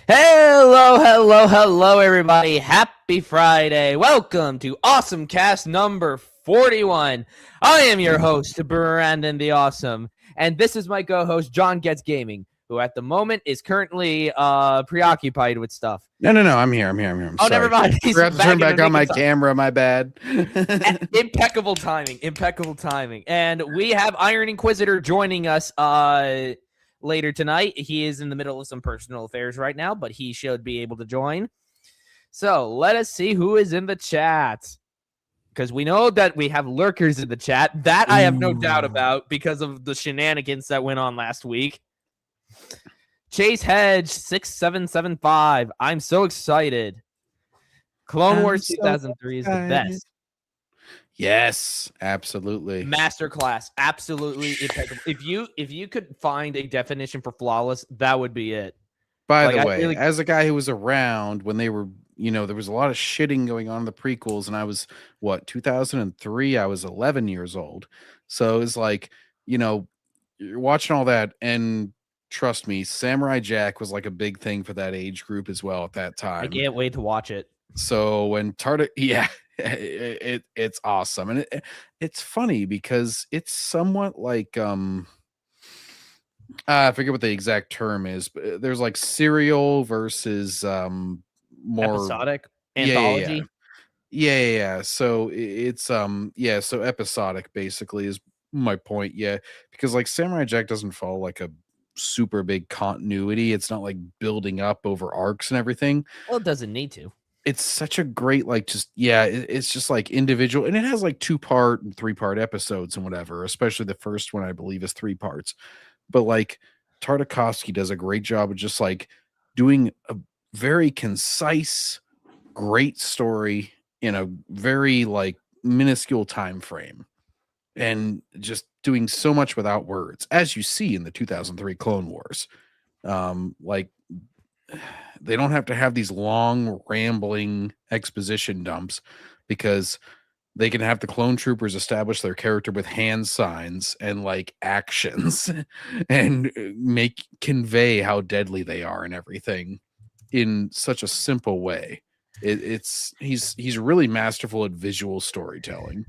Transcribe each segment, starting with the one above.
Hello, everybody. Happy Friday. Welcome to Awesomecast number 41. I am your host, Brandon the Awesome, and this is my co-host, JohnGetsGaming, who at the moment is currently preoccupied with stuff. No, I'm here. I'm sorry. Never mind. I forgot to turn back on my camera. My bad. Impeccable timing. And we have IronInquisitor joining us later tonight. He is in the middle of some personal affairs right now, but he should be able to join. So let us see who is in the chat, because we know that we have lurkers in the chat. That I have no doubt about because of the shenanigans that went on last week. Chase Hedge 6775. I'm so excited. Clone Wars 2003 is the best. Yes, absolutely. Masterclass, absolutely impeccable. If you could find a definition for flawless, that would be it. By the way, as a guy who was around when they were, there was a lot of shitting going on in the prequels, and I was 2003. I was 11 years old, so it's like, you're watching all that, and trust me, Samurai Jack was like a big thing for that age group as well at that time. I can't wait to watch it. So when it's awesome, and it's funny because it's somewhat like I forget what the exact term is, but there's like serial versus more episodic anthology. Yeah. So it's so episodic basically is my point. Yeah, because like Samurai Jack doesn't follow like a super big continuity. It's not like building up over arcs and everything. Well, it doesn't need to. It's such a great, it's just like individual, and it has like 2-part and 3-part episodes and whatever, especially the first one, I believe, is 3 parts. But like Tartakovsky does a great job of just like doing a very concise, great story in a very like minuscule time frame, and just doing so much without words, as you see in the 2003 Clone Wars. They don't have to have these long rambling exposition dumps, because they can have the clone troopers establish their character with hand signs and like actions and convey how deadly they are and everything in such a simple way. He's really masterful at visual storytelling.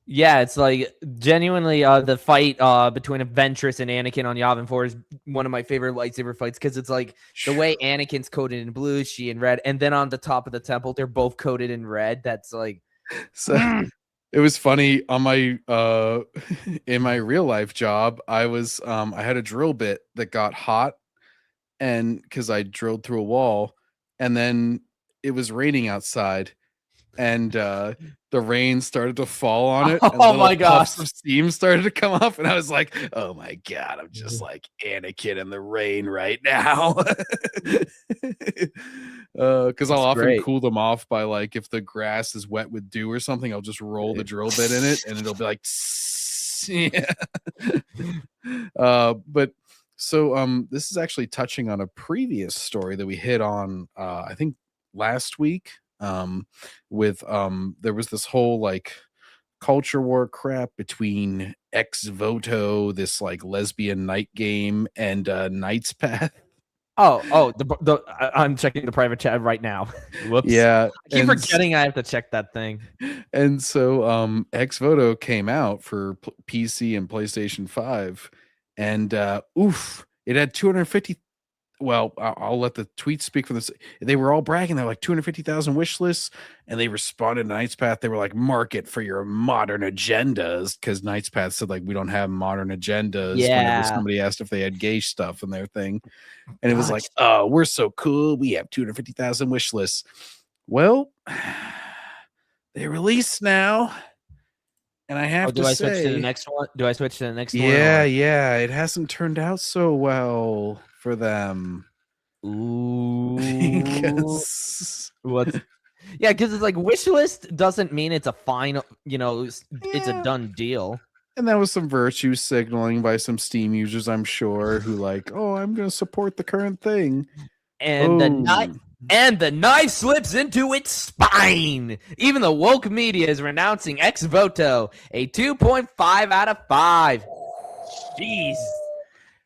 Yeah, it's like genuinely the fight between Ventress and Anakin on Yavin 4 is one of my favorite lightsaber fights, because it's like the way Anakin's coated in blue, she in red, and then on the top of the temple they're both coated in red. That's like It was funny on my in my real life job. I had a drill bit that got hot, and because I drilled through a wall, and then it was raining outside, and the rain started to fall on it. Oh my gosh! Some steam started to come off, and I was like, "Oh my god, I'm just like Anakin in the rain right now." Because I'll often cool them off by like, if the grass is wet with dew or something, I'll just roll the drill bit in it, and it'll be like, yeah. But so this is actually touching on a previous story that we hit on, I think last week. With there was this whole like culture war crap between Ex Voto, this like lesbian night game, and Knight's Path. I'm checking the private chat right now. Whoops. Yeah, I keep forgetting I have to check that thing. And so Ex Voto came out for PC and PlayStation 5, and it had 250. Well, I'll let the tweets speak for this. They were all bragging. They're like 250,000 wish lists, and they responded to Knight's Path. They were like, market for your modern agendas, because Knight's Path said like, we don't have modern agendas. Yeah. Whenever somebody asked if they had gay stuff in their thing, and it was like, oh, we're so cool. We have 250,000 wish lists. Well, they released now, and I have to say, switch to the next one? Do I switch to the next one? Yeah. It hasn't turned out so well for them. Ooh. What? Yeah, because it's like wish list doesn't mean it's a final, it's a done deal. And that was some virtue signaling by some Steam users, I'm sure, who like, oh, I'm going to support the current thing. And the knife slips into its spine. Even the woke media is renouncing Ex Voto a 2.5 out of 5. Jeez.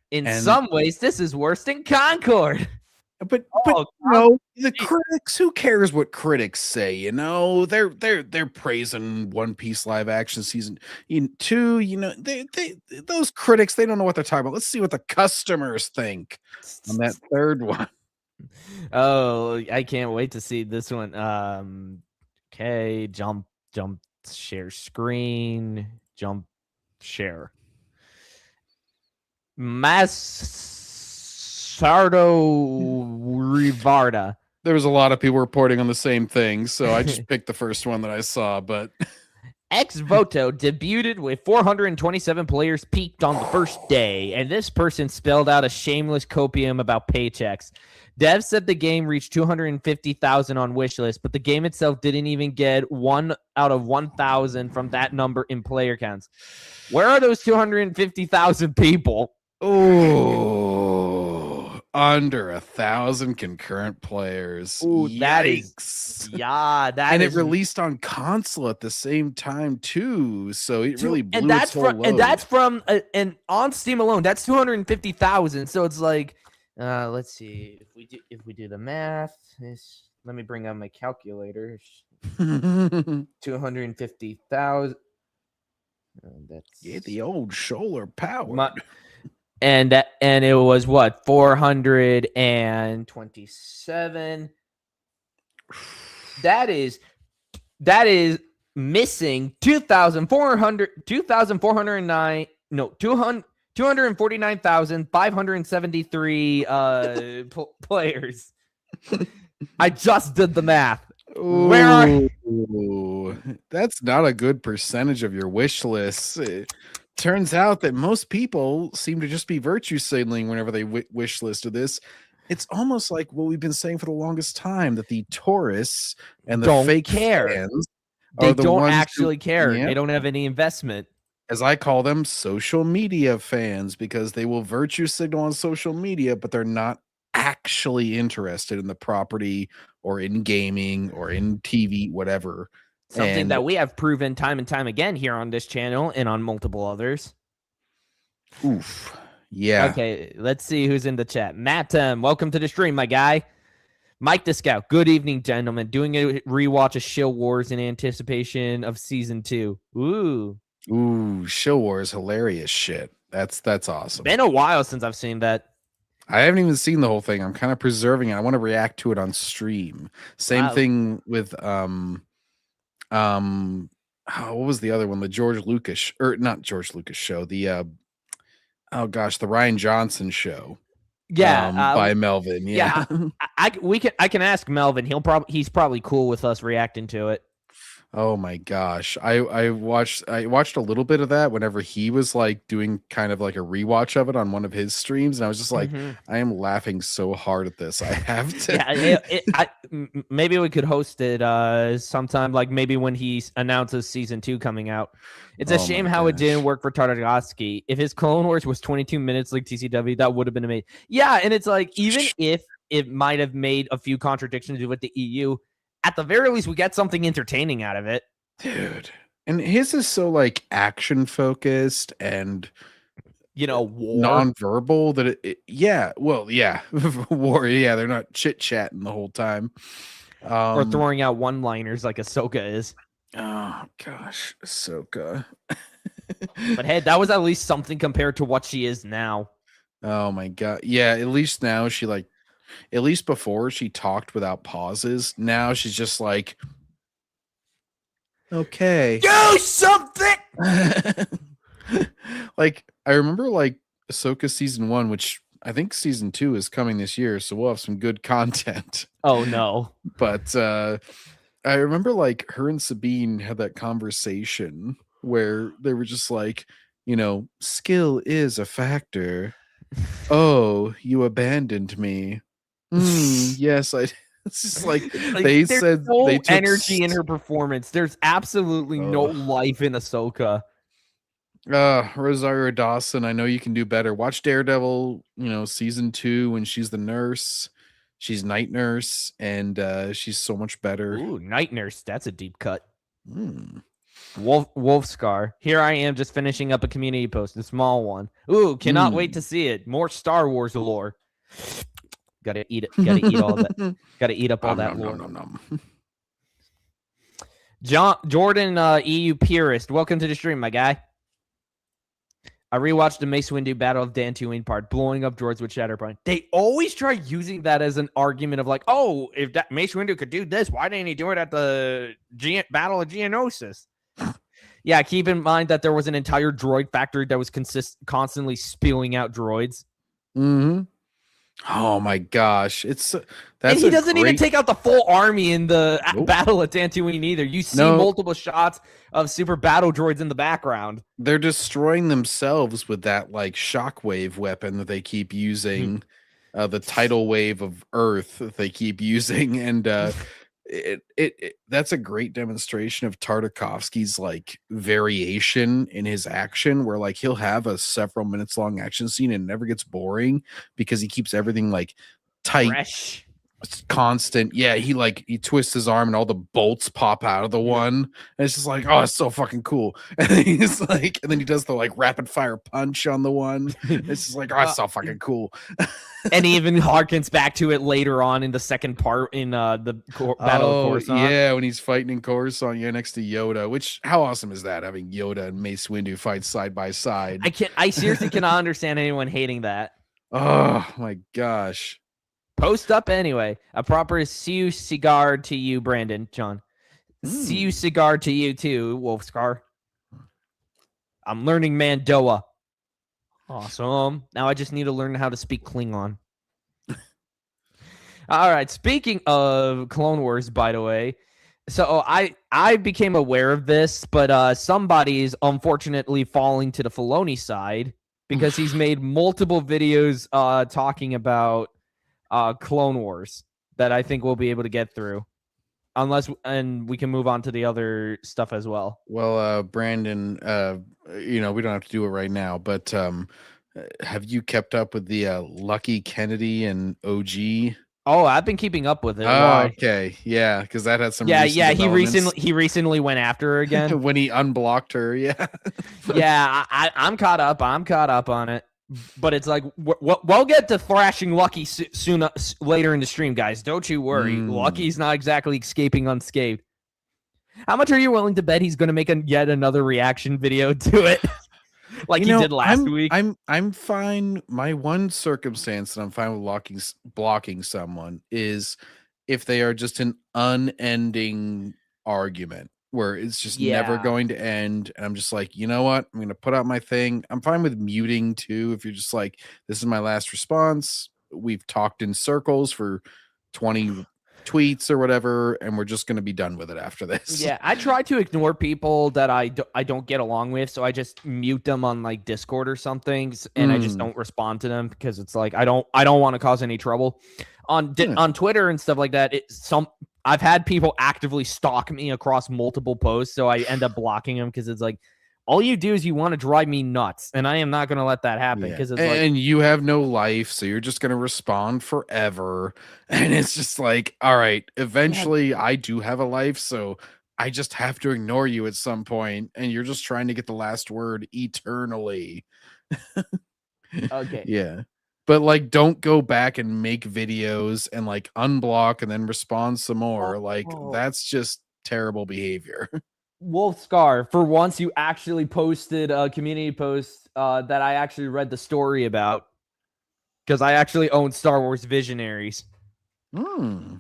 In some ways, this is worse than Concord. But Oh, the critics, who cares what critics say? They're praising One Piece live action season 2. They those critics, they don't know what they're talking about. Let's see what the customers think on that third one. Oh, I can't wait to see this one. Okay, jump, share screen, jump, share. Massardo Rivarda. There was a lot of people reporting on the same thing, so I just picked the first one that I saw. But Ex Voto debuted with 427 players peaked on the first day, and this person spelled out a shameless copium about paychecks. Devs said the game reached 250,000 on wishlist, but the game itself didn't even get 1 out of 1,000 from that number in player counts. Where are those 250,000 people? Oh, under 1,000 concurrent players. Ooh, Yikes. And it released on console at the same time too, so it really blew and that's its whole load. And that's from and on Steam alone, that's 250,000. So it's like, let's see if we do the math. Let me bring on my calculator. 250,000. That's the old solar power. And it was what, 427. That is missing 249,573 players. I just did the math. Ooh, where are that's not a good percentage of your wish list. It turns out that most people seem to just be virtue signaling whenever they wish listed this. It's almost like what we've been saying for the longest time, that the tourists and the fake fans they don't actually care. They don't have any investment. As I call them, social media fans, because they will virtue signal on social media, but they're not actually interested in the property or in gaming or in TV, whatever. Something that we have proven time and time again here on this channel and on multiple others. Oof. Yeah. Okay, let's see who's in the chat. Matt, welcome to the stream, my guy. Mike the Scout, good evening, gentlemen. Doing a rewatch of Shill Wars in anticipation of season 2. Ooh, Shill Wars, hilarious shit. That's awesome. Been a while since I've seen that. I haven't even seen the whole thing. I'm kind of preserving it. I want to react to it on stream. Same thing with what was the other one? The George Lucas, or not George Lucas show. The the Rian Johnson show. Yeah, by Melvin. Yeah, I can ask Melvin. He's probably cool with us reacting to it. Oh my gosh. I watched a little bit of that whenever he was like doing kind of like a rewatch of it on one of his streams, and I was just like, I am laughing so hard at this. I have to. Maybe we could host it sometime, like maybe when he announces season 2 coming out. It's a shame how it didn't work for Tartakovsky. If his Clone Wars was 22 minutes like TCW, that would have been amazing. Yeah, and it's like, even if it might have made a few contradictions with the EU, at the very least, we get something entertaining out of it. Dude. And his is so like action focused and war non-verbal that war. Yeah, they're not chit-chatting the whole time. Or throwing out one-liners like Ahsoka is. Oh gosh, Ahsoka. But hey, that was at least something compared to what she is now. Oh my god. Yeah, at least now she like, at least before she talked without pauses. Now she's just like, okay, do something. Like, I remember like Ahsoka season 1, which I think season 2 is coming this year, so we'll have some good content. Oh no. But I remember like her and Sabine had that conversation where they were just like, skill is a factor. Oh, you abandoned me. Yes, it's just like they said they took energy in her performance. There's absolutely no life in Ahsoka. Rosario Dawson, I know you can do better. Watch Daredevil, season 2 when she's the nurse. She's night nurse, and she's so much better. Ooh, night nurse. That's a deep cut. Wolf Scar. Here I am just finishing up a community post, a small one. Ooh, cannot wait to see it. More Star Wars lore. Gotta eat it. Gotta eat all that. Gotta eat up all that lore. Nom. Jordan, EU purist. Welcome to the stream, my guy. I rewatched the Mace Windu Battle of Dantooine part, blowing up droids with Shatterpoint. They always try using that as an argument of like, oh, if that Mace Windu could do this, why didn't he do it at the Battle of Geonosis? Yeah, keep in mind that there was an entire droid factory that was constantly spewing out droids. Mm-hmm. Oh my gosh, that's and he doesn't even take out the full army in the Battle of Dantooine either. You see multiple shots of super battle droids in the background. They're destroying themselves with that like shockwave weapon that they keep using, the tidal wave of Earth that they keep using, and that's a great demonstration of Tartakovsky's like variation in his action, where like he'll have a several minutes long action scene and it never gets boring because he keeps everything like tight, fresh, constant. Yeah, he twists his arm and all the bolts pop out of the one, and it's just like, oh, it's so fucking cool. And he's like, and then he does the like rapid fire punch on the one. It's just like, oh, it's so fucking cool. And he even harkens back to it later on in the second part in the Battle of Coruscant. Yeah, when he's fighting in Coruscant, next to Yoda. Which, how awesome is that, having Yoda and Mace Windu fight side by side? I seriously cannot understand anyone hating that. Oh my gosh. Post up anyway. A proper see you cigar to you, Brandon, John. See you cigar to you too, Wolfscar. I'm learning Mandoa. Awesome. Now I just need to learn how to speak Klingon. All right. Speaking of Clone Wars, by the way, so I became aware of this, but somebody's unfortunately falling to the Filoni side because he's made multiple videos talking about Clone Wars that I think we'll be able to get through. And we can move on to the other stuff as well. Well, Brandon, we don't have to do it right now, but have you kept up with the Lucky Kennedy and OG? Oh, I've been keeping up with it. Oh, Why? Okay, yeah, because that had some. Yeah. He recently went after her again when he unblocked her. Yeah, yeah. I'm caught up. I'm caught up on it. But it's like we'll get to thrashing Lucky soon later in the stream, guys. Don't you worry. Lucky's not exactly escaping unscathed. How much are you willing to bet he's going to make yet another reaction video to it, like he did last week? I'm fine. My one circumstance that I'm fine with blocking someone is if they are just an unending argument where it's just never going to end. And I'm just like, you know what? I'm going to put out my thing. I'm fine with muting too. If you're just like, this is my last response. We've talked in circles for 20 tweets or whatever, and we're just going to be done with it after this. Yeah, I try to ignore people that I don't get along with, so I just mute them on like Discord or something, and I just don't respond to them because it's like I don't want to cause any trouble on Twitter and stuff like that. I've had people actively stalk me across multiple posts, so I end up blocking them because it's like, all you do is you want to drive me nuts, and I am not going to let that happen because it's and you have no life, so you're just going to respond forever, and it's just like, all right, eventually I do have a life, so I just have to ignore you at some point, and you're just trying to get the last word eternally. Okay. Yeah. But like, don't go back and make videos and like unblock and then respond some more. That's just terrible behavior. Wolfscar, for once you actually posted a community post that I actually read the story about, because I actually own Star Wars Visionaries. Because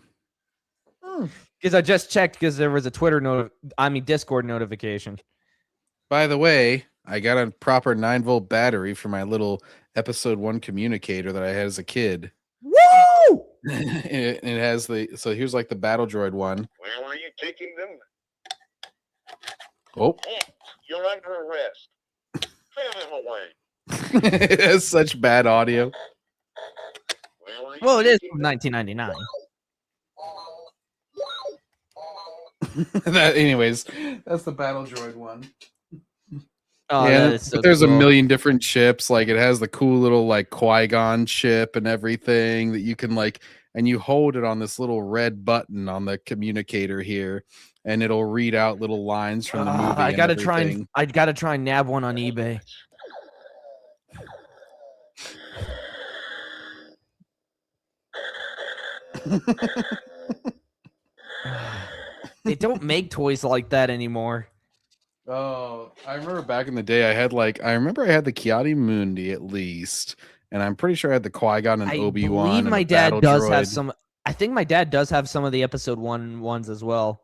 I just checked because there was a Discord notification. By the way, I got a proper 9-volt battery for my little episode 1 communicator that I had as a kid. Woo! it has so here's like the battle droid one. Where are you taking them? Oh. You're under arrest. Clear them away. It has such bad audio. Well, it is from 1999. Anyways, that's the battle droid one. Oh, yeah, so there's cool. a million different chips. Like, it has the cool little like Qui-Gon chip and everything that you can like, and you hold it on this little red button on the communicator here, and it'll read out little lines from the movie. I gotta try and nab one on eBay. They don't make toys like that anymore. Oh, I remember back in the day, I had the Kiadi-Mundi at least, and I'm pretty sure I had the Qui-Gon and I Obi-Wan believe and my the dad Battle does have Droid. some. I think my dad does have some of the episode 1 ones as well.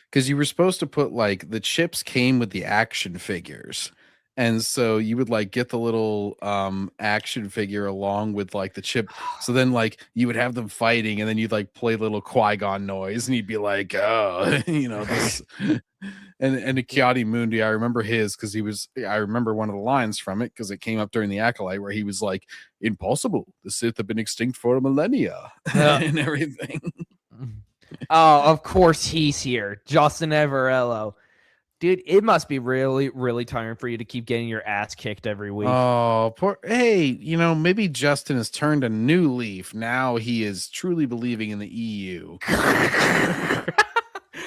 Because you were supposed to put like the chips came with the action figures, and so you would like get the little action figure along with like the chip. So then like you would have them fighting, and then you'd like play little Qui-Gon noise, and you'd be like, oh, this. And the Kiadi-Mundi, I remember his because I remember one of the lines from it because it came up during the Acolyte where he was like, "Impossible, the Sith have been extinct for millennia," and everything. Oh, of course he's here. Justin Everello. Dude, it must be really, really tiring for you to keep getting your ass kicked every week. Oh, hey, maybe Justin has turned a new leaf. Now he is truly believing in the EU.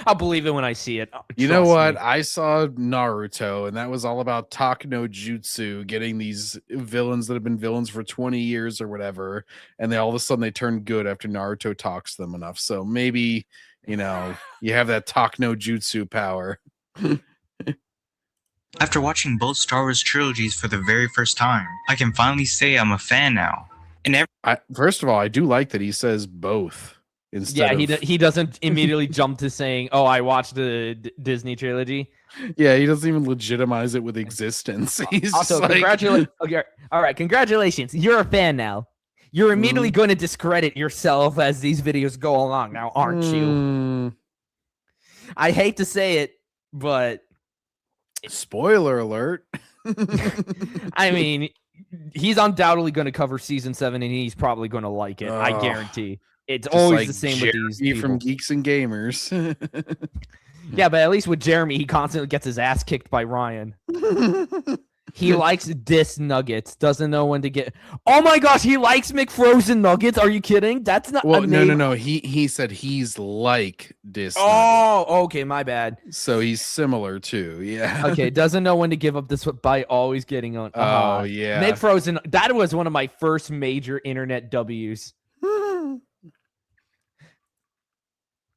I'll believe it when I see it. You know what? Me. I saw Naruto, and that was all about Tak no Jutsu, getting these villains that have been villains for 20 years or whatever, and then all of a sudden they turn good after Naruto talks them enough. So maybe, you have that Tak no Jutsu power. After watching both Star Wars trilogies for the very first time, I can finally say I'm a fan now. First of all, I do like that he says both. He doesn't immediately jump to saying, "Oh, I watched the Disney trilogy." Yeah, he doesn't even legitimize it with existence. He's also, congratulations. Okay, all right, congratulations. You're a fan now. You're immediately going to discredit yourself as these videos go along now, aren't you? I hate to say it, but spoiler alert. I mean, he's undoubtedly going to cover season 7, and he's probably going to like it. I guarantee. It's always like the same Jeremy with these people. From Geeks and Gamers. Yeah, but at least with Jeremy, he constantly gets his ass kicked by Ryan. He likes dis nuggets. Doesn't know when to get. Oh my gosh, he likes McFrozen nuggets. Are you kidding? That's not. Well, no. He said he's like dis. Oh, nuggets. Okay, my bad. So he's similar too. Yeah. Okay, doesn't know when to give up this by always getting on. Oh yeah. McFrozen. That was one of my first major internet W's.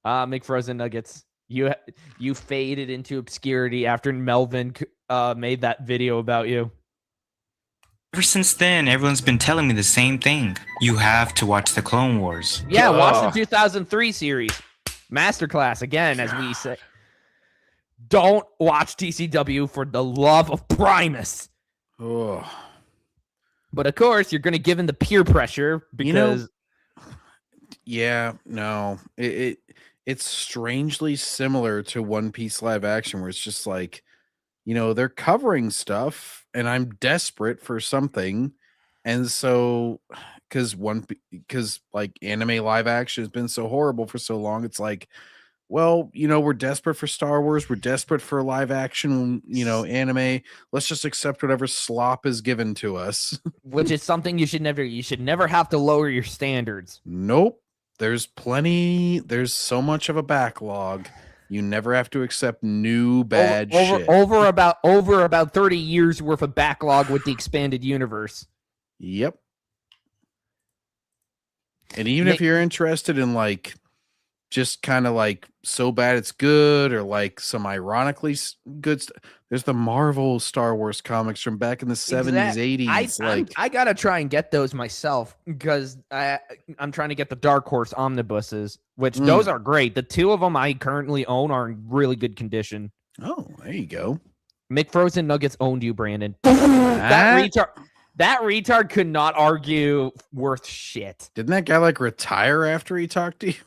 McFrozen nuggets. You faded into obscurity after Melvin made that video about you. Ever since then, everyone's been telling me the same thing. You have to watch the Clone Wars. Yeah, watch the 2003 series. Masterclass, again, as we say. Don't watch TCW for the love of Primus. Oh. But of course, you're going to give in the peer pressure because... Yeah, no. It's strangely similar to One Piece live action where it's just like, they're covering stuff and I'm desperate for something. And so, because like anime live action has been so horrible for so long, it's like, well, we're desperate for Star Wars. We're desperate for live action, anime. Let's just accept whatever slop is given to us. Which is something you should never have to lower your standards. Nope. There's so much of a backlog. You never have to accept new bad shit. Over about 30 years worth of backlog with the expanded universe. Yep. And even if you're interested in like just kind of like so bad it's good or like some ironically good stuff, there's the Marvel Star Wars comics from back in the 70s, 80s. I gotta try and get those myself because I'm trying to get the Dark Horse omnibuses, which those are great. The 2 of them I currently own are in really good condition. Oh, there you go. McFrozen Nuggets owned you, Brandon. That retard could not argue worth shit. Didn't that guy like retire after he talked to you?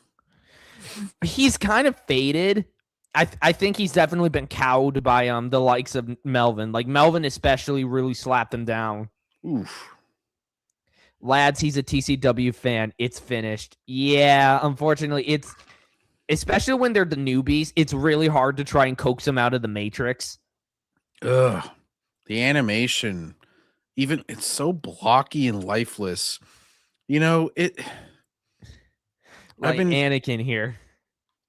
He's kind of faded. I think he's definitely been cowed by the likes of Melvin. Like Melvin especially really slapped him down. Oof. Lads, he's a TCW fan. It's finished. Yeah, unfortunately, it's especially when they're the newbies, it's really hard to try and coax them out of the Matrix. Ugh. The animation, even it's so blocky and lifeless. Like Anakin here.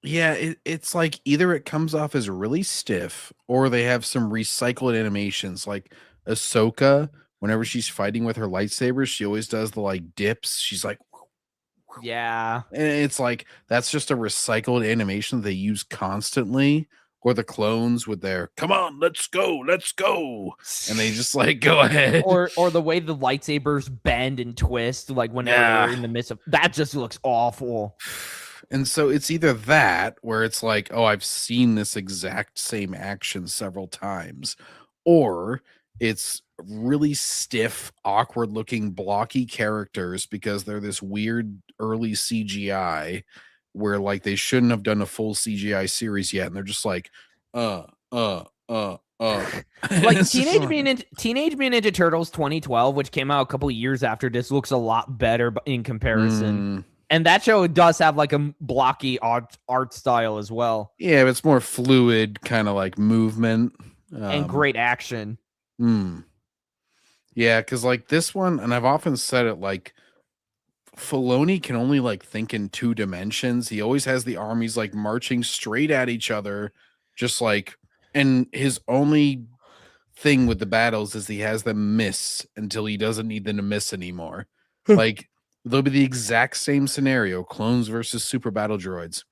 Yeah, it's like either it comes off as really stiff or they have some recycled animations. Like Ahsoka, whenever she's fighting with her lightsabers, she always does the like dips. She's like, whoo, Yeah. And it's like that's just a recycled animation they use constantly. Or the clones with their "come on, let's go," and they just like go ahead. Or the way the lightsabers bend and twist, like whenever Yeah. they're in the midst of that, just looks awful. And so it's either that where it's like, oh, I've seen this exact same action several times, or it's really stiff, awkward looking, blocky characters because they're this weird early CGI where like they shouldn't have done a full CGI series yet. And they're just like, Like It's just Teenage Mutant Ninja Turtles 2012, which came out a couple years after this, looks a lot better in comparison. And that show does have like a blocky art style as well. Yeah, it's more fluid, kind of like movement. And great action. Yeah, because like this one, and I've often said it, like Filoni can only like think in 2 dimensions. He always has the armies like marching straight at each other, just like, and his only thing with the battles is he has them miss until he doesn't need them to miss anymore. Like they'll be the exact same scenario, clones versus super battle droids.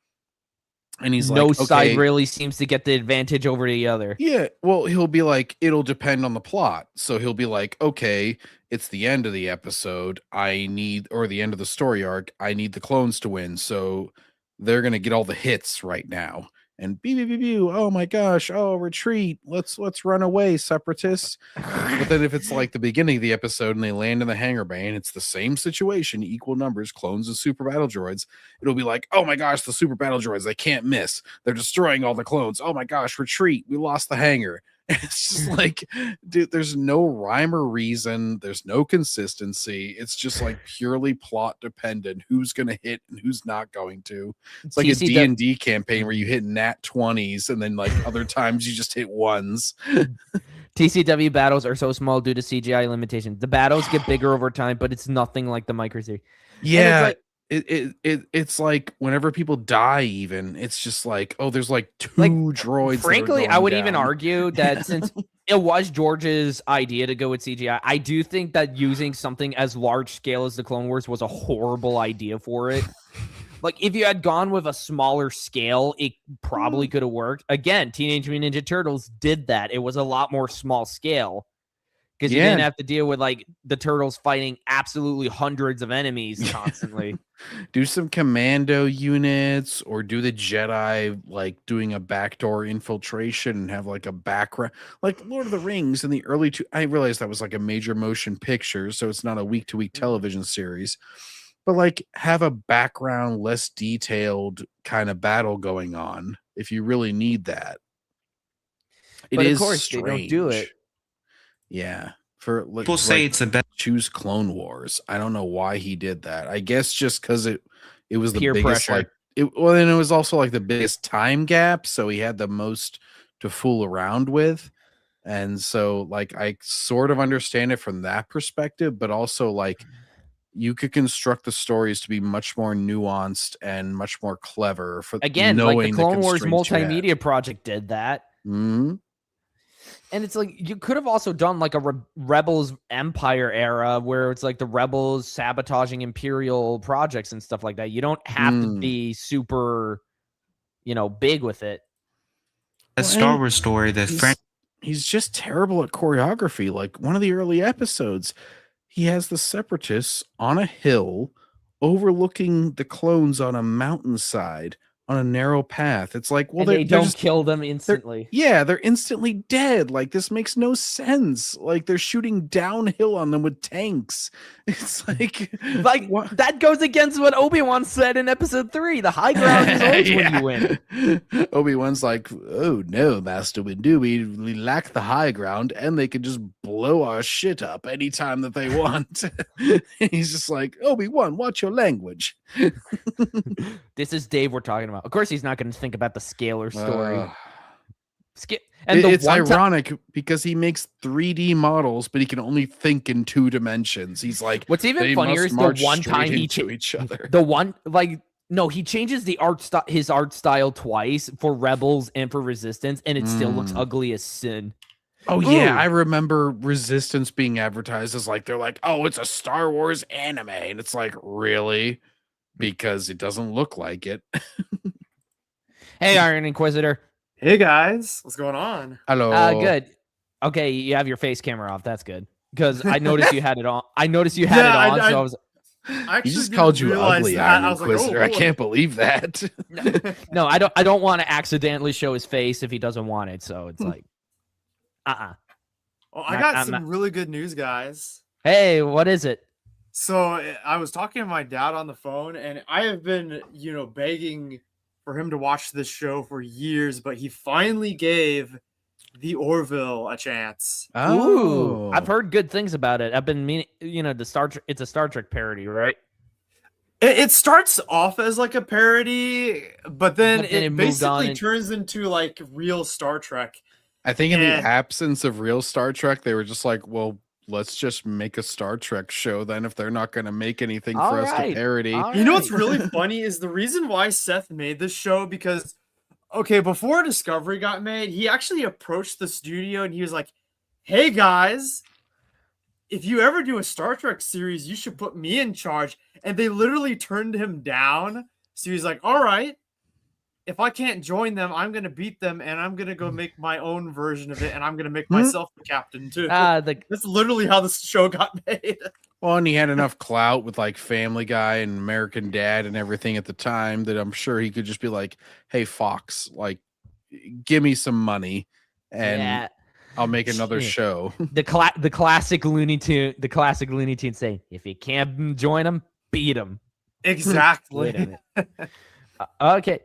And he's no like, side okay, really seems to get the advantage over the other. yeah, well, he'll be like, it'll depend on the plot. So he'll be like, okay, it's the end of the episode. Or the end of the story arc. I need the clones to win. So they're going to get all the hits right now. And oh my gosh, oh, retreat. Let's run away, separatists. But then if it's like the beginning of the episode and they land in the hangar bay and it's the same situation, equal numbers, clones and super battle droids, it'll be like, oh my gosh, the super battle droids, they can't miss. They're destroying all the clones. Oh my gosh, retreat. We lost the hangar. It's just like, dude, there's no rhyme or reason. There's no consistency. It's just like purely plot dependent. Who's going to hit and who's not going to. It's like a D&D campaign where you hit nat 20s and then like other times you just hit 1s. TCW battles are so small due to CGI limitations. The battles get bigger over time, but it's nothing like the micro series. Yeah. It's like whenever people die, even it's just like, oh, there's like 2 droids. Frankly, I would even argue that since it was George's idea to go with CGI, I do think that using something as large scale as the Clone Wars was a horrible idea for it. Like if you had gone with a smaller scale, it probably could have worked. Again, Teenage Mutant Ninja Turtles did that. It was a lot more small scale. Because you didn't have to deal with like the turtles fighting absolutely hundreds of enemies constantly. Do some commando units or do the Jedi like doing a backdoor infiltration and have like a background like Lord of the Rings in the early I realized that was like a major motion picture, so it's not a week-to-week television series. But like have a background, less detailed kind of battle going on if you really need that. But of course they don't do it. Yeah. For like, People say it's the best. Choose Clone Wars. I don't know why he did that. I guess just because it was the Peer biggest pressure. and it was also like the biggest time gap, so he had the most to fool around with. And so like I sort of understand it from that perspective, but also like you could construct the stories to be much more nuanced and much more clever for Again, knowing like the Clone Wars constraints you had. multimedia project did that. Mhm. And it's like you could have also done like a Rebels Empire era where it's like the Rebels sabotaging Imperial projects and stuff like that. You don't have to be super, big with it. A Star Wars story that He's just terrible at choreography. Like one of the early episodes, he has the separatists on a hill overlooking the clones on a mountainside on a narrow path. It's like, well, they don't just kill them instantly. They're instantly dead. Like this makes no sense. Like they're shooting downhill on them with tanks. It's like what? That goes against what Obi-Wan said in episode 3. The high ground is always when you win. Obi-Wan's like, oh no, Master Windu, we lack the high ground and they can just blow our shit up anytime that they want. He's just like, Obi-Wan, watch your language. This is Dave we're talking about. Of course, he's not going to think about the scalar story. It's ironic because he makes 3D models, but he can only think in 2 dimensions. He's like, what's even funnier is the one time he each other. He changes his art style twice for Rebels and for Resistance, and it still looks ugly as sin. Oh yeah, I remember Resistance being advertised as like they're like, oh, it's a Star Wars anime, and it's like, really? because it doesn't look like it. Hey, Iron Inquisitor. Hey guys, what's going on? Hello. Good. Okay, you have your face camera off. That's good. Because I noticed you had it on. I noticed you had it on, so I was. I He actually just didn't called you realize ugly, that. Iron I was like, Inquisitor. oh, I can't believe that. No, I don't want to accidentally show his face if he doesn't want it. So it's like, Well, I I'm got not- some really good news, guys. Hey, what is it? So I was talking to my dad on the phone, and I have been, begging for him to watch this show for years, but he finally gave the Orville a chance. Ooh, I've heard good things about it. I've been meaning, it's a Star Trek parody, right? It starts off as like a parody, but then But then it it moved on basically and- turns into like real Star Trek. I think in the Yeah. absence of real Star Trek, they were just like, well, let's just make a Star Trek show then if they're not going to make anything for us to Alright, parody. alright. You know what's really funny is the reason why Seth made this show, because before Discovery got made, he actually approached the studio and he was like, hey guys, if you ever do a Star Trek series, you should put me in charge. And they literally turned him down. So he's like, all right, if I can't join them, I'm going to beat them and I'm going to go make my own version of it. And I'm going to make myself the captain too. That's literally how this show got made. Well, and he had enough clout with like Family Guy and American Dad and everything at the time that I'm sure he could just be like, hey, Fox, like, give me some money and Yeah. I'll make another Shit. show. The classic Looney Tune saying, if you can't join them, beat them. Exactly. Wait a minute. Okay.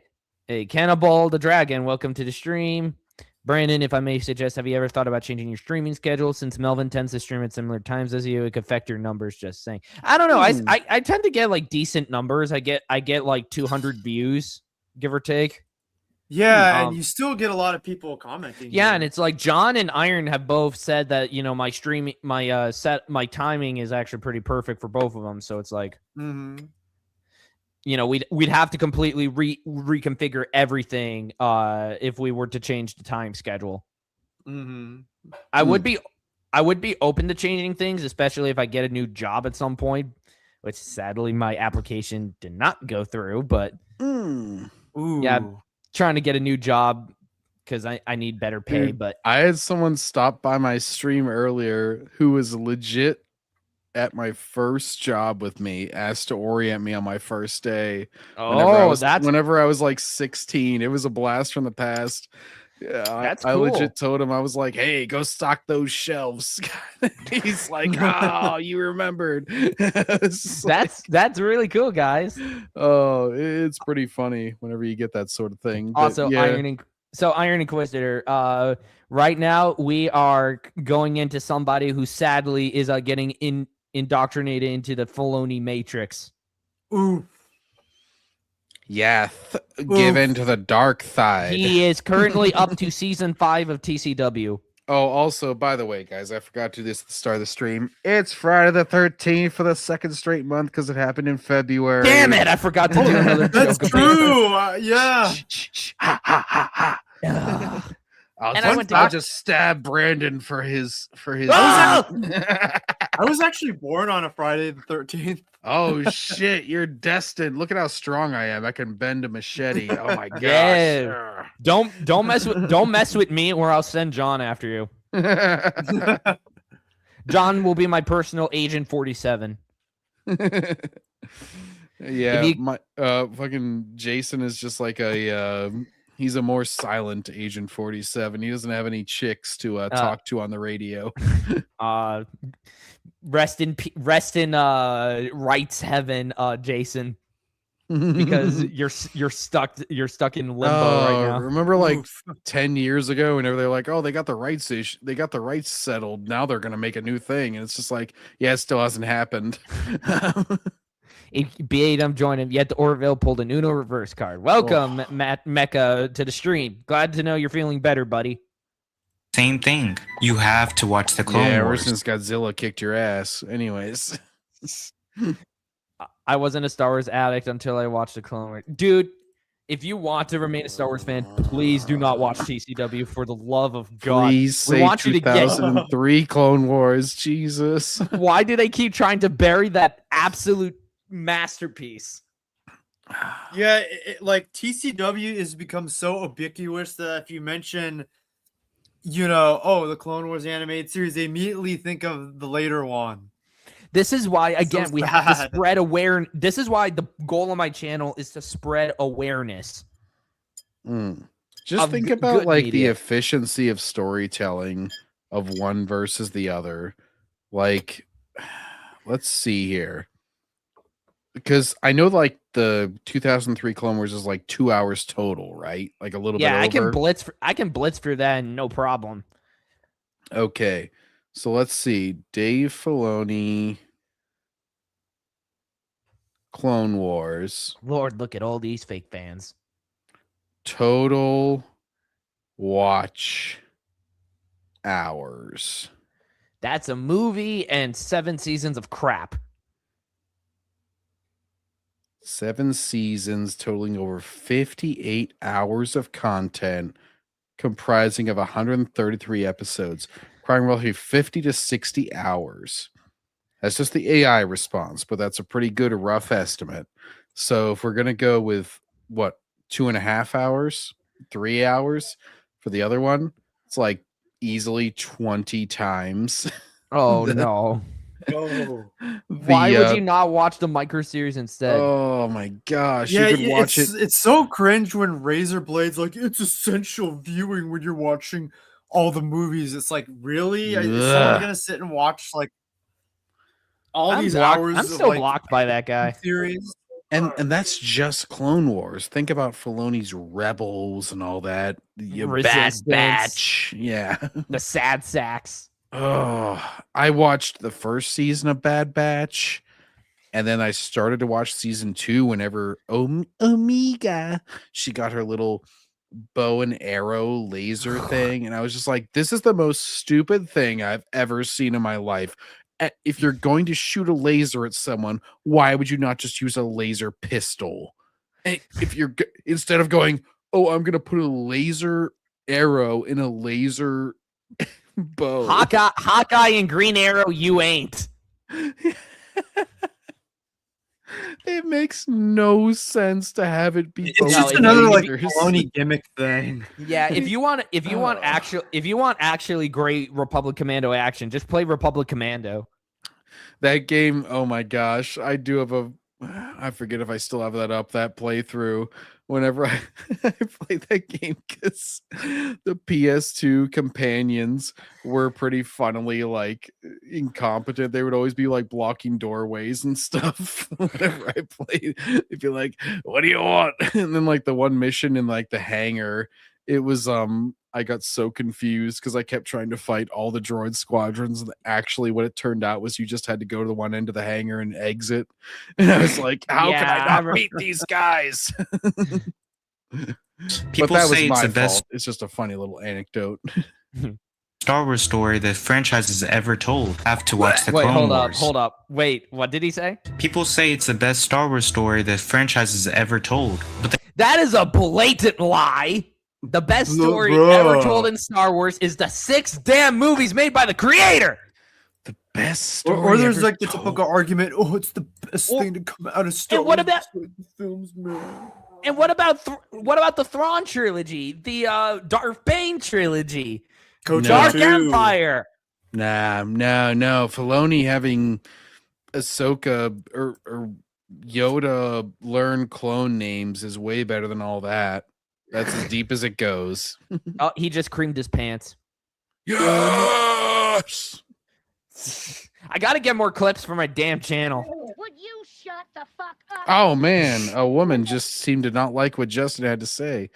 Hey, Cannibal the Dragon, welcome to the stream. Brandon, if I may suggest, have you ever thought about changing your streaming schedule? Since Melvin tends to stream at similar times as you, it could affect your numbers, just saying. I don't know. I tend to get like decent numbers. I get like 200 views, give or take. Yeah, and you still get a lot of people commenting. Yeah, here. and it's like John and Iron have both said that, my streaming, my timing is actually pretty perfect for both of them. So it's like, Mhm. we'd have to completely reconfigure everything if we were to change the time schedule. Mhm. I would be open to changing things, especially if I get a new job at some point, which sadly my application did not go through. But Ooh. Yeah. trying to get a new job because I need better pay. Dude, But I had someone stop by my stream earlier who was legit at my first job with me, asked to orient me on my first day. Whenever I was like 16, it was a blast from the past. Yeah, That's I legit cool. told him, I was like, hey, go stock those shelves. He's like, oh, you remembered. It's like, that's really cool, guys. oh, it's pretty funny whenever you get that sort of thing. But Also, yeah. Iron Inquisitor. Right now we are going into somebody who sadly is getting indoctrinated into the Filoni Matrix. Ooh. Yeah, give in to the dark side. He is currently up to season 5 of TCW. Oh, also, by the way, guys, I forgot to do this at the start of the stream. It's Friday the 13th for the second straight month because it happened in February. Damn it! I forgot to do another That's joke. true. Yeah. Ugh. I'll just stab Brandon for his. Ah! I was actually born on a Friday the 13th. Oh shit! You're destined. Look at how strong I am. I can bend a machete. Oh my gosh! Yeah. Don't mess with me, or I'll send John after you. John will be my personal Agent 47. Yeah, my fucking Jason is just like a he's a more silent Agent 47. He doesn't have any chicks to talk to on the radio. Rest in rights heaven, Jason, because you're stuck in limbo right now. Remember like 10 years ago whenever they're like, oh, they got the rights settled, now they're gonna make a new thing, and it's just like, yeah, it still hasn't happened. B8, I'm joining. Yet the Orville pulled an Uno reverse card. Welcome, Matt Mecca, to the stream. Glad to know you're feeling better, buddy. Same thing. You have to watch the Clone Ever Wars. since Godzilla kicked your ass. Anyways. I wasn't a Star Wars addict until I watched the Clone Wars. Dude, if you want to remain a Star Wars fan, please do not watch TCW for the love of God. Please We say want you to get 2003 Clone Wars. Jesus. Why do they keep trying to bury that absolute masterpiece? Yeah, like TCW has become so ubiquitous that if you mention, the Clone Wars animated series, they immediately think of the later one. This is why, So again, we have to sad. spread awareness. This is why the goal of my channel is to spread awareness. Just Of think good about like the media. efficiency of storytelling of one versus the other. Like, let's see here. Because I know like the 2003 Clone Wars is like 2 hours total, right? Like a little bit over. I can blitz through that, no problem. Okay. So let's see. Dave Filoni, Clone Wars, Lord, look at all these fake fans. total watch hours. That's a movie and 7 seasons of crap. 7 seasons totaling over 58 hours of content, comprising of 133 episodes, requiring roughly 50 to 60 hours. That's just the AI response, but that's a pretty good rough estimate. So if we're going to go with what, 2.5 hours, 3 hours for the other one, it's like easily 20 times. Oh, no. Oh. Why would you not watch the micro series instead? Oh my gosh. Yeah, you could watch it's so cringe when Razor Blade's like, it's essential viewing when you're watching all the movies. It's like, really? Is someone Ugh. gonna sit and watch like all I'm these blocked- hours I'm of still like blocked by that guy. series? And that's just Clone Wars. Think about Filoni's Rebels and all that. Bad Resistance. Batch. Yeah. The sad sacks. Oh, I watched the first season of Bad Batch, and then I started to watch season 2 whenever Omega, she got her little bow and arrow laser thing, and I was just like, this is the most stupid thing I've ever seen in my life. If you're going to shoot a laser at someone, why would you not just use a laser pistol? If you're instead of going, oh, I'm gonna put a laser arrow in a laser bow. Hawkeye and Green Arrow, you ain't. It makes no sense to have it be. It's both just it's another like lasers. Filoni gimmick thing. Yeah, if you want actually great Republic Commando action, just play Republic Commando. That game, oh my gosh, I do have I forget if I still have that up, that playthrough. Whenever I played that game, because the PS2 companions were pretty funnily like incompetent. They would always be like blocking doorways and stuff. Whenever I played, they'd be like, "What do you want?" And then like the one mission in like the hangar, it was I got so confused because I kept trying to fight all the droid squadrons, and actually what it turned out was you just had to go to the one end of the hangar and exit. And I was like, how can I not beat these guys? People But that was say it's my the fault. best It's just a funny little anecdote. Star Wars story the franchise has ever told. Have to watch the Wait, Clone Wars. hold up. Wait, what did he say? People say it's the best Star Wars story the franchise has ever told, but That is a blatant lie. The best story Bruh. ever told in Star Wars is the 6 damn movies made by the creator. The best story. Or there's ever like the told. typical argument, oh, it's the best Well, thing to come out of Star what Wars about- films, man. And what about the Thrawn trilogy, the Darth Bane trilogy, Coach Dark R2. Empire? No. Filoni having Ahsoka or Yoda learn clone names is way better than all that. That's as deep as it goes. Oh, he just creamed his pants. Yes. I gotta get more clips for my damn channel. Would you shut the fuck up? Oh man, a woman just seemed to not like what Justin had to say.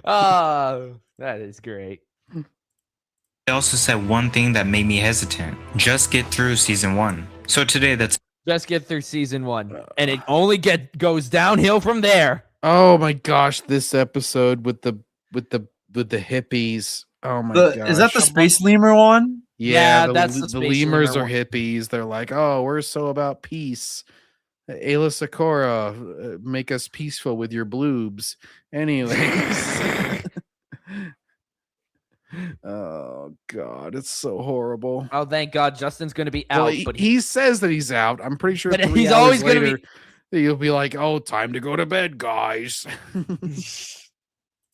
Oh, that is great. they also said one thing that made me hesitant. Just get through season 1. So today that's Just get through season 1, and it only goes downhill from there. Oh my gosh, this episode with the hippies. Oh my gosh. Is that the Space Lemur one? Yeah, Yeah, that's the the Space lemurs Lemur are one. hippies. They're like, oh, we're so about peace. Ayla Sakura, make us peaceful with your bloobs. Anyways. Oh God, it's so horrible. Oh, thank God, Justin's going to be Well, out, but he says that he's out. I'm pretty sure but 3 he's hours always gonna later, he'll be like, "Oh, time to go to bed, guys."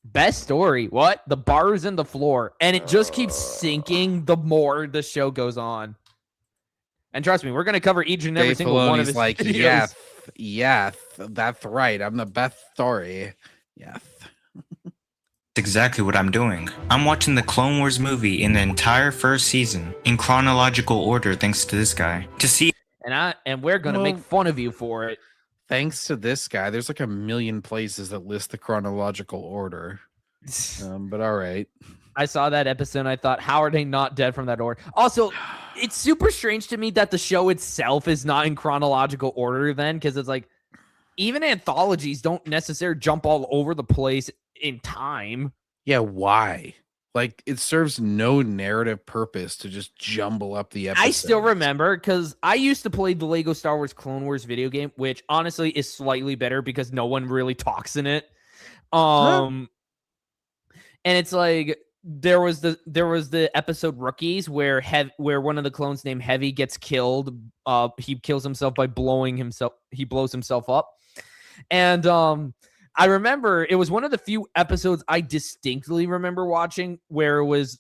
best story. What? The bars in the floor, and it just keeps sinking the more the show goes on. And trust me, we're going to cover each and every Dave single one of Filoni's his like, videos. yeah, that's right. I'm the best story. Yeah. That's exactly what I'm doing. I'm watching the Clone Wars movie in the entire first season in chronological order thanks to this guy. To see And we're going to make Well, fun of you for it. Thanks to this guy, there's like a million places that list the chronological order. But all right. I saw that episode and I thought, how are they not dead from that order? Also, it's super strange to me that the show itself is not in chronological order then, because it's like, even anthologies don't necessarily jump all over the place in time. Yeah, why? Like, it serves no narrative purpose to just jumble up the episodes. I still remember because I used to play the Lego Star Wars Clone Wars video game, which honestly is slightly better because no one really talks in it. And it's like there was the episode Rookies where one of the clones named Heavy gets killed. He kills himself by he blows himself up. And I remember it was one of the few episodes I distinctly remember watching where it was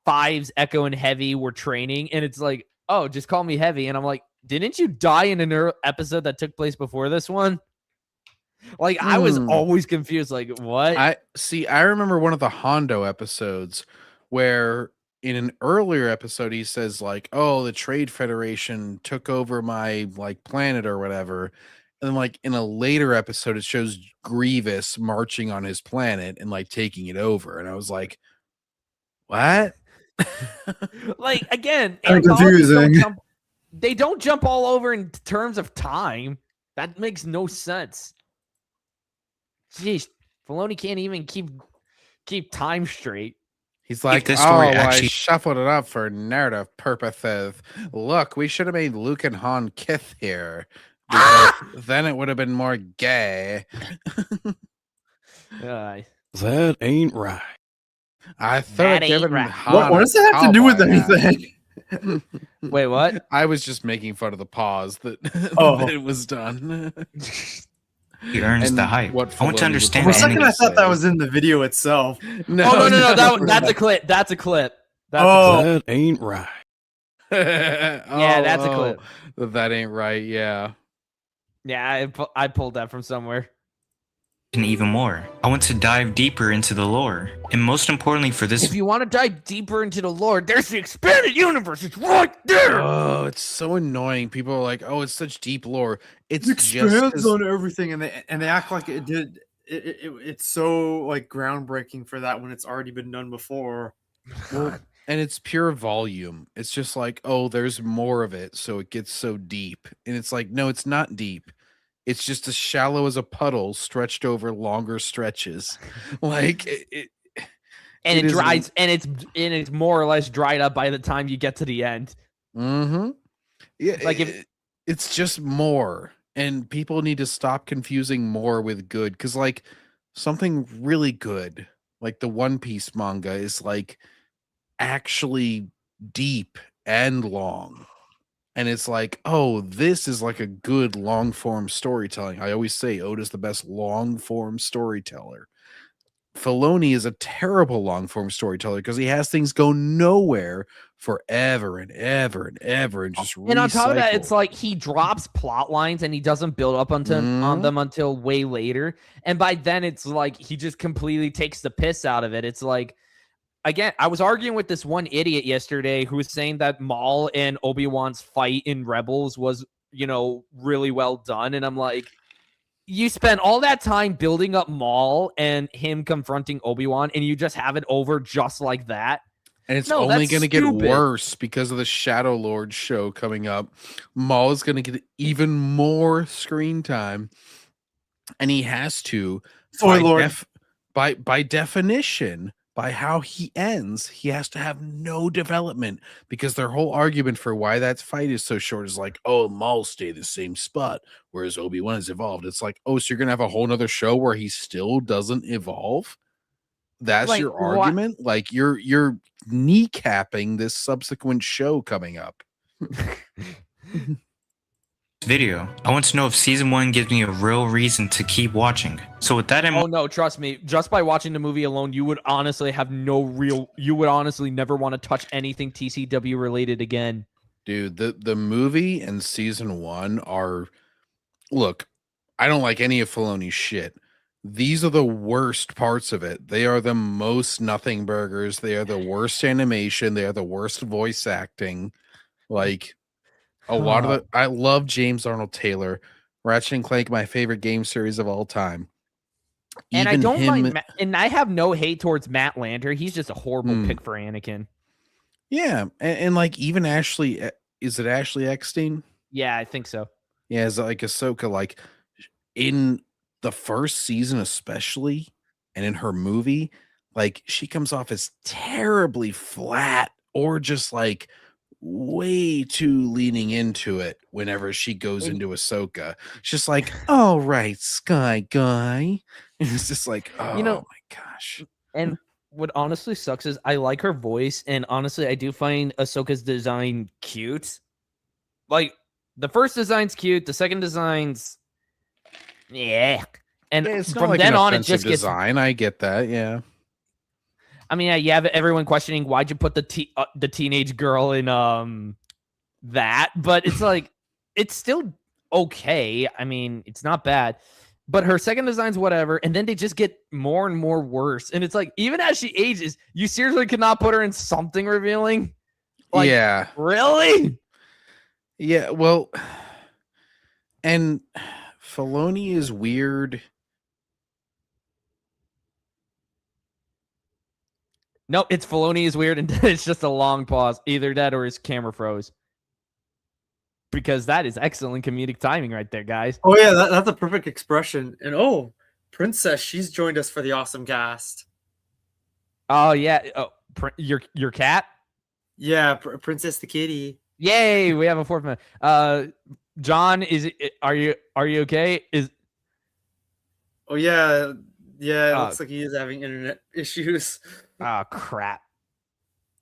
Fives, Echo, and Heavy were training, and it's like, oh, just call me Heavy. And I'm like, didn't you die in an episode that took place before this one? Like, I was always confused. Like, what? I remember one of the Hondo episodes where in an earlier episode he says like, oh, the Trade Federation took over my like planet or whatever. And then like in a later episode, it shows Grievous marching on his planet and like taking it over. And I was like, what? Like, again, Kinda anthologies confusing. they don't jump all over in terms of time. That makes no sense. Jeez, Filoni can't even keep time straight. He's like, this story I actually- shuffled it up for narrative purposes. Look, we should have made Luke and Han kiss here. Because then it would have been more gay. That ain't right. I thought That I'd ain't given right. Han What a does that have to do with cowboy hat. anything? Wait, what? I was just making fun of the pause that, Oh. that it was done. he earns And the hype. what I want to Filoni understand For a would the second, ending. I thought that say. was in the video itself. No, Oh no, that's a clip. That's a clip. That's Oh. That ain't right. Yeah, that's a clip. That ain't right. Yeah. Yeah, I pulled that from somewhere. And even more. I want to dive deeper into the lore. And most importantly for this If you want to dive deeper into the lore, there's the expanded universe. It's right there. Oh, it's so annoying. People are like, "Oh, it's such deep lore." It's It just expands 'cause- on everything, and they act like it did. It's so like groundbreaking for that when it's already been done before. Well, and it's pure volume. It's just like, oh, there's more of it, so it gets so deep. And it's like, no, it's not deep. It's just as shallow as a puddle stretched over longer stretches. Like And it is- dries, and it's more or less dried up by the time you get to the end. Mm-hmm. Yeah, Like if- it's just more, and people need to stop confusing more with good, because like something really good, like the One Piece manga, is like actually deep and long. And it's like, oh, this is like a good long form storytelling. I always say Oda's the best long form storyteller. Filoni is a terrible long form storyteller because he has things go nowhere forever and ever and ever and just And on top of that, recycle. it's like he drops plot lines and he doesn't build up on Mhm. them until way later. And by then, it's like he just completely takes the piss out of it. It's like, again, I was arguing with this one idiot yesterday who was saying that Maul and Obi-Wan's fight in Rebels was, really well done. And I'm like, you spent all that time building up Maul and him confronting Obi-Wan, and you just have it over just like that. And it's No, only that's going to get stupid. worse because of the Shadow Lord show coming up. Maul is going to get even more screen time, and he has to. Soy Lord. By definition, by how he ends, he has to have no development, because their whole argument for why that fight is so short is like, oh, Maul stayed the same spot, whereas Obi-Wan has evolved. It's like, oh, so you're going to have a whole nother show where he still doesn't evolve? That's Like, your what? argument? Like you're kneecapping this subsequent show coming up. Video. I want to know if season 1 gives me a real reason to keep watching. So with that in Oh mind, no, trust me. Just by watching the movie alone, you would honestly have no real. You would honestly never want to touch anything TCW related again. Dude, the movie and season 1 are, look, I don't like any of Filoni's shit. These are the worst parts of it. They are the most nothing burgers. They are the worst animation. They are the worst voice acting. Like a lot of I love James Arnold Taylor. Ratchet and Clank, my favorite game series of all time. And I Even don't him, mind. And I have no hate towards Matt Lanter. He's just a horrible Hmm. pick for Anakin. yeah, and like even Ashley, is it Ashley Eckstein? Yeah, I think so. Yeah, as like Ahsoka, like in the first season, especially, and in her movie, like she comes off as terribly flat or just like way too leaning into it whenever she goes into Ahsoka. It's just like, all right, Sky Guy. And it's just like, oh You know- my gosh. And what honestly sucks is I like her voice, and honestly, I do find Ahsoka's design cute. Like the first design's cute, the second design's yeah, and Yeah, it's not from like then an on, it offensive just gets. design. I get that, yeah. I mean, you have everyone questioning why'd you put the teenage girl in that, but it's like it's still okay. I mean, it's not bad, but her second design's whatever, and then they just get more and more worse. And it's like even as she ages, you seriously could not put her in something revealing. Like, yeah. really? Yeah, well, and Filoni is weird. No, it's Filoni is weird, and it's just a long pause. Either that or his camera froze. Because that is excellent comedic timing right there, guys. Oh yeah, that's a perfect expression. And oh, Princess, she's joined us for the awesome cast. Oh yeah, your cat. Yeah, Princess the kitty. Yay, we have a fourth man. John, are you okay? Oh yeah, yeah. It Uh, looks like he is having internet issues. Oh crap.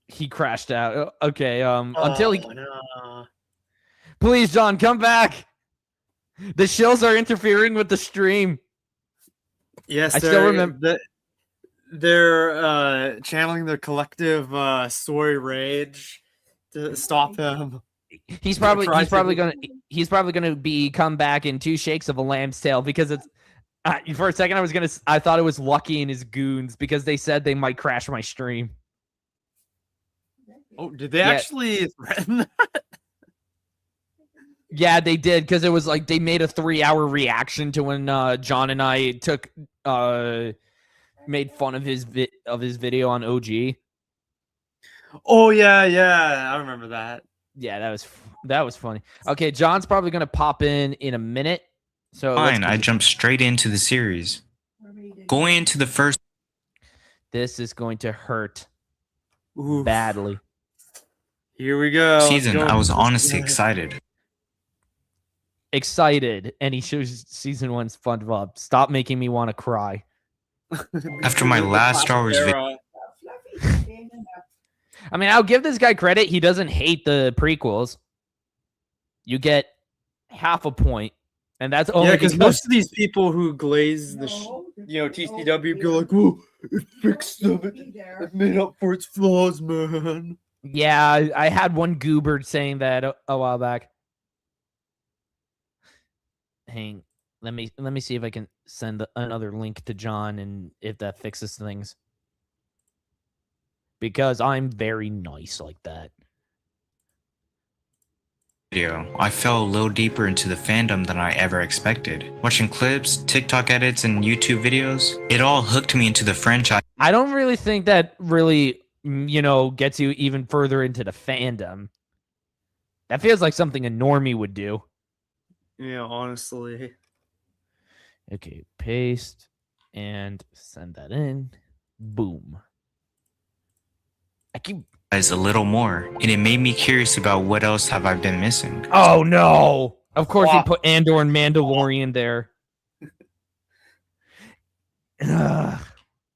He crashed out. Okay, until he no. please, John, come back. The shills are interfering with the stream. Yes, I still remember they're channeling their collective soy rage to stop him. He's probably gonna be come back in 2 shakes of a lamb's tail because it's for a second I thought it was Lucky and his goons because they said they might crash my stream. Oh, did they actually threaten that? Yeah, they did because it was like they made a 3-hour reaction to when John and I made fun of his video on OG. Oh yeah, I remember that. Yeah, that was funny. Okay, John's probably gonna pop in a minute. So fine, I jumped straight into the series. Going into the first this is going to hurt Oof. badly. Here we go. season, I was honestly excited. Excited, and he shows season 1's SpongeBob. Stop making me want to cry. After my last Star Wars video, I mean, I'll give this guy credit. He doesn't hate the prequels. You get half a point, and that's only because most of these people who glaze the TCW go like, "Oh, it fixed them. It made up for its flaws, man." Yeah, I had one goober saying that a while back. Hang, let me see if I can send another link to John and if that fixes things. Because I'm very nice like that. I fell a little deeper into the fandom than I ever expected. Watching clips, TikTok edits, and YouTube videos, it all hooked me into the franchise. I don't really think that really, gets you even further into the fandom. That feels like something a normie would do. Yeah, honestly. Okay, paste and send that in. Boom. I keep. A little more, and it made me curious about what else have I been missing. Oh no! Of course he put Andor and Mandalorian there. Ugh.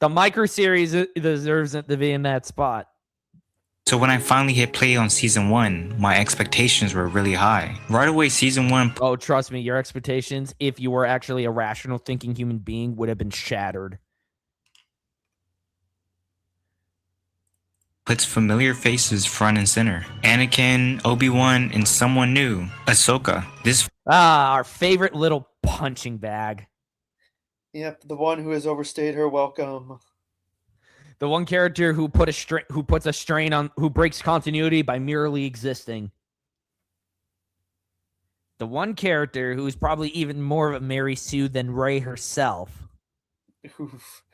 The micro series deserves it to be in that spot. So when I finally hit play on season 1, my expectations were really high. Right away, season 1 Oh, trust me, your expectations, if you were actually a rational thinking human being, would have been shattered. puts familiar faces front and center. Anakin, Obi-Wan, and someone new, Ahsoka. This Our favorite little punching bag. Yep, the one who has overstayed her welcome. The one character who puts a strain on, who breaks continuity by merely existing. The one character who's probably even more of a Mary Sue than Rey herself. Oof.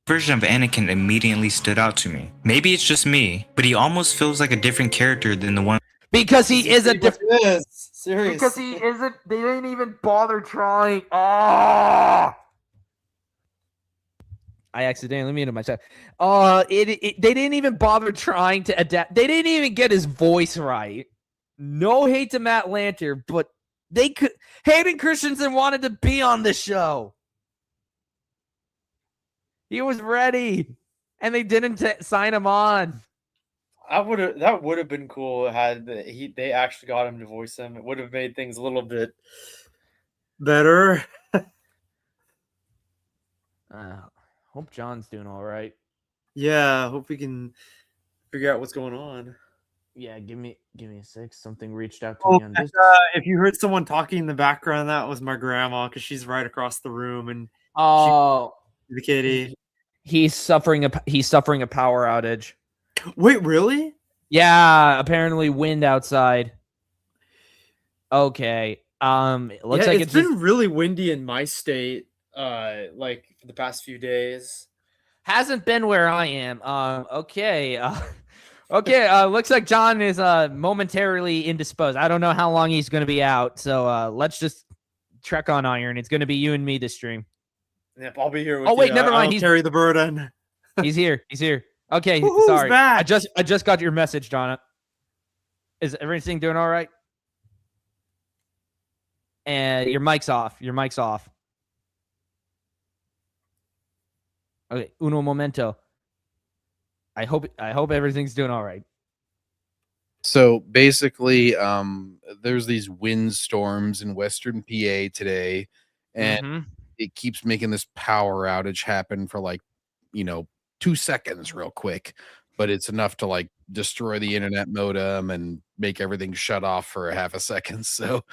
version of Anakin immediately stood out to me. Maybe it's just me, but he almost feels like a different character than the one. Because he is a different. Serious. Because he isn't. They didn't even bother trying. Oh! I accidentally muted myself. They didn't even bother trying to adapt. They didn't even get his voice right. No hate to Matt Lanter, but they could. Hayden Christensen wanted to be on the show. He was ready, and they didn't sign him on. That would have been cool had they actually got him to voice him. It would have made things a little bit better. Hope John's doing all right. Yeah, hope we can figure out what's going on. Yeah, give me a sec. Something reached out to me on this. If you heard someone talking in the background, that was my grandma because she's right across the room and the kitty. He's suffering a power outage. Wait, really? Yeah, apparently wind outside. Okay. It looks like it's been really windy in my state like for the past few days. Hasn't been where I am. Okay. Looks like John is momentarily indisposed. I don't know how long he's going to be out. So let's just trek on Iron. It's going to be you and me this stream. Yep, I'll be here with you. wait, never mind. He's carry the burden. He's here. Okay, Woohoo's sorry. back. I just got your message, John. Is everything doing all right? And your mic's off. Okay, uno momento. I hope everything's doing all right. So basically, there's these windstorms in Western PA today, and it keeps making this power outage happen for 2 seconds real quick, but it's enough to destroy the internet modem and make everything shut off for a half a second. So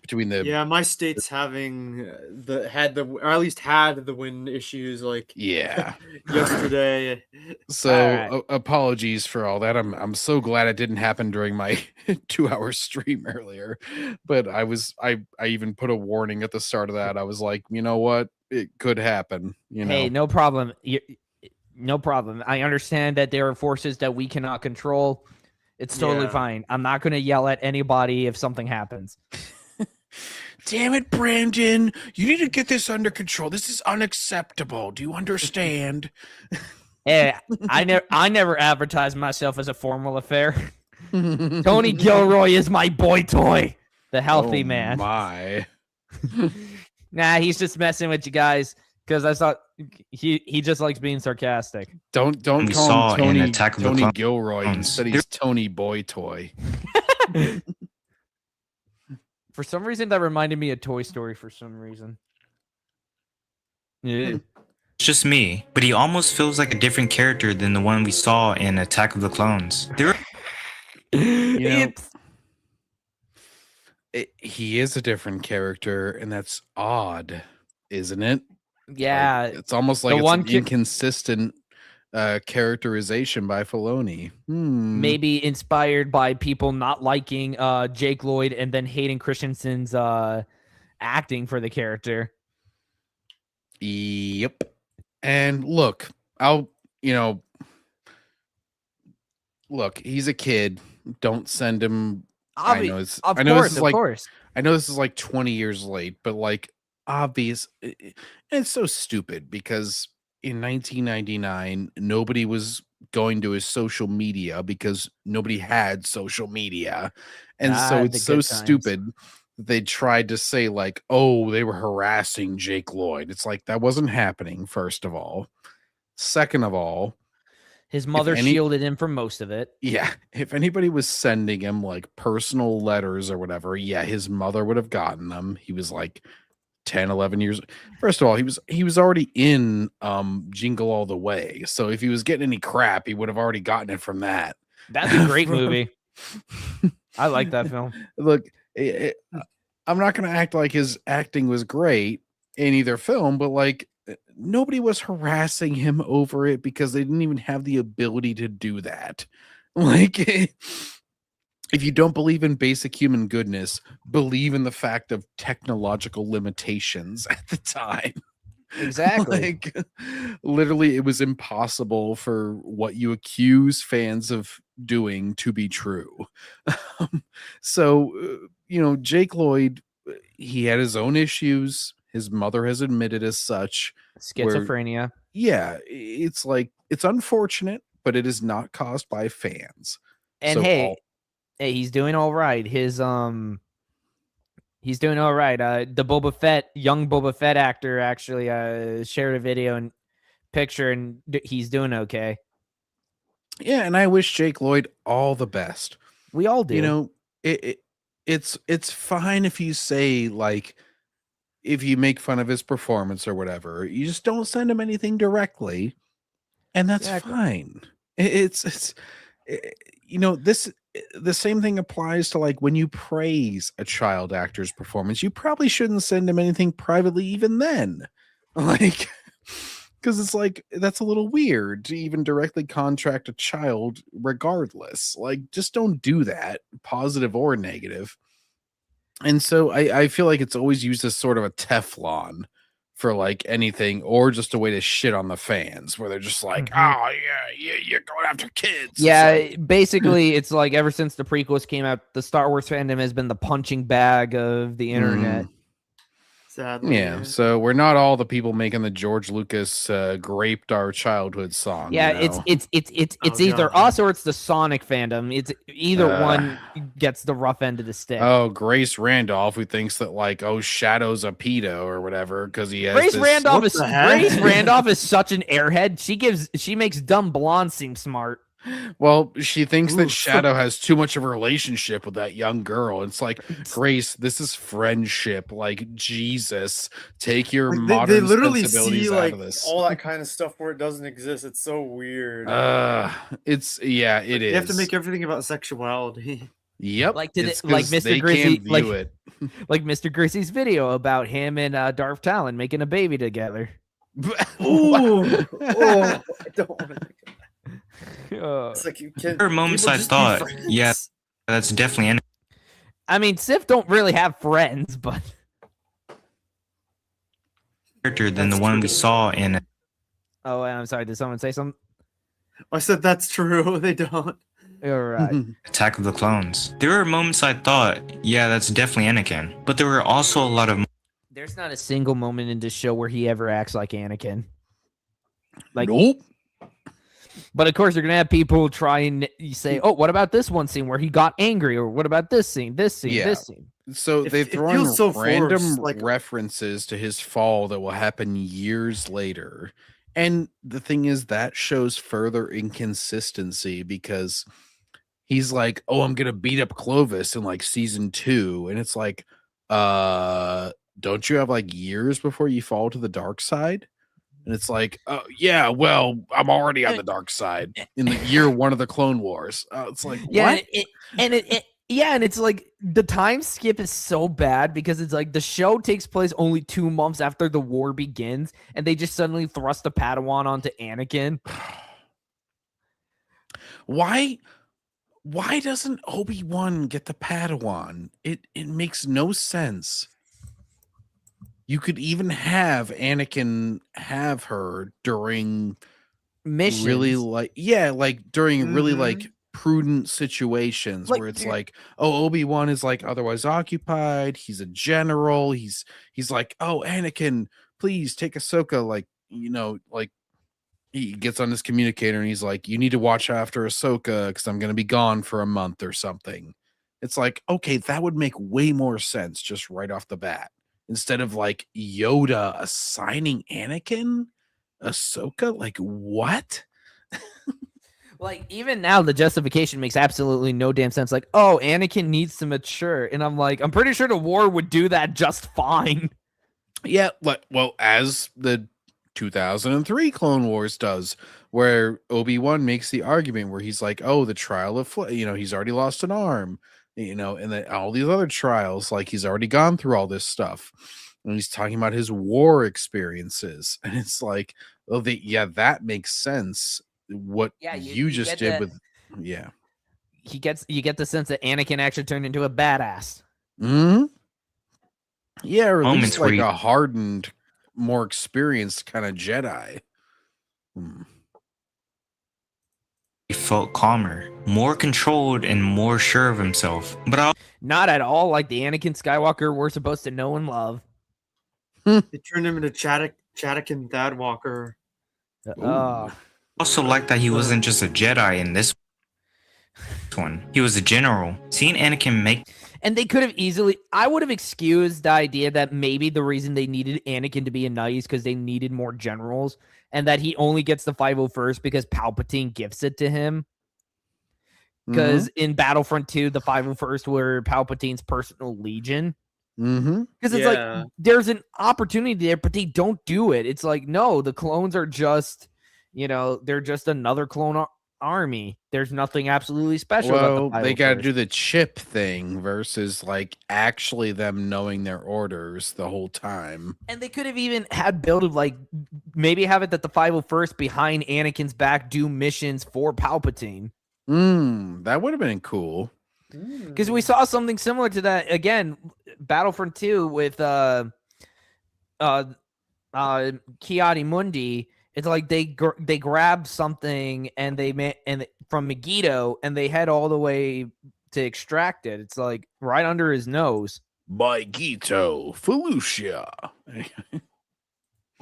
between my state's having had the wind issues yesterday. So apologies for all that. I'm so glad it didn't happen during my 2-hour stream earlier, but I even put a warning at the start of that. I was like, you know what, it could happen. Hey, no problem. No problem. I understand that there are forces that we cannot control. It's totally fine. I'm not going to yell at anybody if something happens. Damn it, Brandon. You need to get this under control. This is unacceptable. Do you understand? Hey, I never advertised myself as a formal affair. Tony Gilroy is my boy toy. The healthy man. My. Nah, he's just messing with you guys. Because I thought he just likes being sarcastic. Don't call him Tony Gilroy. Instead, he's Tony Boy Toy. For some reason, that reminded me of Toy Story. For some reason, yeah. It's just me, but he almost feels like a different character than the one we saw in Attack of the Clones. He is a different character, and that's odd, isn't it? Yeah, it's almost like an inconsistent characterization by Filoni. Maybe inspired by people not liking Jake Lloyd and then Hayden Christensen's acting for the character. Yep. And look, look, he's a kid. Don't send him. I know this is 20 years late, but obvious. It's so stupid because in 1999 nobody was going to his social media because nobody had social media, and so it's so stupid they tried to say like, oh, they were harassing Jake Lloyd. It's like that wasn't happening, first of all. Second of all, His mother shielded him from most of it. yeah, if anybody was sending him like personal letters or whatever, yeah, his mother would have gotten them. He was like 10, 11 years. First of all, he was already in Jingle All the Way. So if he was getting any crap, he would have already gotten it from that. That's a great movie. I like that film. Look, I'm not going to act like his acting was great in either film, but like nobody was harassing him over it because they didn't even have the ability to do that. Like, if you don't believe in basic human goodness, believe in the fact of technological limitations at the time. Exactly. Like, literally, it was impossible for what you accuse fans of doing to be true. So, Jake Lloyd, he had his own issues. His mother has admitted as such. Schizophrenia. Yeah, it's like, it's unfortunate, but it is not caused by fans. And So hey, he's doing all right. He's doing all right. The young Boba Fett actor actually shared a video and picture, and he's doing okay. Yeah, and I wish Jake Lloyd all the best. We all do. It's fine if you say like, if you make fun of his performance or whatever, you just don't send him anything directly, and that's fine. It's the same thing applies to like when you praise a child actor's performance, you probably shouldn't send him anything privately even then. Like, because it's like, that's a little weird to even directly contract a child regardless. Like, just don't do that, positive or negative. And so I feel like it's always used as sort of a Teflon for like anything, or just a way to shit on the fans where they're just like, oh yeah, you're going after kids. Yeah, basically it's like ever since the prequels came out, the Star Wars fandom has been the punching bag of the internet. Sadly. Yeah, so we're not all the people making the George Lucas raped our childhood song. Yeah, it's either us or it's the Sonic fandom. It's either one gets the rough end of the stick. Oh, Grace Randolph, who thinks that like, oh, Shadow's a pedo or whatever because he has Grace Randolph is such an airhead. She makes dumb blondes seem smart. Well, she thinks that Shadow has too much of a relationship with that young girl. It's like, Grace, this is friendship. Like, Jesus, take your modern they literally sensibilities see out like of this. all that kind of stuff where it doesn't exist. It's so weird. It is. You have to make everything about sexuality. Yep. Like Mr. Grizzy, like Mr. Grizzy's video about him and Darth Talon making a baby together. I don't want to. It's like there are moments I thought, yeah, that's definitely. I mean, Sith don't really have friends, but character than the one we saw in. Oh, I'm sorry. Did someone say something? I said that's true. They don't. You're right. Attack of the Clones. There were moments I thought, yeah, that's definitely Anakin, but there were also a lot of. There's not a single moment in this show where he ever acts like Anakin. Like, nope. But of course, you're gonna have people try and say, "Oh, what about this one scene where he got angry?" Or what about this scene, this scene, this scene? So they throw in random references to his fall that will happen years later. And the thing is, that shows further inconsistency because he's like, "Oh, I'm gonna beat up Clovis in like season 2," and it's like, don't you have like years before you fall to the dark side? And it's like, oh yeah, well, I'm already on the dark side in the year 1 of the Clone Wars. It's like, yeah, what? And it's like the time skip is so bad because it's like the show takes place only 2 months after the war begins, and they just suddenly thrust a Padawan onto Anakin. Why doesn't Obi-Wan get the Padawan? It makes no sense. You could even have Anakin have her during missions. Really during really like prudent situations where it's like, oh, Obi-Wan is like otherwise occupied. He's a general. He's like, oh, Anakin, please take Ahsoka. Like, like he gets on his communicator and he's like, you need to watch after Ahsoka because I'm going to be gone for a month or something. It's like, okay, that would make way more sense just right off the bat. Instead of like Yoda assigning Anakin Ahsoka, like what? Like, even now, the justification makes absolutely no damn sense. Like, oh, Anakin needs to mature. And I'm like, I'm pretty sure the war would do that just fine. Yeah, well, as the 2003 Clone Wars does, where Obi-Wan makes the argument where he's like, oh, the trial of, he's already lost an arm, and then all these other trials, like he's already gone through all this stuff. And he's talking about his war experiences. And it's like, oh, that makes sense. What you just did with, you get the sense that Anakin actually turned into a badass. Mm-hmm. Yeah, or at Moments least where like you- a hardened, more experienced kind of Jedi. He felt calmer, more controlled, and more sure of himself. But I Not at all like the Anakin Skywalker we're supposed to know and love. They turned him into Chadakin Thad Walker. also like that he wasn't just a Jedi in this one. He was a general. Seeing Anakin make And they could have easily, I would have excused the idea that maybe the reason they needed Anakin to be a knight is because they needed more generals, and that he only gets the 501st because Palpatine gifts it to him. Because in Battlefront 2, the 501st were Palpatine's personal legion. Because it's like, there's an opportunity there, but they don't do it. It's like, no, the clones are just, they're just another clone army. There's nothing absolutely special Well, about the they got to 501st. do the chip thing versus like actually them knowing their orders the whole time. And they could have even had build of like, maybe have it that the 501st behind Anakin's back do missions for Palpatine. That would have been cool. Because we saw something similar to that again, Battlefront 2 with Kiadi Mundi. It's like they grab something and from Megiddo and they head all the way to extract it. It's like right under his nose. By Gito, Felucia.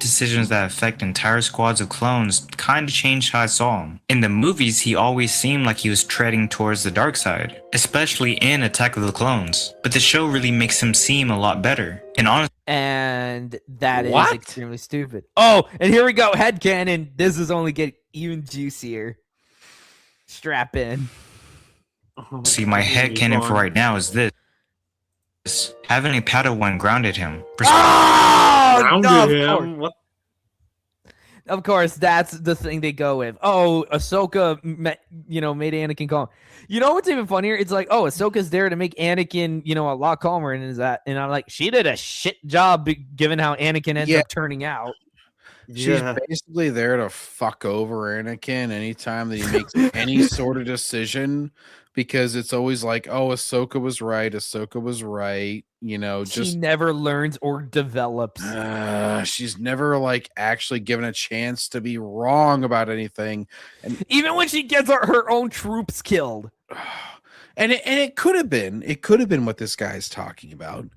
decisions that affect entire squads of clones kind of changed how I saw him. In the movies, he always seemed like he was treading towards the dark side, especially in Attack of the Clones. But the show really makes him seem a lot better. And honestly, And that is What? extremely stupid. Oh, and here we go. Headcanon. This is only getting even juicier. Strap in. my headcanon for right now is this. Having a Padawan grounded him. Oh, no, Grounded of course. him. What? Of course, that's the thing they go with. Oh, Ahsoka, made Anakin calm. You know what's even funnier? It's like, oh, Ahsoka's there to make Anakin, a lot calmer, and I'm like, she did a shit job given how Anakin ends up turning out. She's basically there to fuck over Anakin anytime that he makes any sort of decision, because it's always like, oh, Ahsoka was right. Ahsoka was right. She never learns or develops. She's never like actually given a chance to be wrong about anything. And even when she gets her own troops killed. And it could have been what this guy's talking about,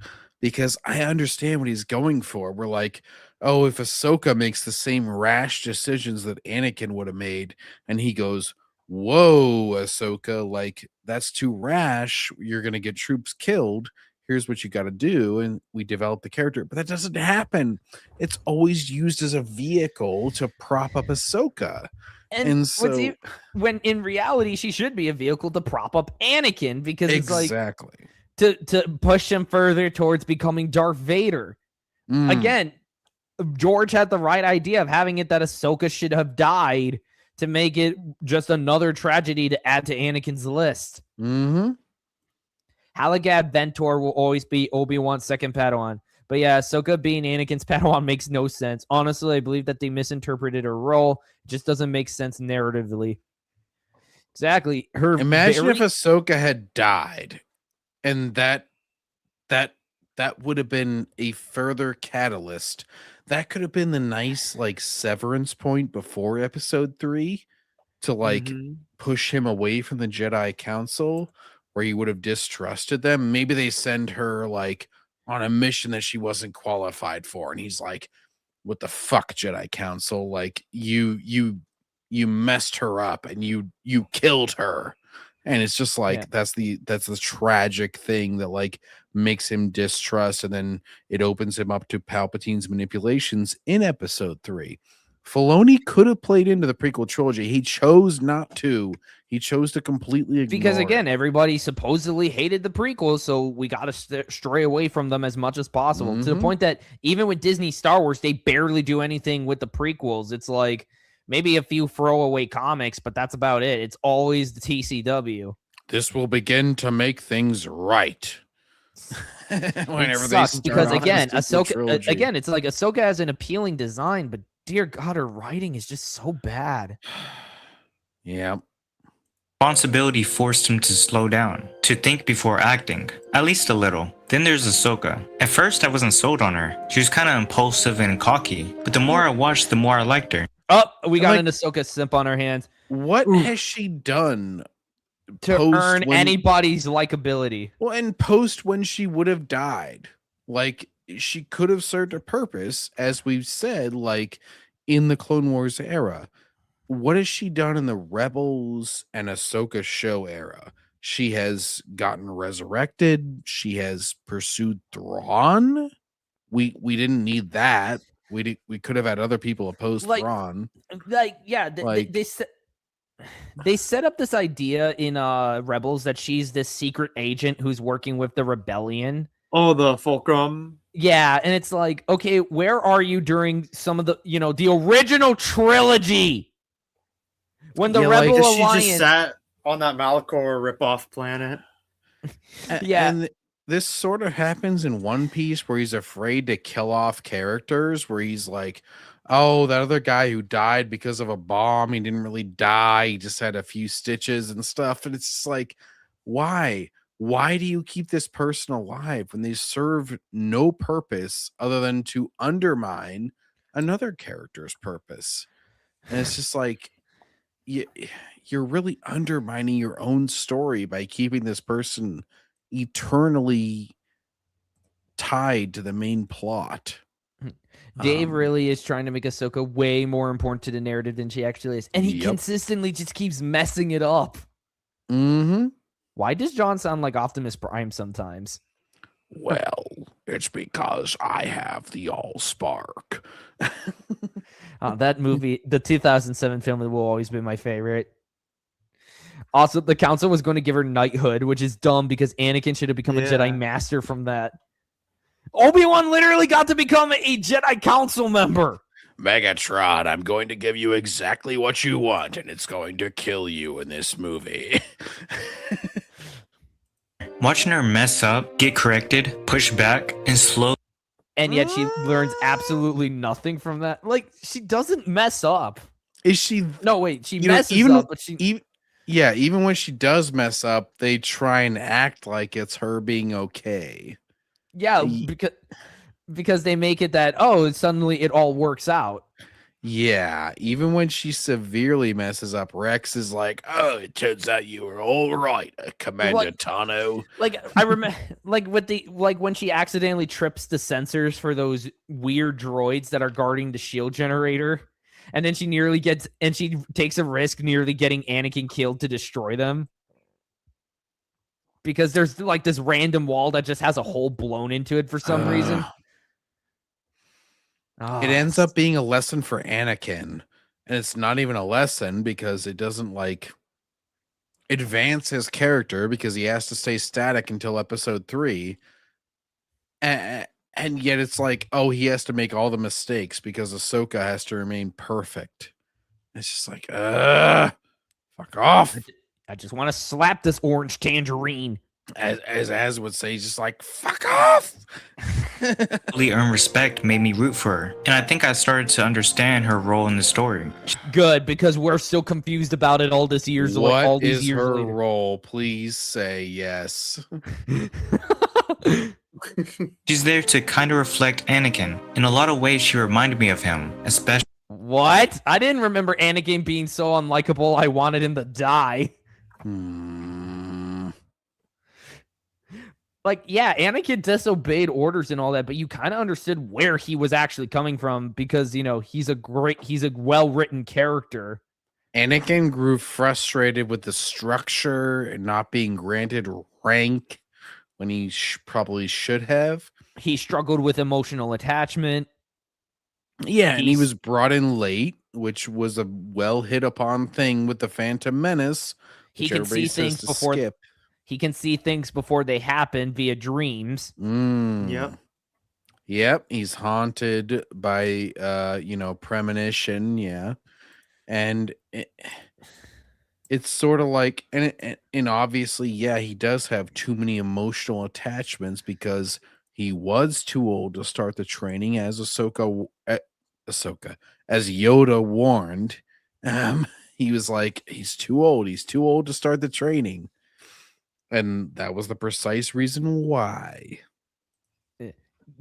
because I understand what he's going for. We're like, oh, if Ahsoka makes the same rash decisions that Anakin would have made, and he goes, whoa, Ahsoka, like that's too rash. You're gonna get troops killed. Here's what you got to do, and we develop the character. But that doesn't happen. It's always used as a vehicle to prop up Ahsoka. And so, when in reality, she should be a vehicle to prop up Anakin, because it's like exactly to push him further towards becoming Darth Vader. Again, George had the right idea of having it that Ahsoka should have died to make it just another tragedy to add to Anakin's list. Halagab Ventor will always be Obi-Wan's second Padawan. But yeah, Ahsoka being Anakin's Padawan makes no sense. Honestly, I believe that they misinterpreted her role. It just doesn't make sense narratively. Exactly. Imagine if Ahsoka had died, and that would have been a further catalyst. That could have been the nice like severance point before episode 3 to like push him away from the Jedi Council, where he would have distrusted them. Maybe they send her like on a mission that she wasn't qualified for, and he's like, what the fuck, Jedi Council? Like you messed her up and you killed her. And it's just like Yeah. that's the tragic thing that like makes him distrust, and then it opens him up to Palpatine's manipulations in episode 3. Filoni could have played into the prequel trilogy. He chose not to. He chose to completely ignore Because again, it. everybody supposedly hated the prequels, so we got to stray away from them as much as possible. To the Mhm. point that even with Disney Star Wars, they barely do anything with the prequels. It's like maybe a few throwaway comics, but that's about it. It's always the TCW. This will begin to make things right. It Whenever they sucks start because off again, this sequel Ahsoka trilogy. again, it's like Ahsoka has an appealing design, but dear God, her writing is just so bad. Yeah. Responsibility forced him to slow down, to think before acting, at least a little. Then there's Ahsoka. At first, I wasn't sold on her. She was kind of impulsive and cocky, but the more I watched, the more I liked her. Oh, we got Like- an Ahsoka simp on our hands What Oof. has she done to post earn when- anybody's likability. Well, and post when she would have died? Like, she could have served a purpose, as we've said, like in the Clone Wars era. What has she done in the Rebels and Ahsoka show era? She has gotten resurrected. She has pursued Thrawn. We didn't need that. We could have had other people oppose Like, Thrawn. Like, yeah, Like- they set up this idea in Rebels that she's this secret agent who's working with the rebellion. Oh, the Fulcrum. Yeah, and it's like, okay, where are you during some of the, the original trilogy? When the Yeah, like, Rebel She Alliance, just sat on that Malachor ripoff planet. Yeah. And this sort of happens in One Piece, where he's afraid to kill off characters, where he's like, oh, that other guy who died because of a bomb, he didn't really die, he just had a few stitches and stuff. And it's just like, why do you keep this person alive when they serve no purpose other than to undermine another character's purpose? And it's just like, you're really undermining your own story by keeping this person eternally tied to the main plot. Dave really is trying to make Ahsoka way more important to the narrative than she actually is, and he Yep. consistently just keeps messing it up. Mm-hmm. Why does John sound like Optimus Prime sometimes? Well, it's because I have the Allspark. That movie, the 2007 film, will always be my favorite. Also, the council was going to give her knighthood, which is dumb because Anakin should have become a Yeah. Jedi Master from that. Obi-Wan literally got to become a Jedi Council member. Megatron, I'm going to give you exactly what you want, and it's going to kill you in this movie. Watching her mess up, get corrected, push back, and slow And yet she learns absolutely nothing from that. Like, she doesn't mess up. Is she No, wait, she You know, messes even- up, but she... even when she does mess up, they try and act like it's her being okay. Yeah, Ye- because they make it that, oh, suddenly it all works out. Yeah, even when she severely messes up, Rex is like, "Oh, it turns out you were all right, Commander Like- Tano." Like, I remember, when she accidentally trips the sensors for those weird droids that are guarding the shield generator, and then she takes a risk nearly getting Anakin killed to destroy them. Because there's like this random wall that just has a hole blown into it for some reason. It ends up being a lesson for Anakin, and it's not even a lesson because it doesn't like advance his character because he has to stay static until episode 3. And yet it's like, oh, he has to make all the mistakes because Ahsoka has to remain perfect. It's just like, fuck off. I just want to slap this orange tangerine. As would say, he's just like, fuck off. earn respect made me root for her, and I think I started to understand her role in the story. Good, because we're still confused about it all this years. What all these is years her later. role? Please say yes. She's there to kind of reflect Anakin. In a lot of ways, she reminded me of him, especially What? I didn't remember Anakin being so unlikable. I wanted him to die. Like, yeah, Anakin disobeyed orders and all that, but you kind of understood where he was actually coming from because, he's a well-written character. Anakin grew frustrated with the structure and not being granted rank when he probably should have. He struggled with emotional attachment. Yeah, and he He's- was brought in late, which was a well hit upon thing with the Phantom Menace. He Which can everybody see says things to before skip. he can see things before they happen via dreams. Yep. Yep, he's haunted by premonition, yeah. And it's sort of like and obviously, yeah, he does have too many emotional attachments because he was too old to start the training as Ahsoka as Yoda warned. He was like, he's too old to start the training. And that was the precise reason why.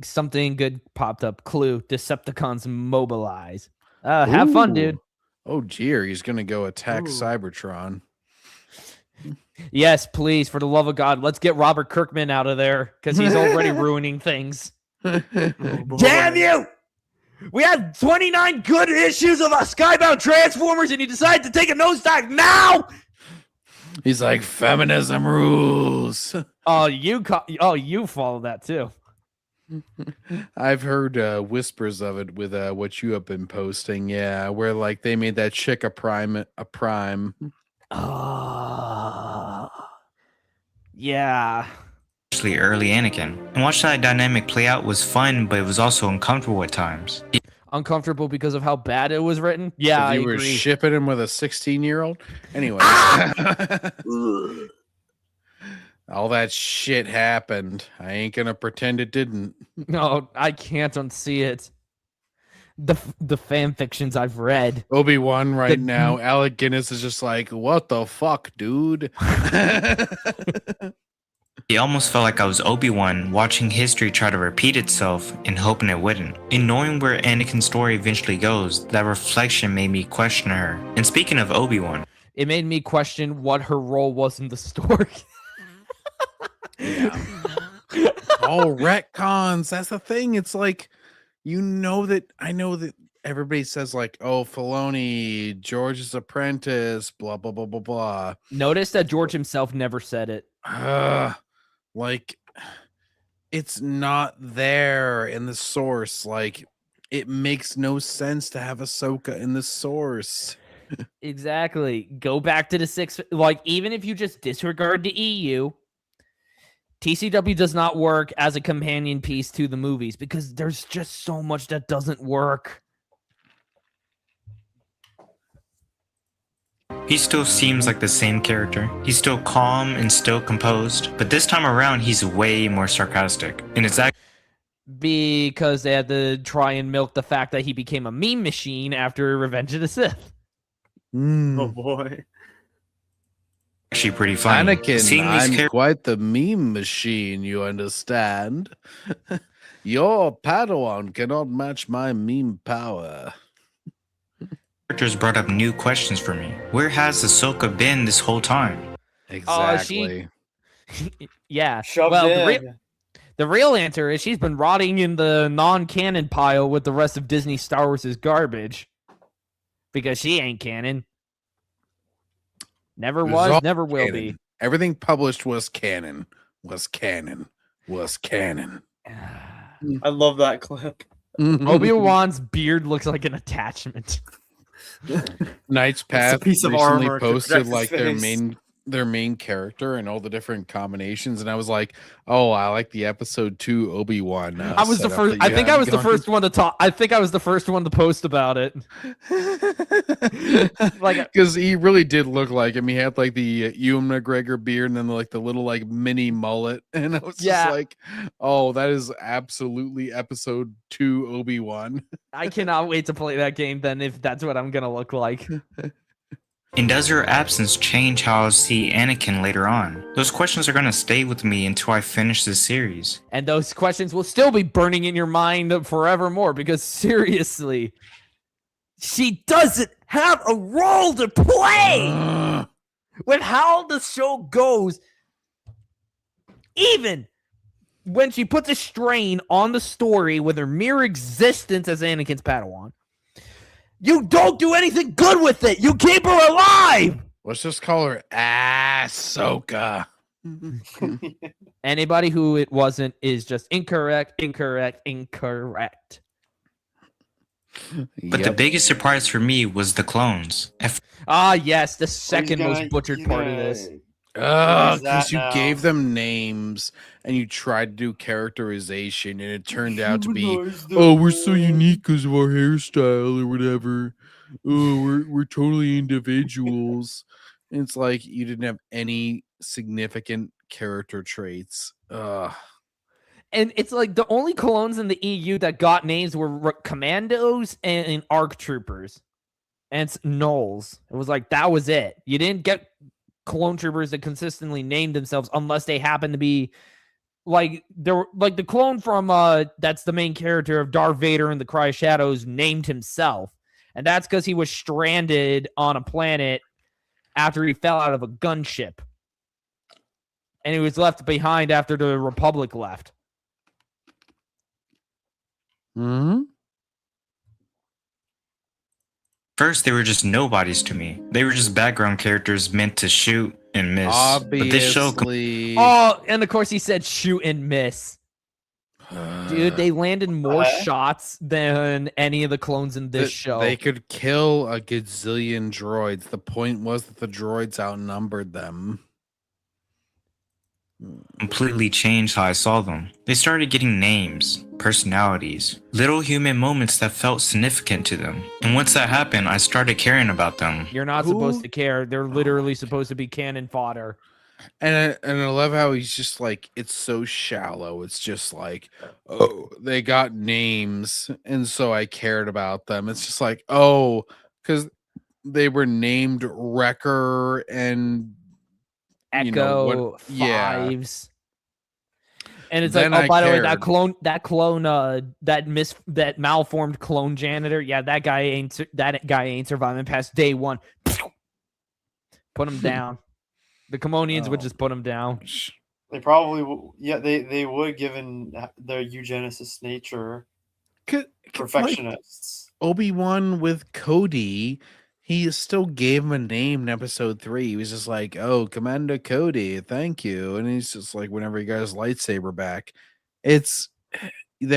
Something good popped up. Clue: Decepticons mobilize. Have fun, dude. Ooh. Oh dear, he's gonna go attack Ooh. Cybertron. Yes, please, for the love of God, let's get Robert Kirkman out of there because he's already ruining things. Oh, boy. Damn you! We had 29 good issues of Skybound Transformers, and you decide to take a nosedive now. He's like, feminism rules. Oh, you follow that too. I've heard whispers of it with what you have been posting. Yeah, where like they made that chick a prime. Yeah. Especially early Anakin. And watching that dynamic play out was fun, but it was also uncomfortable at times. Uncomfortable because of how bad it was written. Yeah, I you were agree. shipping him with a 16-year-old. Anyway, all that shit happened. I ain't gonna pretend it didn't. No, I can't unsee it. The fan fictions I've read. Obi-Wan right The- now, Alec Guinness is just like, what the fuck, dude? It almost felt like I was Obi-Wan watching history try to repeat itself and hoping it wouldn't. In knowing where Anakin's story eventually goes, that reflection made me question her. And speaking of Obi-Wan, It made me question what her role was in the story. All retcons. That's the thing. It's like, I know that everybody says like, oh, Filoni, George's apprentice, blah, blah, blah, blah, blah. Notice that George himself never said it. Like, it's not there in the source. Like, it makes no sense to have Ahsoka in the source. Exactly. Go back to the six. Like, even if you just disregard the EU, TCW does not work as a companion piece to the movies because there's just so much that doesn't work. he still seems like the same character. He's still calm and still composed, but this time around he's way more sarcastic. And it's Because they had to try and milk the fact that he became a meme machine after Revenge of the Sith. Oh boy. actually pretty funny. Anakin, Seeing these I'm characters quite the meme machine, you understand? Your Padawan cannot match my meme power. brought up new questions for me. Where has Ahsoka been this whole time? Exactly. Yeah. Shoved well, in. the real answer is she's been rotting in the non-canon pile with the rest of Disney Star Wars' garbage. Because she ain't canon. Never It was was, all never will canon. be. Everything published was canon. Was canon. Was canon. I love that clip. Obi-Wan's beard looks like an attachment. Knight's Path piece of recently armor to posted protect his like face. their main character and all the different combinations, and I was like, oh, I like the episode 2 Obi-Wan. I was the first. I think I was the first one to talk. I think I was the first one to post about it. Like, because he really did look like him. He had like the Ewan McGregor beard and then like the little like mini mullet, and I was Yeah. just like, oh, that is absolutely episode 2 Obi-Wan. I cannot wait to play that game. Then, if that's what I'm gonna look like. And does her absence change how I'll see Anakin later on? Those questions are gonna stay with me until I finish this series. And those questions will still be burning in your mind forevermore because seriously, she doesn't have a role to play with how the show goes. Even when she puts a strain on the story with her mere existence as Anakin's Padawan, You don't do anything good with it. You keep her alive. Let's just call her Ahsoka. Anybody who it wasn't is just incorrect. But the biggest surprise for me was the clones. Ah, yes, the second gonna- most butchered he's part of gonna- this. Because that you now? gave them names and you tried to do characterization, and it turned out to be, Humanize them oh, we're so more. unique because of our hairstyle or whatever. Oh, we're totally individuals. And it's like you didn't have any significant character traits. And it's like the only clones in the EU that got names were commandos and ARC troopers. And it's Knolls. It was like, that was it. You didn't get clone troopers that consistently named themselves unless they happen to be like the clone from that's the main character of Darth Vader in The Cry of Shadows named himself. And that's because he was stranded on a planet after he fell out of a gunship. And he was left behind after the Republic left. Hmm. First, they were just nobodies to me. They were just background characters meant to shoot and miss. Obviously. But this show, Oh, and of course he said shoot and miss. Dude, they landed more shots than any of the clones in this show. They could kill a gazillion droids. The point was that the droids outnumbered them. completely changed how I saw them. They started getting names, personalities, little human moments that felt significant to them. And once that happened, I started caring about them. You're not supposed to care. They're literally supposed to be cannon fodder. And I love how he's just like, it's so shallow. It's just like, oh, they got names, and so I cared about them. It's just like, oh, because they were named Wrecker and Echo, you know, what, yeah. Fives. And it's Then like, oh, I by the way, cared. that malformed clone janitor, yeah, that guy ain't surviving past day one. Put him down. The Commonians would just put him down. They probably, they would, given their eugenicist nature. Perfectionists. Like Obi-Wan with Cody, he still gave him a name in episode 3. He was just like, oh, Commander Cody, thank you. And he's just like, whenever he got his lightsaber back, they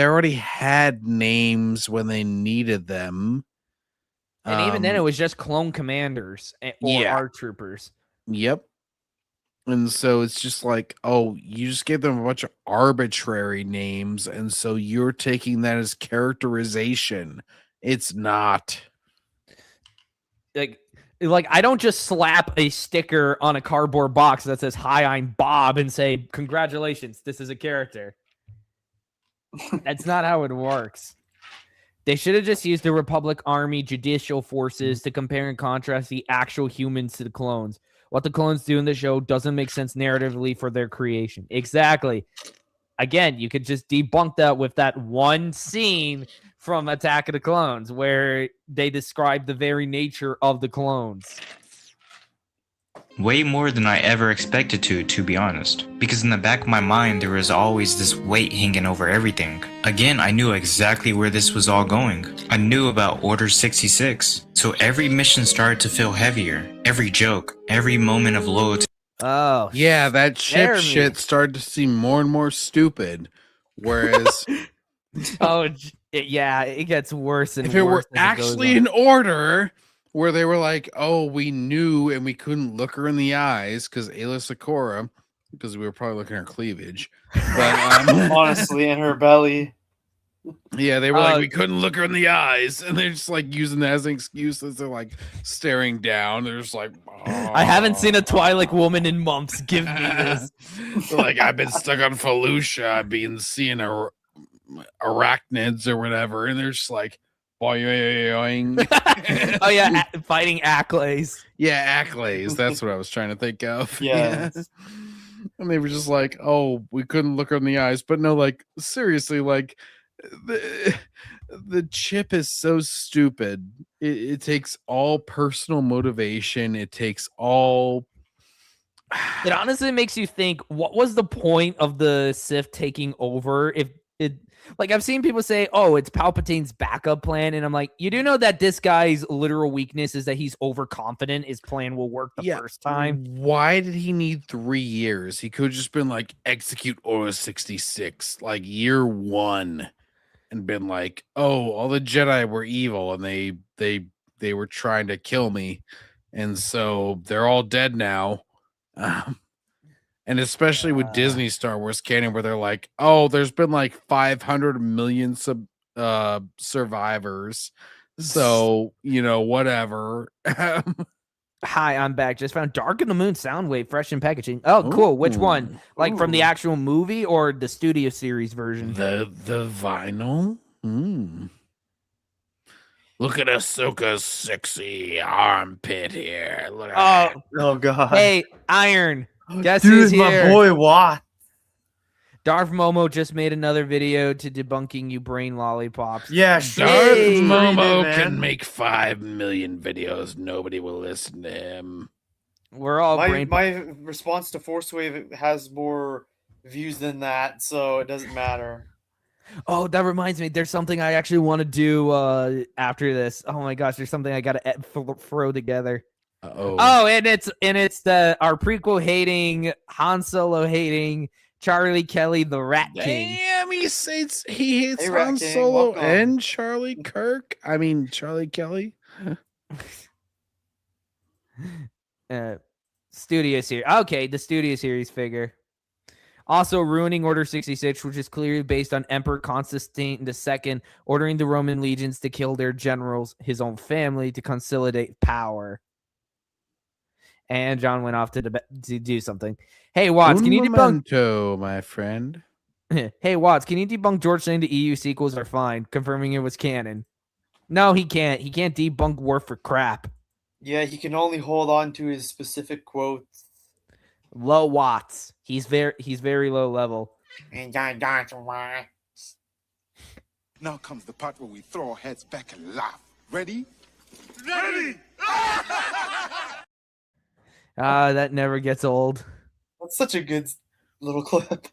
already had names when they needed them. And even then, it was just clone commanders or ARC troopers. Yep. And so it's just like, oh, you just gave them a bunch of arbitrary names, and so you're taking that as characterization. It's not. Like I don't just slap a sticker on a cardboard box that says, "Hi, I'm Bob," and say, "Congratulations, this is a character." That's not how it works. They should have just used the Republic Army judicial forces to compare and contrast the actual humans to the clones. What the clones do in the show doesn't make sense narratively for their creation. Exactly. Again, you could just debunk that with that one scene from Attack of the Clones where they describe the very nature of the clones. Way more than I ever expected to be honest. Because in the back of my mind, there was always this weight hanging over everything. Again, I knew exactly where this was all going. I knew about Order 66. So every mission started to feel heavier. Every joke, every moment of loyalty. Oh, Yeah, that chip Jeremy. shit started to seem more and more stupid. Whereas it gets worse and if it were worse. as it goes actually on. an order where they were like, oh, we knew and we couldn't look her in the eyes because Ayla Sakura, because we were probably looking at her cleavage. But Honestly, in her belly. yeah, they were like, we couldn't look her in the eyes, and they're just like using that as an excuse as they're like staring down. They're just like, I haven't seen a Twi'lek woman in months. Give me this. They're like, I've been stuck on Felucia. I've been seeing arachnids or whatever, and they're just like, boing. Oh yeah, fighting Acklays. Yeah, Acklays. That's what I was trying to think of. Yeah. And they were just like, oh, we couldn't look her in the eyes. But no, like, seriously, like, the chip is so stupid. It takes all personal motivation. It takes all... It honestly makes you think, what was the point of the Sith taking over if Like I've seen people say, "Oh, it's Palpatine's backup plan," and I'm like, you do know that this guy's literal weakness is that he's overconfident. His plan will work the first time. Why did he need 3 years? He could have just been like execute Order 66, like year 1, and been like, "Oh, all the Jedi were evil, and they were trying to kill me, and so they're all dead now." And especially with Disney Star Wars canon, where they're like, "Oh, there's been like 500 million survivors, so whatever." Hi, I'm back. Just found Dark in the Moon Soundwave fresh in packaging. Oh, cool. Which one? Like from the actual movie or the studio series version? The vinyl. Look at Ahsoka's sexy armpit here. Look at Oh god. Hey, Iron. Guess who's Dude, here? my boy Watt. Darth Momo just made another video to debunking you brain lollipops. Yeah, sure. Darth Hey, Momo man. can make 5 million videos. Nobody will listen to him. We're all brain. My response to Force Wave has more views than that, so it doesn't matter. Oh, that reminds me. There's something I actually want to do after this. Oh my gosh, there's something I gotta throw together. Oh, and it's our prequel hating, Han Solo hating, Charlie Kelly, the Rat King. Damn, he hates Hey, Rat Han King, Solo welcome. and Charlie Kelly. Studio series. Okay, the studio series figure. Also ruining Order 66, which is clearly based on Emperor Constantine II ordering the Roman legions to kill their generals, his own family, to consolidate power. And John went off to do something. Hey, Watts, can you debunk... memento, my friend? Hey, Watts, can you debunk George saying the EU sequels are fine, confirming it was canon? No, he can't. He can't debunk War for crap. Yeah, he can only hold on to his specific quotes. Low Watts. He's very low level. Now comes the part where we throw our heads back and laugh. Ready? That never gets old. That's such a good little clip.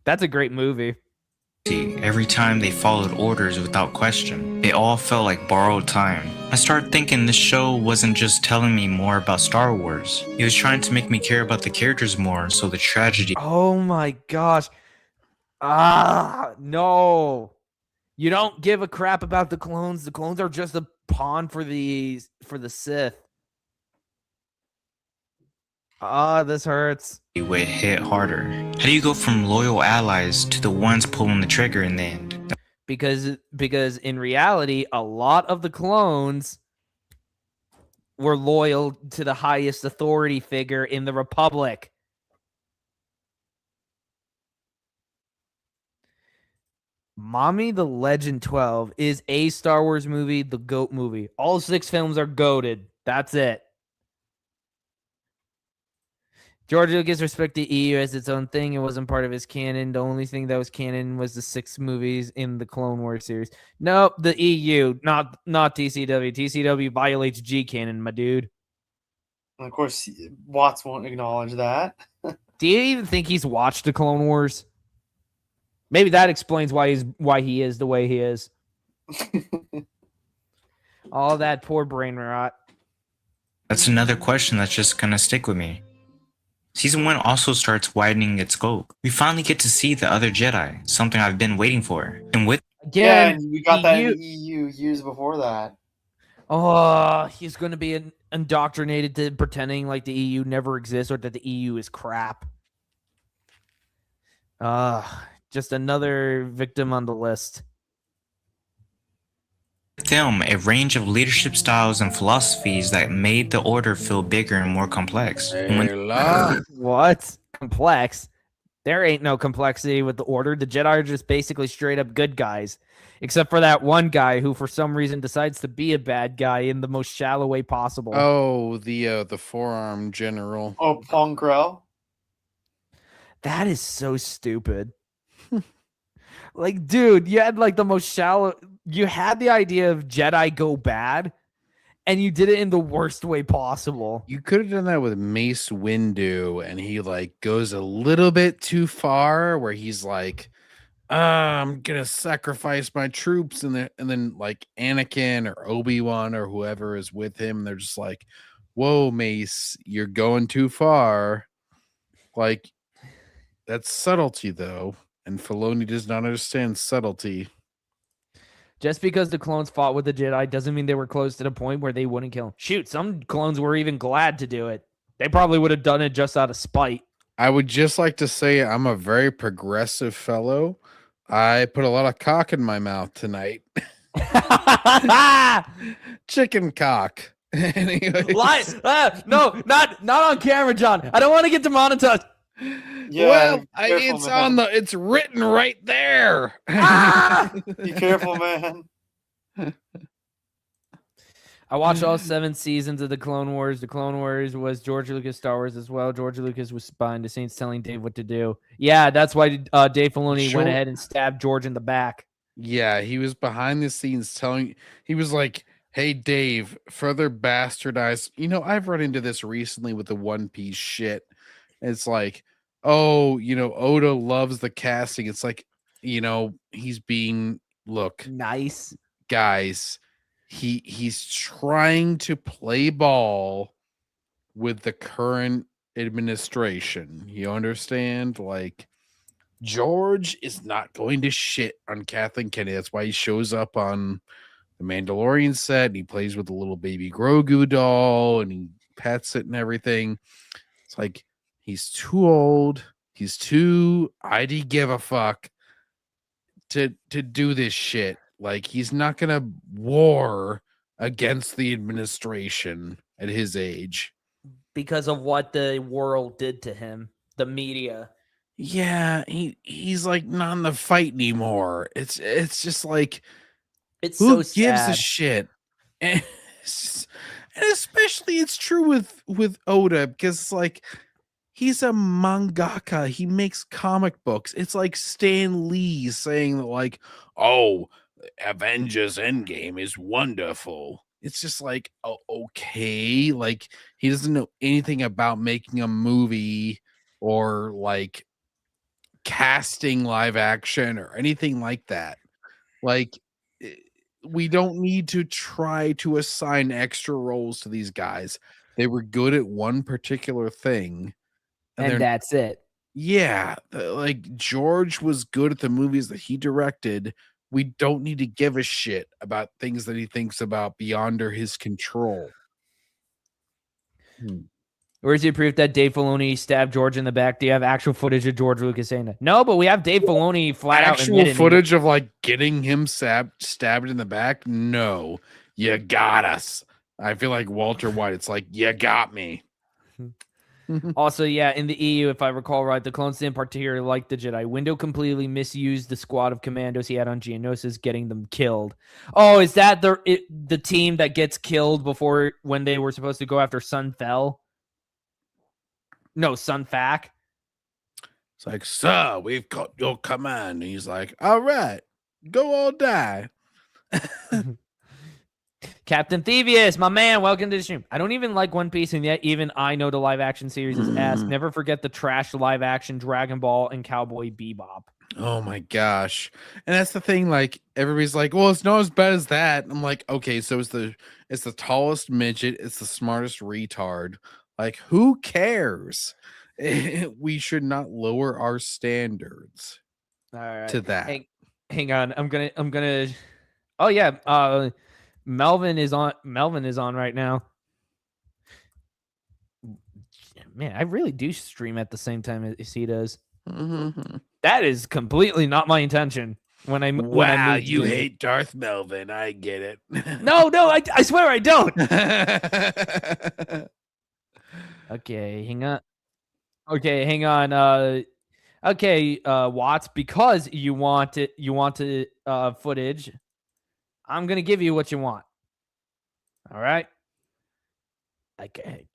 That's a great movie. Every time they followed orders without question, it all felt like borrowed time. I started thinking this show wasn't just telling me more about Star Wars. It was trying to make me care about the characters more, so the tragedy... Oh my gosh. No. You don't give a crap about the clones. The clones are just a pawn for the Sith. This hurts. would hit harder. How do you go from loyal allies to the ones pulling the trigger in the end? Because in reality, a lot of the clones were loyal to the highest authority figure in the Republic. Mommy the Legend 12 is a Star Wars movie, the GOAT movie. All 6 films are GOATed. That's it. George Lucas respected the EU as its own thing. It wasn't part of his canon. The only thing that was canon was the 6 movies in the Clone Wars series. Nope, the EU, not TCW. TCW violates G canon, my dude. And of course, Watts won't acknowledge that. Do you even think he's watched the Clone Wars? Maybe that explains why he is the way he is. All that poor brain rot. That's another question that's just gonna stick with me. Season 1 also starts widening its scope. We finally get to see the other Jedi, something I've been waiting for. And with Yeah, Again, and we got that in the EU years before that. oh, he's going to be indoctrinated to pretending like the EU never exists or that the EU is crap. Just another victim on the list. film, a range of leadership styles and philosophies that made the Order feel bigger and more complex. And when What? Complex? There ain't no complexity with the Order. The Jedi are just basically straight up good guys. Except for that one guy who for some reason decides to be a bad guy in the most shallow way possible. Oh, the forearm general. Oh, Pongrel. That is so stupid. Like, dude, you had like the most shallow. You had the idea of Jedi go bad, and you did it in the worst way possible. You could have done that with Mace Windu, and he like goes a little bit too far, where he's like I'm gonna sacrifice my troops, and then like Anakin or Obi-Wan or whoever is with him, they're just like, whoa, Mace, you're going too far. Like, that's subtlety though, and Filoni does not understand subtlety. Just because the clones fought with the Jedi doesn't mean they were close to the point where they wouldn't kill him. Shoot, some clones were even glad to do it. They probably would have done it just out of spite. I would just like to say I'm a very progressive fellow. I put a lot of cock in my mouth tonight. Chicken cock. Anyways. No, not on camera, John. I don't want to get demonetized. Yeah, Well, careful, it's man. it's written right there. Be careful, man. I watched all 7 seasons of the Clone Wars. The Clone Wars was George Lucas Star Wars as well. George Lucas was behind the scenes telling Dave what to do. Yeah, that's why Dave Filoni went ahead and stabbed George in the back. Yeah, he was behind the scenes he was like, hey, Dave, further bastardize. I've run into this recently with the One Piece shit. It's like, oh, Oda loves the casting. It's like, he's being, look, Nice. guys, he's trying to play ball with the current administration. You understand? Like, George is not going to shit on Kathleen Kennedy. That's why he shows up on the Mandalorian set and he plays with the little baby Grogu doll and he pets it and everything. It's like, he's too old. He's too ID give a fuck to do this shit. Like, he's not gonna war against the administration at his age Because of what the world did to him, the media. Yeah, he's like not in the fight anymore. It's just like, It's who so gives sad. a shit? And, and especially it's true with Oda, because like, he's a mangaka. He makes comic books. It's like Stan Lee saying that, like, oh, Avengers Endgame is wonderful. It's just like, oh, okay. Like, he doesn't know anything about making a movie or like casting live action or anything like that. Like, we don't need to try to assign extra roles to these guys. They were good at one particular thing. And that's it. Yeah, like George was good at the movies that he directed. We don't need to give a shit about things that he thinks about beyond his control. Where's the proof that Dave Filoni stabbed George in the back? Do you have actual footage of George Lucas saying that? No, but we have Dave Filoni flat out Actual admitting footage of like getting him stabbed in the back? No, you got us. I feel like Walter White. It's like, you got me. Also, yeah, in the EU, if I recall right, the clones didn't particularly like the Jedi. Window completely misused the squad of commandos he had on Geonosis, getting them killed. Oh, is that the team that gets killed before when they were supposed to go after Sun Fel? No, Sun Fac. It's like, sir, we've got your command. And he's like, all right, go or die. Captain Thievius, my man, welcome to the stream. I don't even like One Piece, and yet even I know the live action series is ass. Never forget the trash live action Dragon Ball and Cowboy Bebop. Oh my gosh. And that's the thing, like, everybody's like, well, it's not as bad as that. I'm like, okay, so it's the tallest midget, it's the smartest retard. Like, who cares? We should not lower our standards All right. to that. Hang on. I'm gonna Oh yeah, Melvin is on right now. Man, I really do stream at the same time as he does. Mm-hmm. That is completely not my intention. When I Wow, moved you in. hate Darth Melvin. I get it. No, I swear I don't. Okay, hang on. Okay, hang on. Okay, Watts, because you want footage, I'm gonna give you what you want. All right. Okay.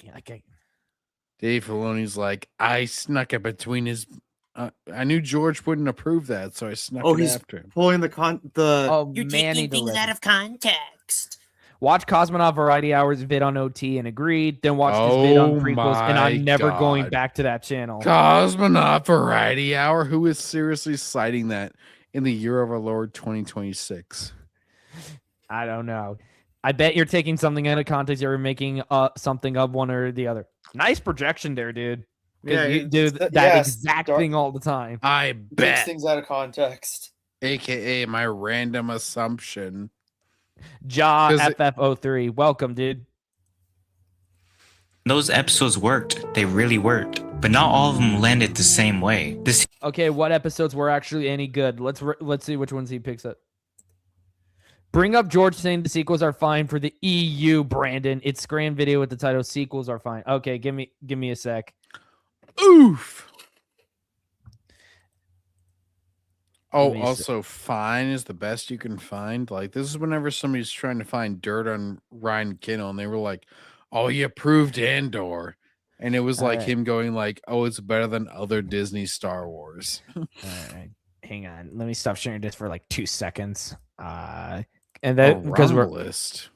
Dave Filoni's like, I snuck it between his. I knew George wouldn't approve that, so I snuck it he's after him. pulling the Oh, You're Manny taking things the out of context. Watch Cosmonaut Variety Hours vid on OT and agreed. Then watch this vid on Oh prequels, and my I'm never going God. back to that channel. Cosmonaut Variety Hour. Who is seriously citing that in the year of our Lord 2026? I don't know. I bet you're taking something out of context. You're making something of one or the other. Nice projection there, dude. Because you do that exact thing all the time. I Takes bet. things out of context. AKA my random assumption. Ja 'Cause it- FF03. Welcome, dude. Those episodes worked. They really worked. But not all of them landed the same way. This Okay, what episodes were actually any good? Let's see which ones he picks up. Bring up George saying the sequels are fine for the EU, Brandon. It's Scram video with the title "Sequels Are Fine." Okay, give me a sec. Oof. Give Oh, me a also, fine is the best you can find. Like, this is whenever somebody's trying to find dirt on Ryan Kinnell, and they were like, "Oh, you approved Andor," and it was like Alright. him going like, "Oh, it's better than other Disney Star Wars." All right, hang on. Let me stop sharing this for like 2 seconds. And then because we're list.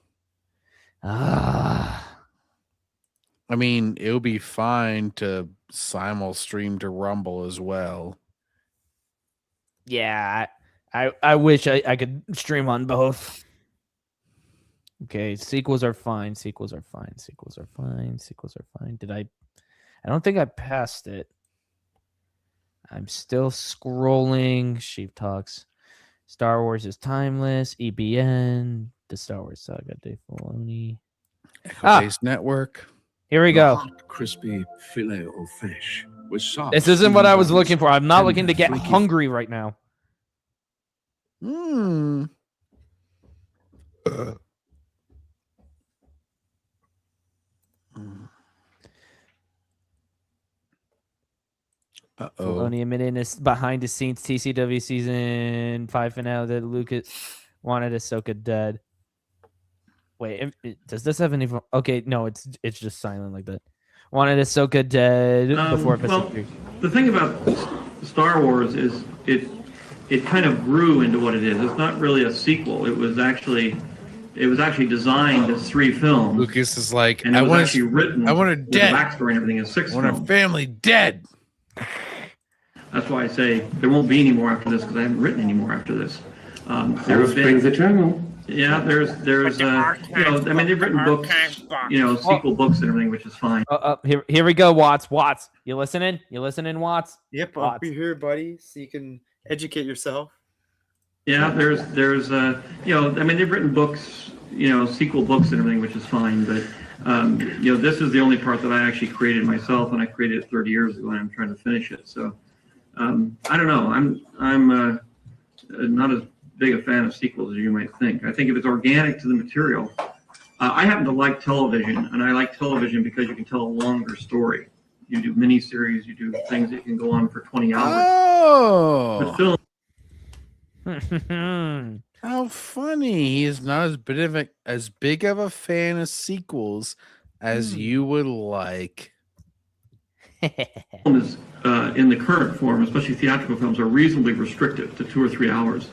ah. I mean, it'll be fine to simul stream to Rumble as well. Yeah, I wish I could stream on both. Okay, sequels are fine. Sequels are fine. Sequels are fine. Sequels are fine. Did I don't think I passed it. I'm still scrolling. Sheep Talks. Star Wars is timeless. EBN. The Star Wars Saga. Dave Filoni. Echo-based network. Here we go. Hot, crispy fillet of fish with soft. This isn't what I was steamed looking for. I'm not tender, looking to get flaky hungry right now. Hmm. Uh-oh. Filoni admitted in this behind the scenes TCW season 5 finale that Lucas wanted Ahsoka dead. Wait, does this have any? Okay, no, it's just silent like that. Wanted Ahsoka dead before episode 3. The thing about Star Wars is it kind of grew into what it is. It's not really a sequel. It was actually designed as 3 films. Lucas is like, And it I was want actually written. I want her with dead. The backstory and everything is 6 I want her films. family dead. That's why I say there won't be any more after this because I haven't written any more after this. Zero springs eternal. Yeah, there's you know, I mean they've written books, you know, sequel books and everything, which is fine. Here we go, Watts. You listening? You listening, Watts? Yep, I'll be here, buddy, so you can educate yourself. Yeah, there's you know, I mean they've written books, you know, sequel books and everything, which is fine, but you know, this is the only part that I actually created myself, and I created it 30 years ago, and I'm trying to finish it. So I don't know. I'm not as big a fan of sequels as you might think. I think if it's organic to the material, I happen to like television, and I like television because you can tell a longer story. You do miniseries, you do things that can go on for 20 hours. But Oh, film, how funny! He is not as big of a fan of sequels as you would like. film is in the current form, especially theatrical films, are reasonably restricted to 2 or 3 hours.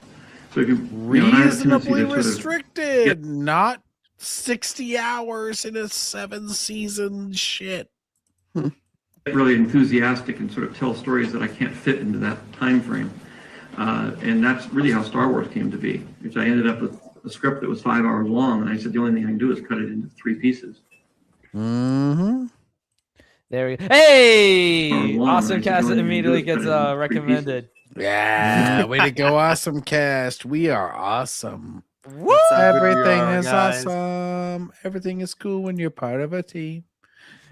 So if you know, and I have a tendency Reasonably to sort of restricted, not 60 hours in a 7-season shit. get really enthusiastic and sort of tell stories that I can't fit into that time frame. And that's really how Star Wars came to be, which I ended up with a script that was 5 hours long, and I said the only thing I can do is cut it into 3 pieces. Mm-hmm. There we go. Hey, Or one, Awesomecast I should immediately go ahead and gets do it in 3 recommended. Yeah, way to go, Awesomecast. We are awesome. Woo! Everything is guys. awesome. Everything is cool when you're part of a team.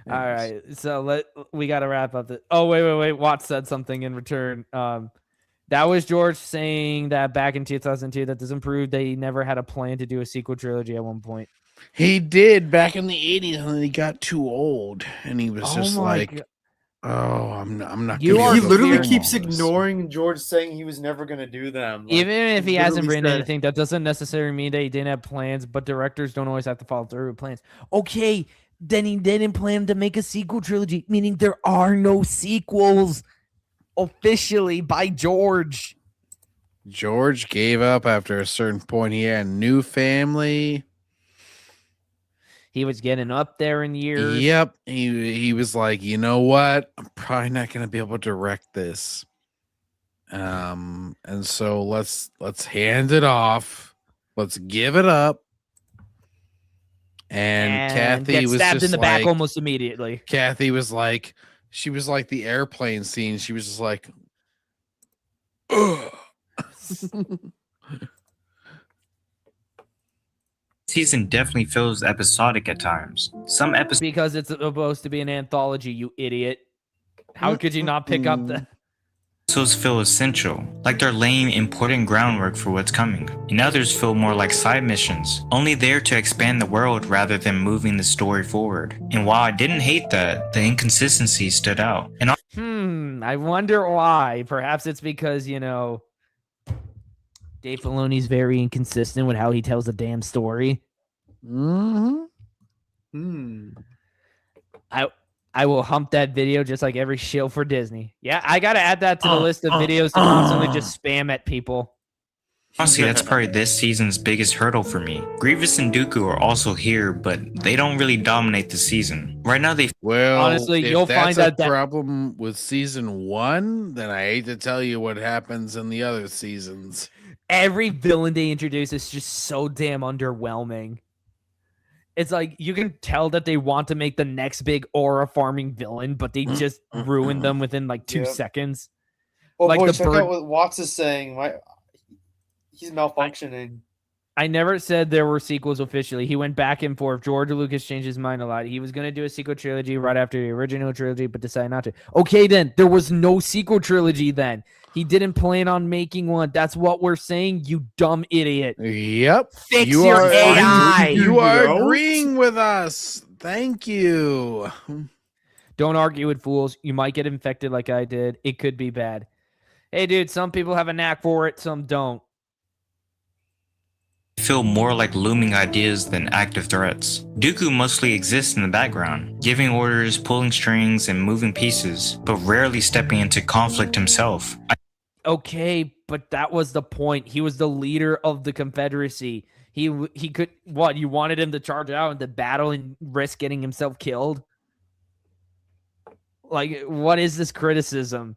All right, so we got to wrap up. Oh wait. Watts said something in return. That was George saying that back in 2002. That doesn't prove they never had a plan to do a sequel trilogy at one point. He did back in the 80s, and then he got too old, and he was just like, God. "Oh, I'm not." You gonna are He be able to literally film keeps all this." ignoring George saying he was never going to do them. Like, Even if he hasn't literally written said- anything, that doesn't necessarily mean that he didn't have plans. But directors don't always have to follow through with plans. Okay, then he didn't plan to make a sequel trilogy, meaning there are no sequels officially by George. George gave up after a certain point. He had a new family. He was getting up there in years. Yep. He was like, you know what? I'm probably not going to be able to direct this. And so let's hand it off. Let's give it up. And Kathy get was stabbed just in the back like- almost immediately. Kathy was like, she was like the airplane scene. She was just like, ugh. Season definitely feels episodic at times. Some episodes Because it's supposed to be an anthology, you idiot. How could you not pick up the... feel essential, like they're laying important groundwork for what's coming, and others feel more like side missions, only there to expand the world rather than moving the story forward. And while I didn't hate that, the inconsistency stood out. And I wonder why. Perhaps it's because, you know, Dave Filoni's very inconsistent with how he tells the damn story. I will hump that video just like every shill for Disney. Yeah, I gotta add that to the list of videos to constantly just spam at people. honestly, that's probably this season's biggest hurdle for me. Grievous and Dooku are also here, but they don't really dominate the season. Right now, they Well, Honestly, if you'll that's find out a that- problem with season 1, then I hate to tell you what happens in the other seasons. Every villain they introduce is just so damn underwhelming. It's like you can tell that they want to make the next big aura farming villain, but they just ruin them within like 2 Yep. seconds. Oh Like boy, the check bird- out what Watts is saying. He's malfunctioning. I never said there were sequels officially. He went back and forth. George Lucas changed his mind a lot. He was going to do a sequel trilogy right after the original trilogy, but decided not to. Okay, then. There was no sequel trilogy then. He didn't plan on making one. That's what we're saying, you dumb idiot. Yep. Fix your AI. You are agreeing with us. Thank you. Don't argue with fools. You might get infected like I did. It could be bad. Hey, dude, some people have a knack for it, some don't. feel more like looming ideas than active threats. Dooku mostly exists in the background, giving orders, pulling strings, and moving pieces, but rarely stepping into conflict himself. Okay, but that was the point. He was the leader of the Confederacy. He could what? You wanted him to charge out into battle and risk getting himself killed? Like, what is this criticism?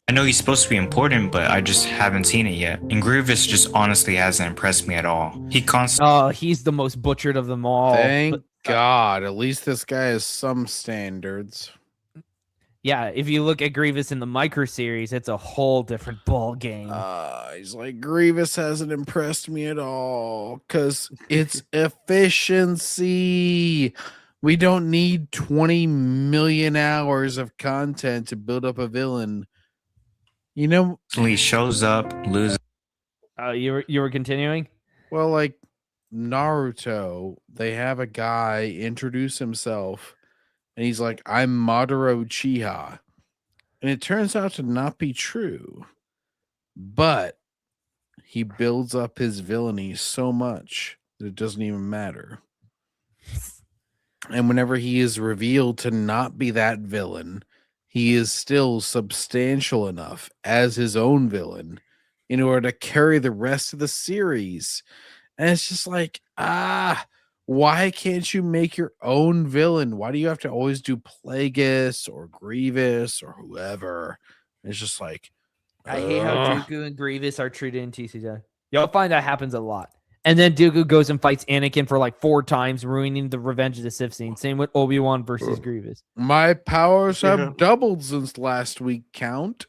I know he's supposed to be important, but I just haven't seen it yet. And Grievous just honestly hasn't impressed me at all. He constantly Oh, he's the most butchered of them all. Thank But- God. At least this guy has some standards. yeah, if you look at Grievous in the micro series, it's a whole different ball game. He's like, Grievous hasn't impressed me at all because it's efficiency. We don't need 20 million hours of content to build up a villain. You know, shows up, loses. You were continuing? well, like Naruto, they have a guy introduce himself and he's like, I'm Madara Uchiha. And it turns out to not be true. But he builds up his villainy so much that it doesn't even matter. And whenever he is revealed to not be that villain, he is still substantial enough as his own villain in order to carry the rest of the series. And it's just like, why can't you make your own villain? Why do you have to always do Plagueis or Grievous or whoever? It's just like, I hate how Dooku and Grievous are treated in TCG. You'll find that happens a lot. And then Dooku goes and fights Anakin for like 4 times, ruining the Revenge of the Sith scene. Same with Obi-Wan versus Grievous. my powers have doubled since last week count.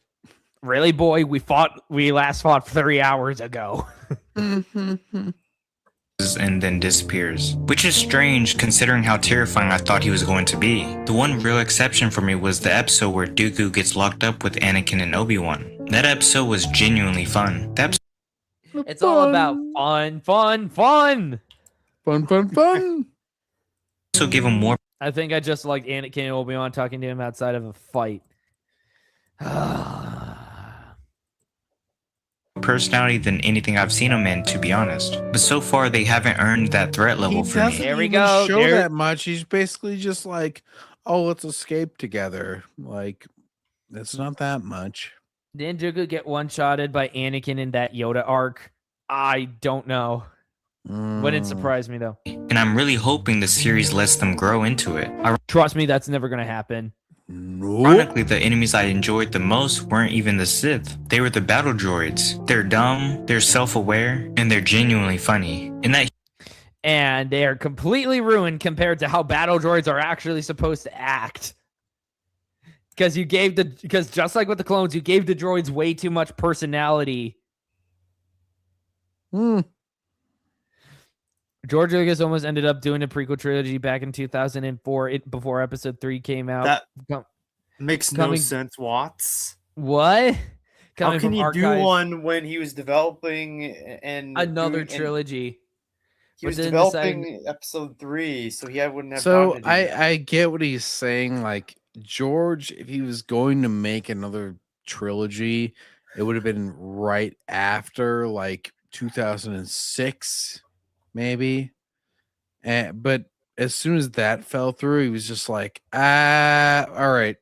Really, boy? We last fought 3 hours ago. And then disappears, which is strange considering how terrifying I thought he was going to be. The one real exception for me was the episode where Dooku gets locked up with Anakin and Obi-Wan. That episode was genuinely fun. That It's all about fun. Fun. also gave him more I think I just liked Anakin and Obi-Wan talking to him outside of a fight. personality than anything I've seen him in, to be honest. But so far, they haven't earned that threat level He for doesn't me. There we even go. show There- that much. He's basically just like, oh, let's escape together. Like, it's not that much. Didn't Dooku get one-shotted by Anakin in that Yoda arc? I don't know. Wouldn't surprise me, though. And I'm really hoping the series lets them grow into it. Trust me, that's never going to happen. Nope. Ironically, the enemies I enjoyed the most weren't even the Sith. They were the battle droids. They're dumb, they're self-aware, and they're genuinely funny. And they are completely ruined compared to how battle droids are actually supposed to act. Because just like with the clones, you gave the droids way too much personality. George Lucas almost ended up doing a prequel trilogy back in 2004 before episode 3 came out. That makes no sense, Watts. What? How can you do one when he was developing another trilogy? He was developing episode 3, so he wouldn't have. So I get what he's saying. Like George, if he was going to make another trilogy, it would have been right after like 2006, maybe. But as soon as that fell through, he was just like, all right,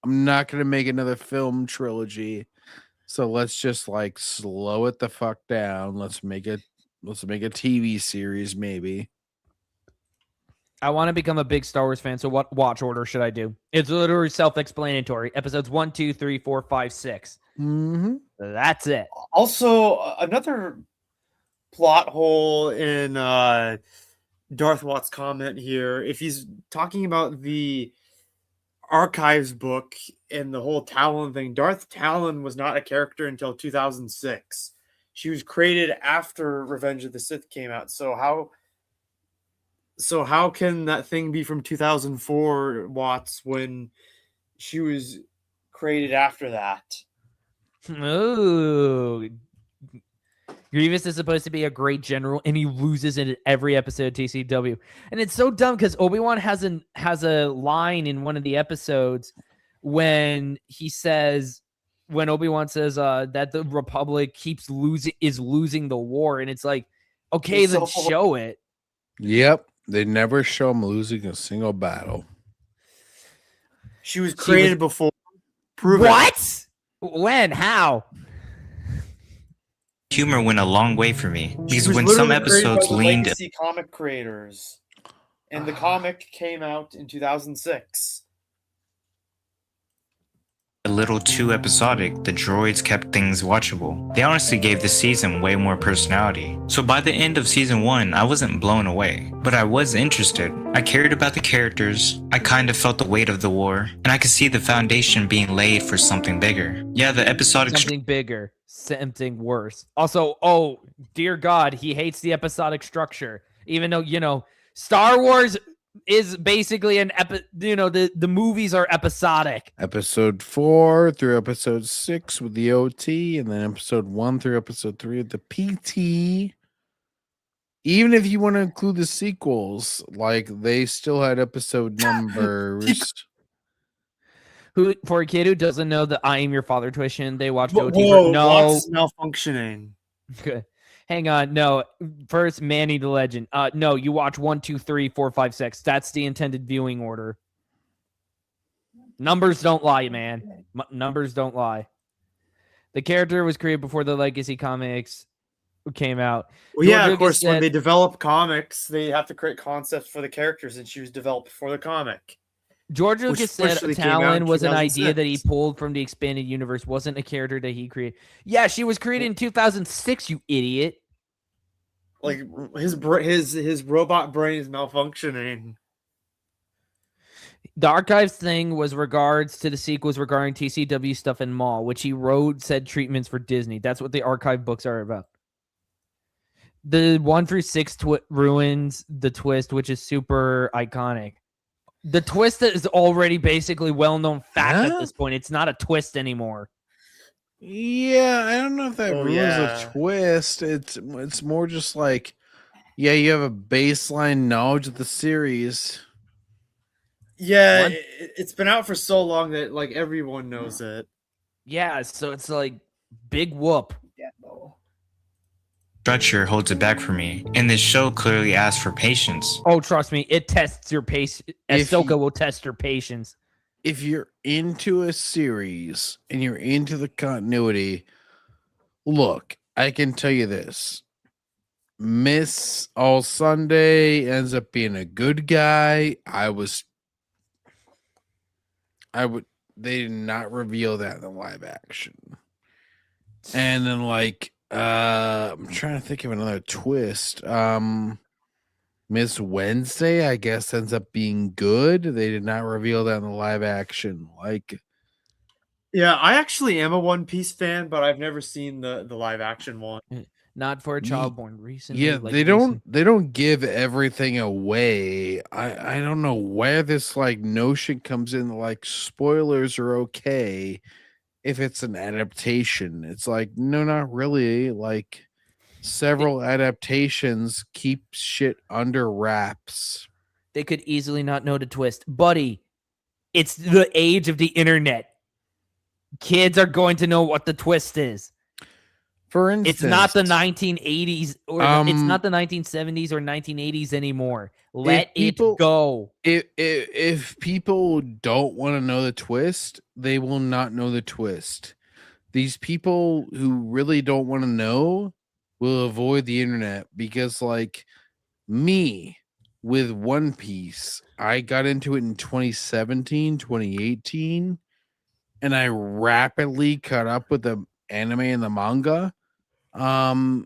I'm not gonna make another film trilogy. So let's just like slow it the fuck down. Let's make a TV series, maybe. I want to become a big Star Wars fan, so what watch order should I do? It's literally self-explanatory. Episodes 1, 2, 3, 4, 5, 6. That's it. Also, another plot hole in Darth Watt's comment here. If he's talking about the archives book and the whole Talon thing, Darth Talon was not a character until 2006. She was created after Revenge of the Sith came out. So how can that thing be from 2004, Watts, when she was created after that? Ooh. Grievous is supposed to be a great general, and he loses in every episode of TCW. And it's so dumb because Obi-Wan has a line in one of the episodes when Obi-Wan says that the Republic is losing the war, and it's like, okay, then show it. Yep, they never show him losing a single battle. She was created before. Prove what? When? How? Humor went a long way for me because when some episodes leaned legacy comic creators, and the comic came out in 2006. a little too episodic, the droids kept things watchable. They honestly gave the season way more personality. So by the end of season 1, I wasn't blown away, but I was interested. I cared about the characters, I kind of felt the weight of the war, and I could see the foundation being laid for something bigger. Yeah, the episodic something bigger, something worse. Also, oh dear God, he hates the episodic structure, even though, you know, Star Wars is basically the movies are episodic. Episode 4 through episode 6 with the OT, and then episode 1 through episode 3 with the PT. Even if you want to include the sequels, like they still had episode numbers. Who, for a kid who doesn't know the "I Am Your Father" tuition, they watched OT. No, what's malfunctioning? Good. Hang on. No, first Manny the Legend. No, you watch 1, 2, 3, 4, 5, 6. That's the intended viewing order. Numbers don't lie, man. Numbers don't lie. The character was created before the Legacy comics came out. Well, yeah, of course. When they develop comics, they have to create concepts for the characters, and she was developed before the comic. George Lucas said Talon was an idea that he pulled from the expanded universe, wasn't a character that he created. Yeah, she was created in 2006, you idiot. Like his robot brain is malfunctioning. The archives thing was regards to the sequels regarding TCW stuff in Maul, which he wrote said treatments for Disney. That's what the archive books are about. The 1 through 6 ruins the twist, which is super iconic. The twist is already basically well-known fact at this point. It's not a twist anymore. Yeah, I don't know if that ruins a twist. It's more just like, yeah, you have a baseline knowledge of the series. Yeah, it's been out for so long that like everyone knows it. Yeah, so it's like big whoop. structure holds it back for me, and this show clearly asks for patience. Oh, trust me, it tests your patience. Ahsoka will test your patience. If you're into a series and you're into the continuity, look, I can tell you this. Miss All Sunday ends up being a good guy. They did not reveal that in the live action. And then like I'm trying to think of another twist. Miss Wednesday, I guess, ends up being good. They did not reveal that in the live action. Like, Yeah, I actually am a One Piece fan, but I've never seen the live action one. Not for a child born recently. yeah, like they don't give everything away. I don't know where this like notion comes in. Like, spoilers are okay if it's an adaptation. It's like, no, not really. Like, several adaptations keep shit under wraps. They could easily not know the twist. Buddy, it's the age of the internet. Kids are going to know what the twist is. For instance, It's not the 1980s or it's not the 1970s or 1980s anymore. Let it go. If people don't want to know the twist, they will not know the twist. These people who really don't want to know will avoid the internet because, like me with One Piece, I got into it in 2017, 2018, and I rapidly caught up with the anime and the manga. I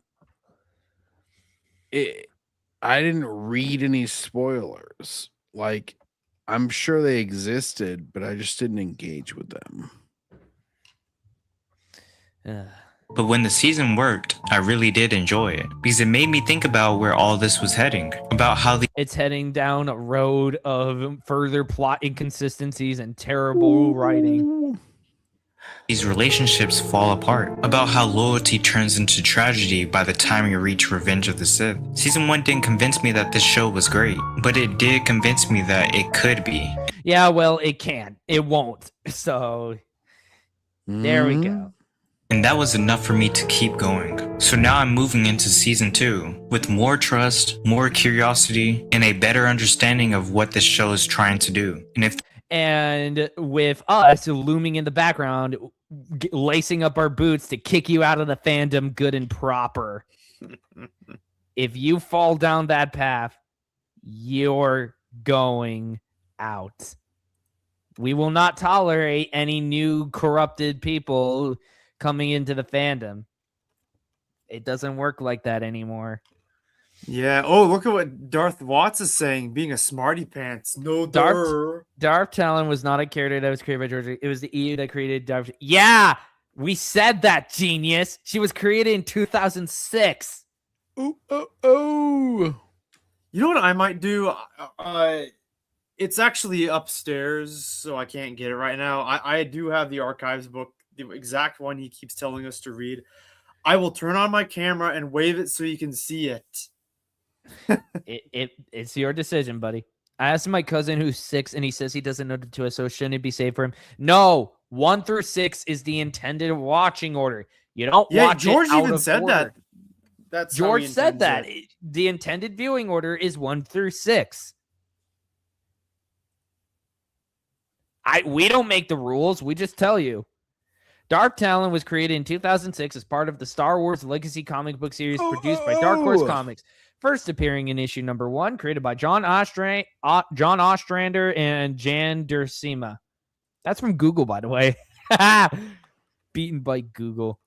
didn't read any spoilers. Like, I'm sure they existed, but I just didn't engage with them. But when the season worked, I really did enjoy it because it made me think about where all this was heading, about how It's heading down a road of further plot inconsistencies and terrible writing. these relationships fall apart, about how loyalty turns into tragedy by the time you reach Revenge of the Sith. Season 1 didn't convince me that this show was great, but it did convince me that it could be. Yeah, well, it can. It won't. So, there we go. And that was enough for me to keep going. So now I'm moving into season 2 with more trust, more curiosity, and a better understanding of what this show is trying to do. And with us looming in the background, lacing up our boots to kick you out of the fandom good and proper. If you fall down that path, you're going out. We will not tolerate any new corrupted people coming into the fandom. It doesn't work like that anymore. Yeah. Oh, look at what Darth Watts is saying. Being a smarty pants. No, Darth Talon was not a character that was created by George. It was the EU that created Darth. Yeah, we said that, genius. She was created in 2006. Oh. You know what I might do? It's actually upstairs, so I can't get it right now. I do have the archives book, the exact one he keeps telling us to read. I will turn on my camera and wave it so you can see it. It's your decision, buddy. I asked my cousin who's 6, and he says he doesn't know the twist, so shouldn't it be safe for him? No, 1 through 6 is the intended watching order. You don't watch George it out even of said order. that. That's George said that. The intended viewing order is 1 through 6. We don't make the rules. We just tell you. Dark Talon was created in 2006 as part of the Star Wars Legacy comic book series produced by Dark Horse Comics. First appearing in issue number 1, created by John Ostrander and Jan Duursema. That's from Google, by the way. Beaten by Google.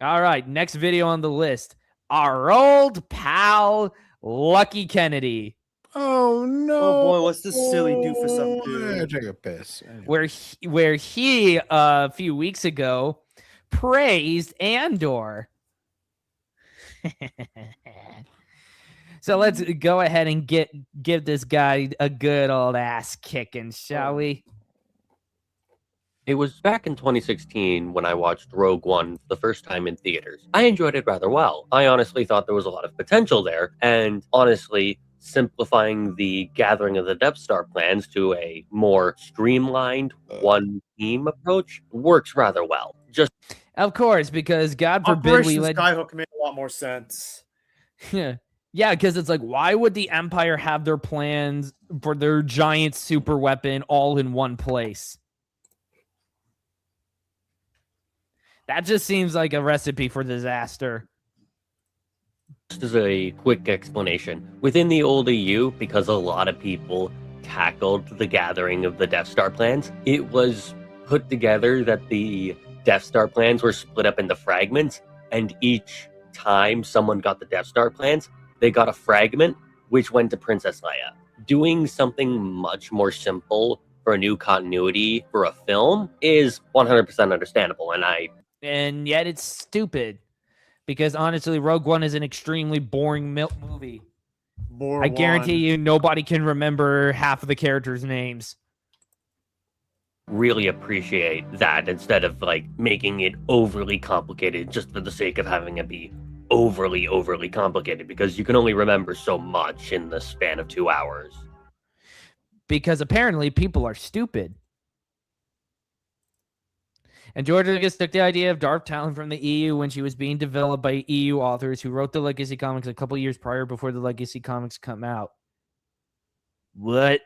All right, next video on the list. Our old pal, Lucky Kennedy. Oh no! Oh boy, what's this silly doofus up to? Take a piss. Where he a few weeks ago praised Andor. So let's go ahead and give this guy a good old ass kicking, shall we? It was back in 2016 when I watched Rogue One the first time in theaters. I enjoyed it rather well. I honestly thought there was a lot of potential there, and honestly, simplifying the gathering of the Death Star plans to a more streamlined one-team approach works rather well. Of course, because God forbid we let Skyhook made a lot more sense. Yeah, because it's like, why would the Empire have their plans for their giant super weapon all in one place? That just seems like a recipe for disaster. Just as a quick explanation, within the old EU, because a lot of people tackled the gathering of the Death Star plans. It was put together that the Death Star plans were split up into fragments, and each time someone got the Death Star plans, they got a fragment which went to Princess Leia. Doing something much more simple for a new continuity for a film is 100% understandable, and yet it's stupid because honestly, Rogue One is an extremely boring movie. I guarantee you nobody can remember half of the characters' names. really appreciate that instead of like making it overly complicated just for the sake of having it be overly complicated, because you can only remember so much in the span of 2 hours. Because apparently people are stupid. And George Lucas took the idea of Darth Talon from the EU when she was being developed by EU authors who wrote the Legacy comics a couple years prior before the Legacy comics come out. What?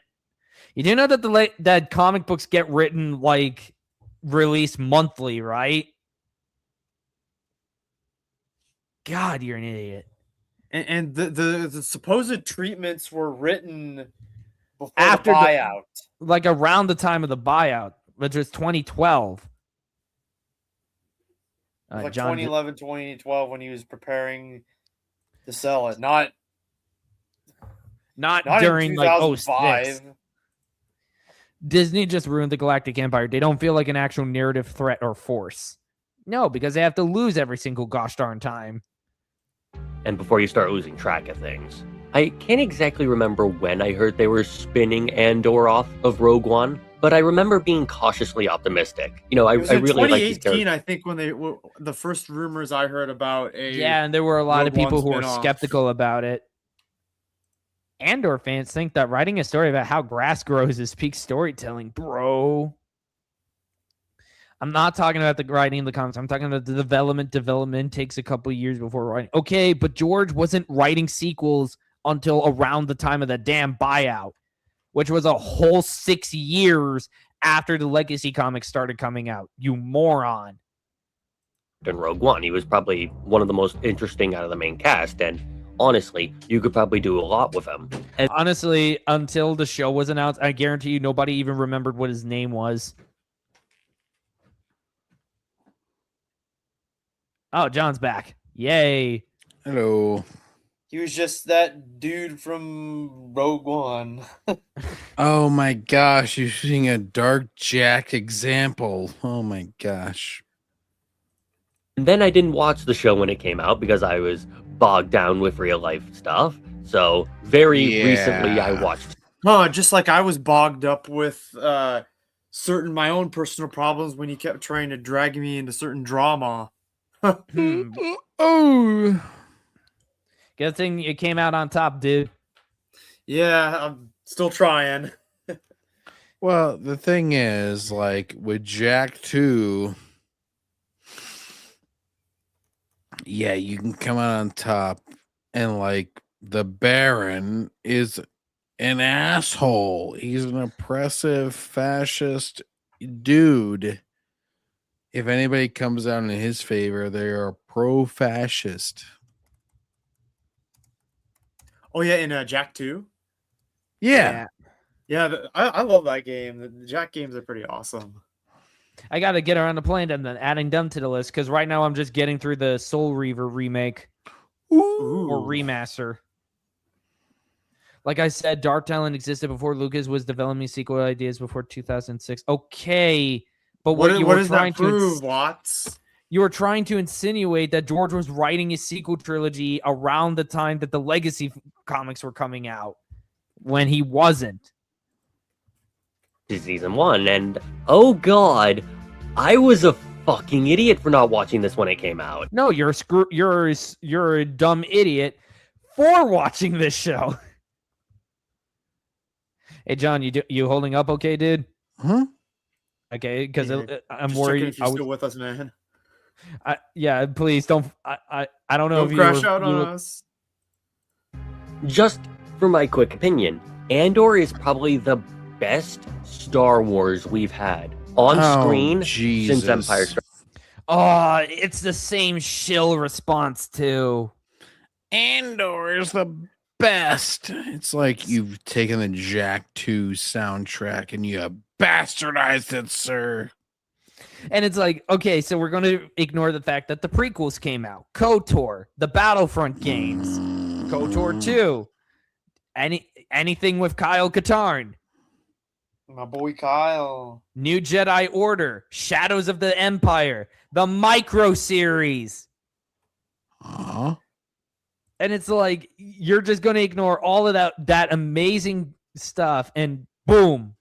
You do know that that comic books get written, like, released monthly, right? God, you're an idiot. And the supposed treatments were written before After the buyout. Like around the time of the buyout, which was 2012. Like 2011, 2012, when he was preparing to sell it. Not during like 2005. 06. Disney just ruined the Galactic Empire. They don't feel like an actual narrative threat or force. No, because they have to lose every single gosh darn time. And before you start losing track of things, I can't exactly remember when I heard they were spinning Andor off of Rogue One, but I remember being cautiously optimistic. You know, I really like these 2018, I think, when the first rumors I heard about and there were a lot of people who were skeptical about it. Andor fans think that writing a story about how grass grows is peak storytelling, bro. I'm not talking about the writing of the comics. I'm talking about the development. Development takes a couple years before writing. Okay, but George wasn't writing sequels until around the time of the damn buyout, which was a whole 6 years after the Legacy comics started coming out. You moron. In Rogue One, he was probably one of the most interesting out of the main cast, and honestly, you could probably do a lot with him. And honestly, until the show was announced, I guarantee you nobody even remembered what his name was. Oh, John's back. Yay. Hello. He was just that dude from Rogue One. Oh my gosh, you're using a Dark Jack example. Oh my gosh. And then I didn't watch the show when it came out because I was bogged down with real life stuff. So very recently I watched. Oh, just like I was bogged up with certain my own personal problems when he kept trying to drag me into certain drama. Oh. Good thing you came out on top, dude. Yeah, I'm still trying. Well, the thing is, like, with Jack 2, yeah, you can come out on top, and, like, the Baron is an asshole. He's an oppressive, fascist dude. If anybody comes out in his favor, they are pro-fascist. Oh yeah, in Jack 2? Yeah. I love that game. The Jack games are pretty awesome. I got to get around to playing them and adding them to the list, because right now I'm just getting through the Soul Reaver remake. Or remaster. Like I said, Dark Talon existed before Lucas was developing sequel ideas before 2006. Okay, but what does that prove, Watts? You were trying to insinuate that George was writing his sequel trilogy around the time that the Legacy comics were coming out, when he wasn't. Season 1, and oh god, I was a fucking idiot for not watching this when it came out. No, you're a dumb idiot for watching this show. Hey John, you holding up okay, dude? Huh? Okay, because I'm just worried. If you're still with us, man. Yeah, please don't. I don't know don't if you crash out on us. Just for my quick opinion, Andor is probably the best Star Wars we've had on screen since Empire Strikes. Oh, it's the same shill response too. Andor is the best. It's like you've taken the Jack 2 soundtrack and you have bastardized it, sir. And it's like, okay, so we're going to ignore the fact that the prequels came out. KOTOR, the Battlefront games, KOTOR 2, anything with Kyle Katarn, My boy Kyle. New Jedi Order, Shadows of the Empire, the Micro series. Huh? And it's like, you're just going to ignore all of that amazing stuff, and boom.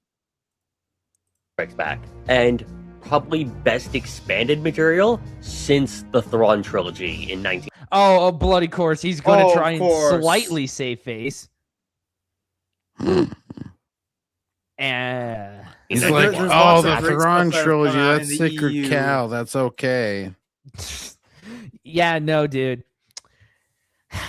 Back. And probably best expanded material since the Thrawn trilogy in 19. Oh, bloody course. He's going to try and course. slightly save face. And He's There- like, there's oh, lots the of great Thrawn stuff that have trilogy, come out that's in the sacred EU. cow. That's okay. yeah, no, dude.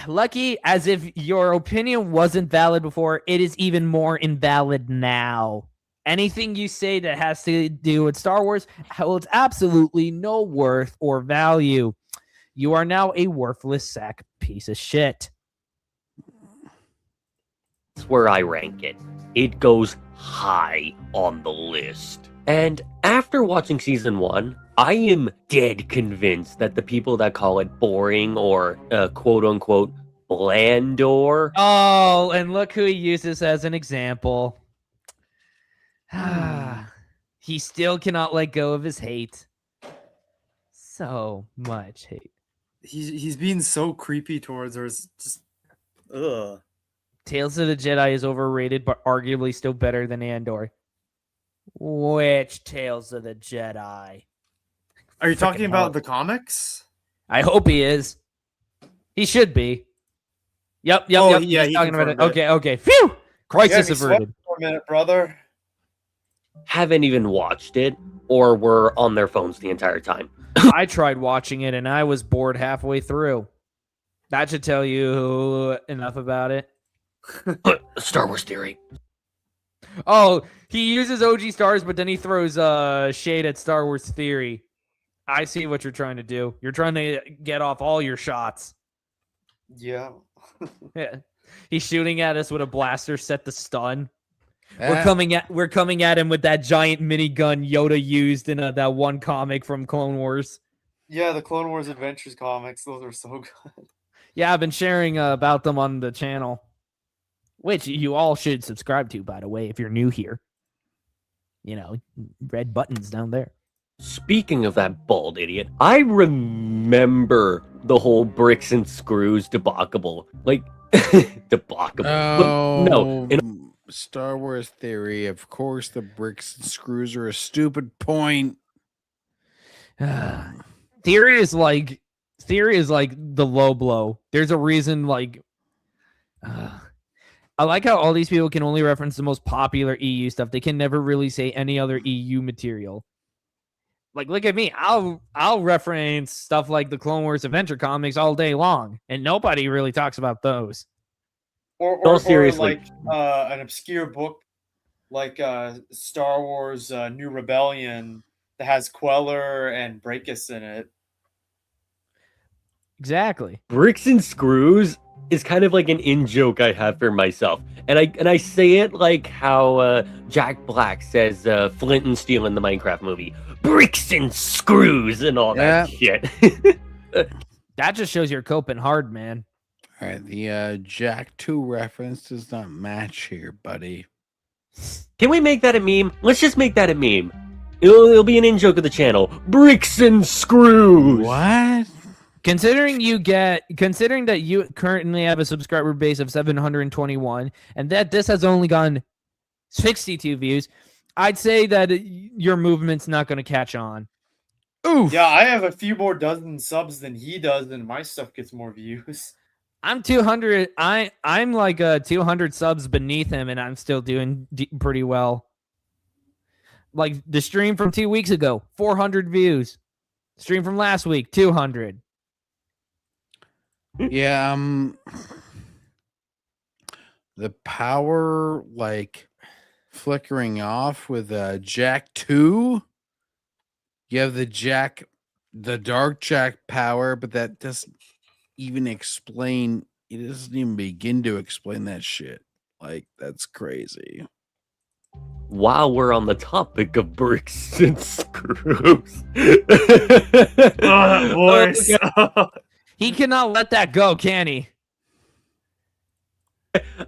Lucky, as if your opinion wasn't valid before, it is even more invalid now. Anything you say that has to do with Star Wars holds absolutely no worth or value. You are now a worthless sack piece of shit. That's where I rank it. It goes high on the list. And after watching season 1, I am dead convinced that the people that call it boring or quote unquote blandor. Oh, and look who he uses as an example. He still cannot let go of his hate. So much hate. He's being so creepy towards her. It's just, ugh. Tales of the Jedi is overrated, but arguably still better than Andor. Which Tales of the Jedi? Are you talking Frickin' about hell. the comics? I hope he is. He should be. Yep. Oh, He's yeah, he talking about it. confirmed it. Okay. Phew! Crisis You got me averted. sweating for a minute, brother. Haven't even watched it or were on their phones the entire time. I tried watching it and I was bored halfway through. That should tell you enough about it. Star Wars theory. Oh, he uses OG stars, but then he throws shade at Star Wars theory. I see what you're trying to do. You're trying to get off all your shots. Yeah. Yeah. He's shooting at us with a blaster set to stun. We're coming at him with that giant minigun Yoda used in that one comic from Clone Wars. Yeah, the Clone Wars Adventures comics. Those are so good. Yeah, I've been sharing about them on the channel, which you all should subscribe to, by the way, if you're new here. You know, red buttons down there. Speaking of that bald idiot, I remember the whole bricks and screws debacle. Like, debacle. Oh, No, in Star Wars theory. Of course, the bricks and screws are a stupid point. Theory is like the low blow. There's a reason, like, I like how all these people can only reference the most popular EU stuff. They can never really say any other EU material. Like, look at me. I'll reference stuff like the Clone Wars Adventure comics all day long, and nobody really talks about those. Or seriously. like an obscure book like Star Wars New Rebellion that has Queller and Breakus in it. Exactly. bricks and screws is kind of like an in-joke I have for myself. And I say it like how Jack Black says Flint and Steel in the Minecraft movie. Bricks and screws and all that shit. That just shows you're coping hard, man. All right, the Jack 2 reference does not match here, buddy. Can we make that a meme? Let's just make that a meme. It'll be an in-joke of the channel. Bricks and screws. What? Considering that you currently have a subscriber base of 721 and that this has only gone 62 views, I'd say that your movement's not going to catch on. Oof. Yeah, I have a few more dozen subs than he does, and my stuff gets more views. I'm 200. I'm like 200 subs beneath him, and I'm still doing pretty well. Like the stream from 2 weeks ago, 400 views. Stream from last week, 200. Yeah, the power like flickering off with Jack 2. You have the dark Jack power, but that doesn't even explain he doesn't even begin to explain that shit. Like, that's crazy. While we're on the topic of bricks and screws. That voice. He cannot let that go, can he?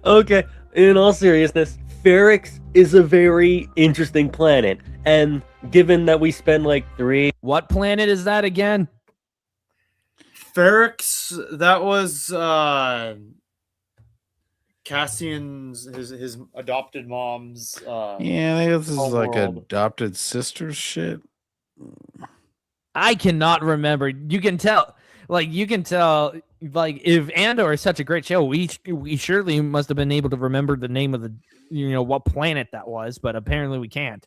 Okay, in all seriousness, Ferrix is a very interesting planet. And given that we spend like 3... What planet is that again? Ferrix, that was Cassian's his adopted mom's Yeah, I think this is like homeworld. adopted sister shit. I cannot remember. You can tell, like if Andor is such a great show, we surely must have been able to remember the name of the, what planet that was, but apparently we can't.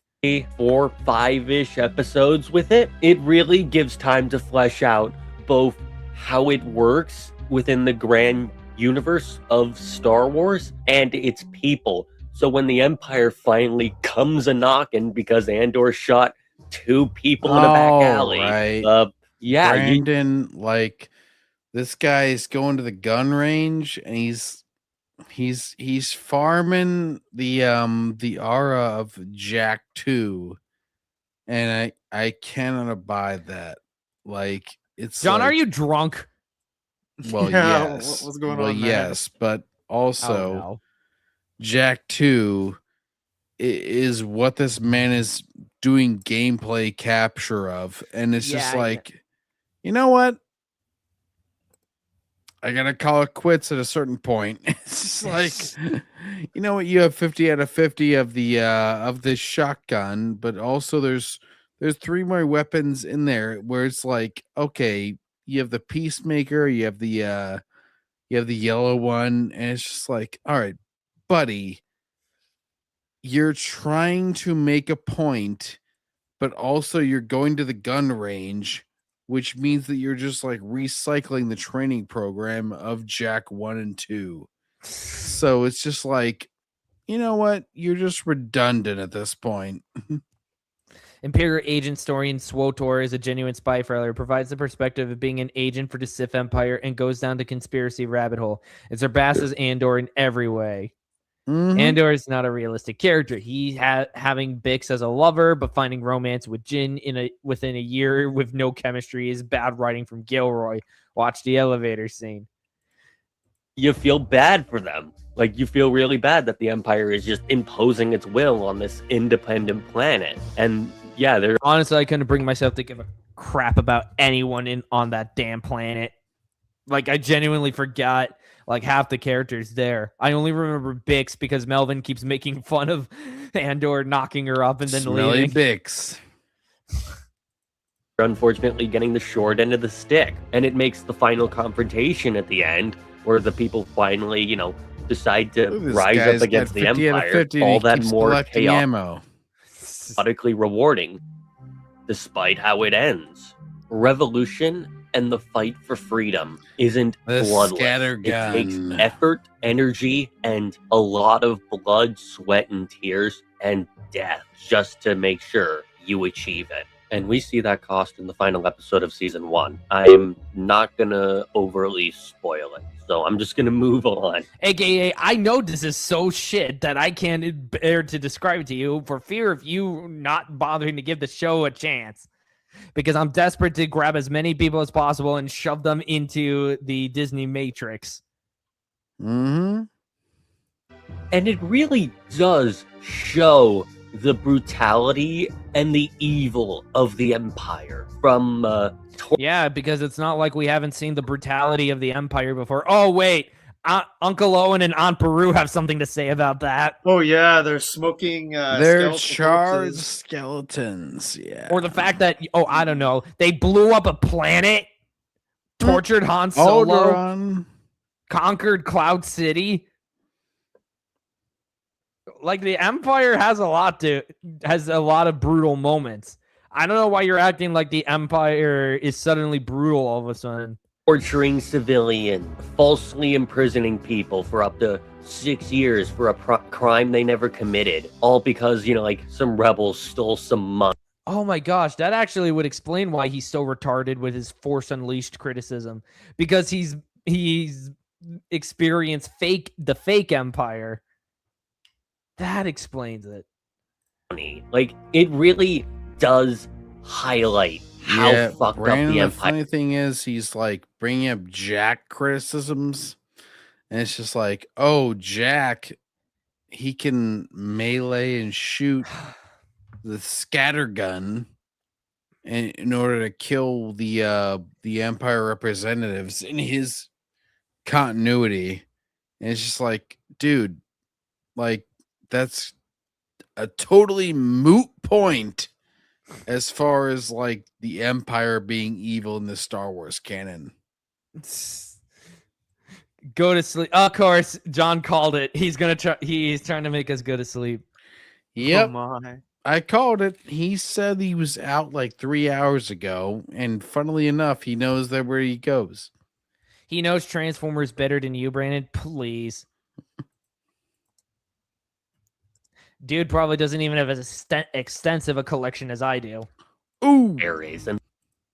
4, 5-ish episodes with it. It really gives time to flesh out both how it works within the grand universe of Star Wars and its people. So when the Empire finally comes a knocking because Andor shot 2 people in a back alley, right. yeah, Brandon, like, this guy is going to the gun range and he's farming the aura of Jack 2, and I cannot abide that. Like, it's John, like, are you drunk? well, Yeah, yes, what's going well, on there? yes, but also Oh, no. Jack 2 is what this man is doing gameplay capture of, and it's just Yeah, like, you know what? I gotta call it quits at a certain point. It's just like, you know what? You have 50 out of 50 of the shotgun, but also there's 3 more weapons in there where it's like, okay, you have the Peacemaker, you have the yellow one, and it's just like, all right, buddy, you're trying to make a point, but also you're going to the gun range, which means that you're just like recycling the training program of Jack 1 and 2. So it's just like, you know what? You're just redundant at this point. Imperial agent Storian Swotor is a genuine spy thriller, provides the perspective of being an agent for the Sith Empire, and goes down the conspiracy rabbit hole. It surpasses Andor in every way. Mhm. Andor is not a realistic character. He having Bix as a lover, but finding romance with Jin within a year with no chemistry is bad writing from Gilroy. Watch the elevator scene. you feel bad for them. Like, you feel really bad that the Empire is just imposing its will on this independent planet. And yeah, they're honestly, I couldn't bring myself to give a crap about anyone on that damn planet. Like, I genuinely forgot like half the characters there. I only remember Bix because Melvin keeps making fun of Andor knocking her up and then Smelly leaving. Bix. unfortunately getting the short end of the stick. And it makes the final confrontation at the end where the people finally, you know, decide to rise up against the Empire. All that more chaotically rewarding, despite how it ends. Revolution and the fight for freedom isn't bloodless. It takes effort, energy, and a lot of blood, sweat, and tears, and death just to make sure you achieve it. And we see that cost in the final episode of season 1. I'm not gonna overly spoil it, so I'm just gonna move on. AKA, I know this is so shit that I can't bear to describe it to you for fear of you not bothering to give the show a chance. Because I'm desperate to grab as many people as possible and shove them into the Disney Matrix. Mm-hmm. And it really does show the brutality and the evil of the Empire from yeah, because it's not like we haven't seen the brutality of the Empire before. Oh wait, Uncle Owen and Aunt Peru have something to say about that. Oh yeah, they're smoking they're charred skeletons. Yeah. Or the fact that, oh, I don't know, they blew up a planet, tortured Han Solo, conquered Cloud City. Like, the Empire has a lot of brutal moments. I don't know why you're acting like the Empire is suddenly brutal all of a sudden. Torturing civilians, falsely imprisoning people for up to 6 years for a crime they never committed, all because, you know, like, some rebels stole some money. Oh my gosh, that actually would explain why he's so retarded with his Force Unleashed criticism. Because he's experience the fake empire. That explains it. Like, it really does highlight how fucked up the The empire. funny thing is, he's like bringing up Jack criticisms, and it's just like, oh, Jack, he can melee and shoot the scatter gun in order to kill the Empire representatives in his continuity. And it's just like, dude, like, that's a totally moot point as far as like the Empire being evil in the Star Wars canon. Go to sleep. Of course, John called it. He's trying to make us go to sleep. Yep. Oh my. I called it. He said he was out like 3 hours ago, and funnily enough, he knows that where he goes. He knows Transformers better than you, Brandon. Please. Dude probably doesn't even have as extensive a collection as I do. Ooh. Areas and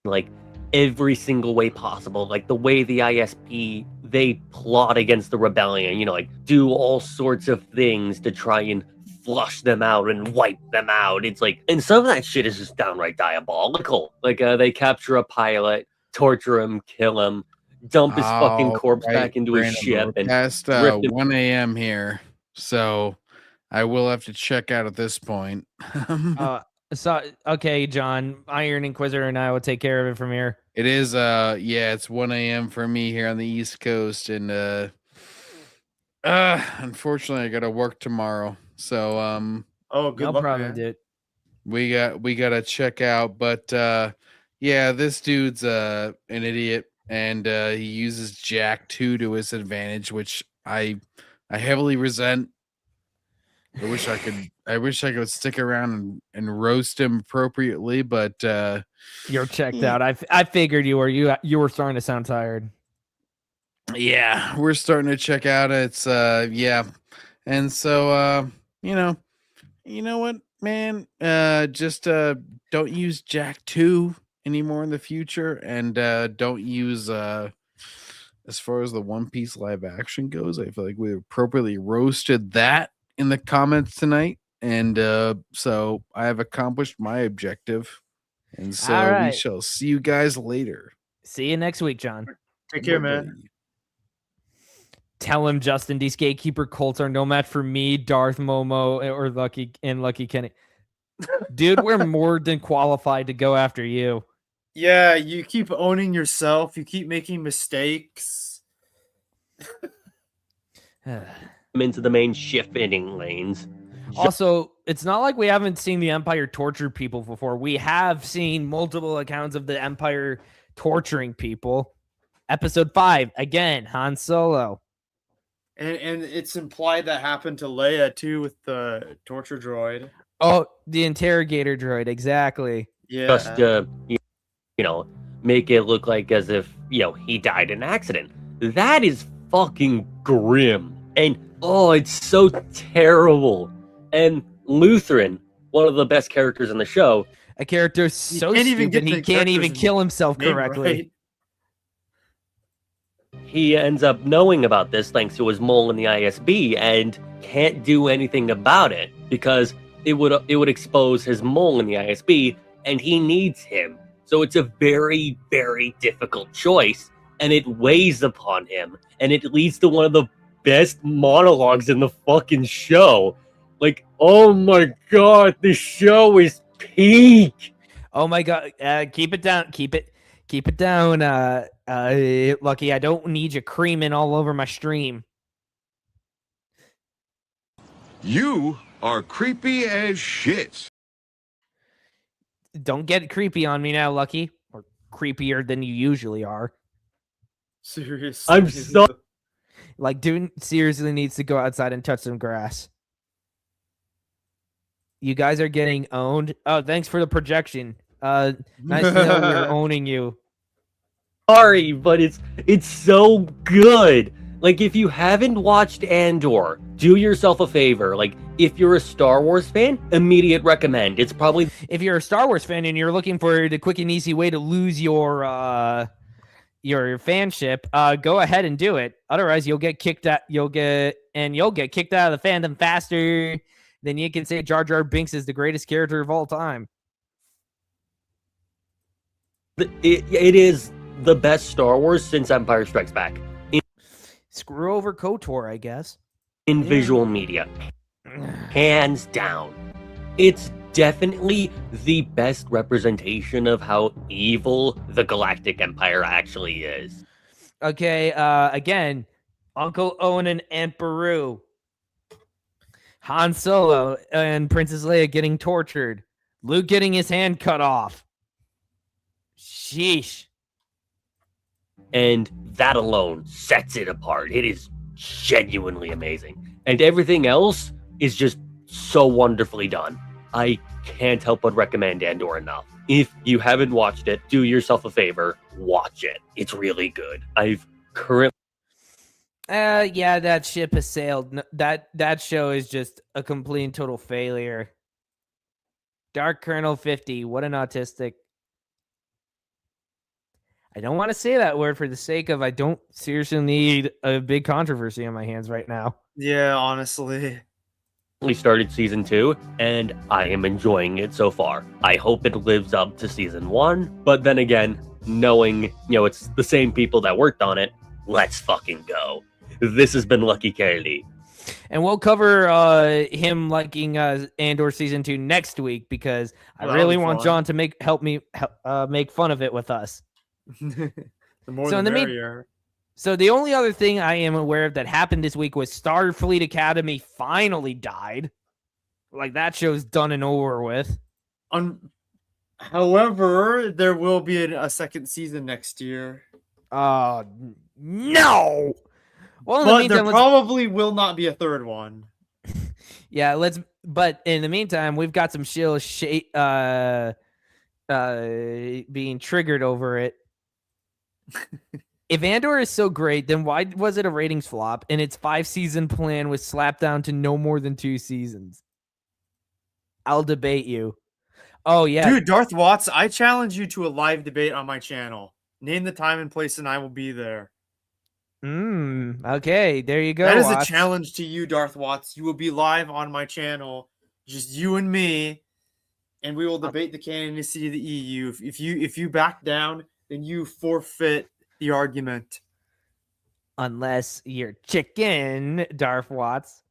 like every single way possible. Like the way the ISP, they plot against the rebellion, you know, like do all sorts of things to try and flush them out and wipe them out. It's like, and some of that shit is just downright diabolical. Like they capture a pilot, torture him, kill him, dump his fucking corpse back into his ship, and past 1 a.m. here, so I will have to check out at this point. So okay, John, Iron Inquisitor and I will take care of it from here. It is it's 1 a.m. for me here on the East Coast, and unfortunately I gotta work tomorrow. So oh, good no luck, problem, man. dude. we gotta check out. But yeah, this dude's an idiot, and he uses Jack 2 to his advantage, which I heavily resent. I wish I could stick around and roast him appropriately, but You're checked out. I figured you were starting to sound tired. yeah, we're starting to check out. It's yeah. And so you know what, man? Just don't use Jack 2 anymore in the future, and don't use as far as the One Piece live action goes, I feel like we appropriately roasted that in the comments tonight, and so I have accomplished my objective, and so All right. we shall see you guys later. See you next week, John. Take care, Bye-bye. man. Tell him, Justin, these gatekeeper cults are no match for me, Darth Momo, or Lucky Kenny. Dude, we're more than qualified to go after you. Yeah, you keep owning yourself. You keep making mistakes. into the main ship-ending lanes. Also, it's not like we haven't seen the Empire torture people before. We have seen multiple accounts of the Empire torturing people. Episode 5, again, Han Solo. And it's implied that happened to Leia too with the torture droid. Oh, the interrogator droid, exactly. Yeah. Just to, you know, make it look like as if, you know, he died in an accident. That is fucking grim. And, oh, it's so terrible. And Lutheran, one of the best characters in the show. A character so can't even stupid get he the can't even character's kill himself name correctly. right. He ends up knowing about this thanks to his mole in the ISB and can't do anything about it because it would expose his mole in the ISB, and he needs him. So it's a very, very difficult choice, and it weighs upon him, and it leads to one of the best monologues in the fucking show. Like, oh my god, this show is peak. Oh my god, keep it down, keep it down, Lucky. I don't need you creaming all over my stream. You are creepy as shit. Don't get creepy on me now, Lucky, or creepier than you usually are. Seriously. I'm so Like, dude seriously needs to go outside and touch some grass. You guys are getting owned. Oh, thanks for the projection. Nice to know we're owning you. sorry, but it's so good. Like, if you haven't watched Andor, do yourself a favor. Like, if you're a Star Wars fan, immediate recommend. It's probably... If you're a Star Wars fan and you're looking for the quick and easy way to lose your your fanship, go ahead and do it. Otherwise, you'll get kicked out. You'll get kicked out of the fandom faster than you can say Jar Jar Binks is the greatest character of all time. It is the best Star Wars since Empire Strikes Back. Screw over KOTOR, I guess. In visual media, hands down, it's definitely the best representation of how evil the Galactic Empire actually is. Okay, again, Uncle Onan and Beru, Han Solo and Princess Leia getting tortured, Luke getting his hand cut off. Sheesh. And that alone sets it apart. It is genuinely amazing. And everything else is just so wonderfully done. I can't help but recommend Andor enough. If you haven't watched it, do yourself a favor, watch it. It's really good. I've currently... Yeah, that ship has sailed. That show is just a complete and total failure. Dark Colonel 50, what an autistic... I don't want to say that word for the sake of I don't seriously need a big controversy on my hands right now. Yeah, honestly. We started season 2, and I am enjoying it so far. I hope it lives up to season 1, but then again, knowing, it's the same people that worked on it, let's fucking go. This has been Lucky Kennedy. And we'll cover him liking Andor season 2 next week because I really want John to help me make fun of it with us. The more the merrier. So the only other thing I am aware of that happened this week was Starfleet Academy finally died. Like, that show's done and over with. However, there will be a second season next year. No! Well, but there probably will not be a third one. Yeah, but in the meantime, we've got some being triggered over it. If Andor is so great, then why was it a ratings flop and its 5-season plan was slapped down to no more than 2 seasons? I'll debate you. Oh, yeah. Dude, Darth Watts, I challenge you to a live debate on my channel. Name the time and place and I will be there. Okay, there you go. That is Watts. a challenge to you, Darth Watts. You will be live on my channel, just you and me, and we will debate the canonicity of the EU. If you back down, then you forfeit the argument. Unless you're chicken, Darth Watts.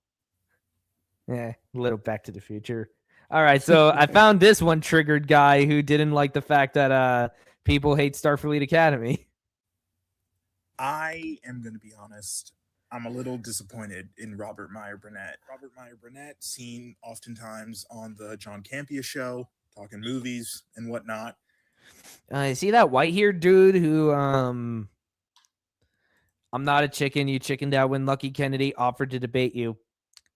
A little Back to the Future. All right, so I found this one triggered guy who didn't like the fact that people hate Starfleet Academy. I am going to be honest. I'm a little disappointed in Robert Meyer Burnett. Robert Meyer Burnett, seen oftentimes on the John Campea show, talking movies and whatnot. See that white-haired dude who, I'm not a chicken, you chickened out when Lucky Kennedy offered to debate you.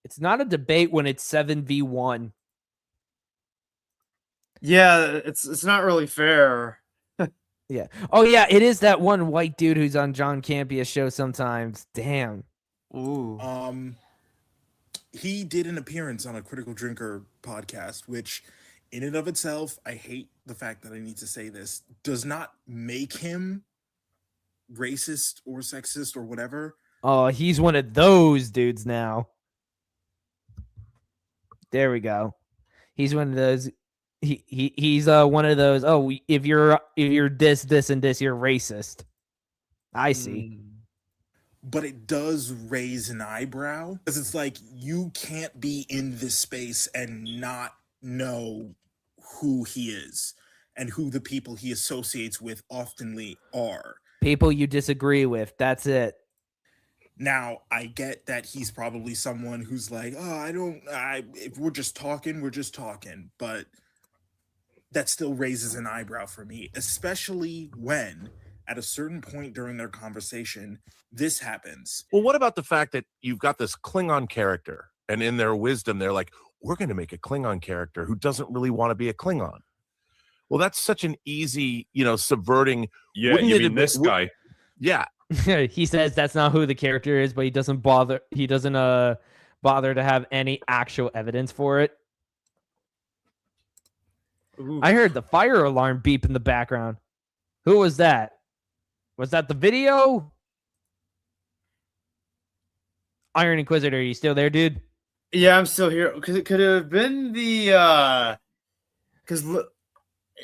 It's not a debate when it's 7v1. Yeah, it's not really fair. Yeah. Oh, yeah, it is that one white dude who's on John Campea's show sometimes. Damn. Ooh. He did an appearance on a Critical Drinker podcast, which in and of itself, I hate the fact that I need to say this, does not make him racist or sexist or whatever. Oh, he's one of those dudes now. There we go. He's one of those. He's one of those. Oh, if you're this and this, you're racist. I see. But it does raise an eyebrow because it's like you can't be in this space and not know who he is and who the people he associates with oftenly are. People you disagree with. That's it. Now, I get that he's probably someone who's like, oh, if we're just talking, we're just talking. But that still raises an eyebrow for me, especially when at a certain point during their conversation, this happens. Well, what about the fact that you've got this Klingon character and in their wisdom, they're like, we're going to make a Klingon character who doesn't really want to be a Klingon. Well, that's such an easy, subverting. Yeah, you mean this guy. Yeah. He says that's not who the character is, but he doesn't bother to have any actual evidence for it. Ooh. I heard the fire alarm beep in the background. Who was that? Was that the video? Iron Inquisitor, are you still there, dude? Yeah, I'm still here. Because it could have been the because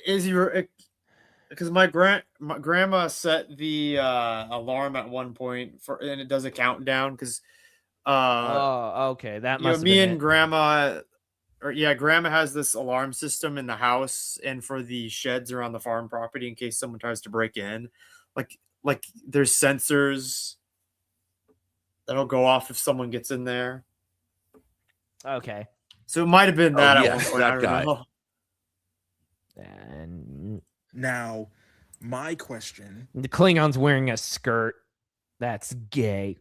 is your because my grandma set the alarm at one point for, and it does a countdown because oh, okay, that you know, must me have and been it. grandma, or yeah, grandma has this alarm system in the house and for the sheds around the farm property in case someone tries to break in. Like there's sensors that'll go off if someone gets in there. Okay. So it might have been Oh, that at yes, one point. that I don't guy. know. And Now, my question. the Klingon's wearing a skirt. That's gay.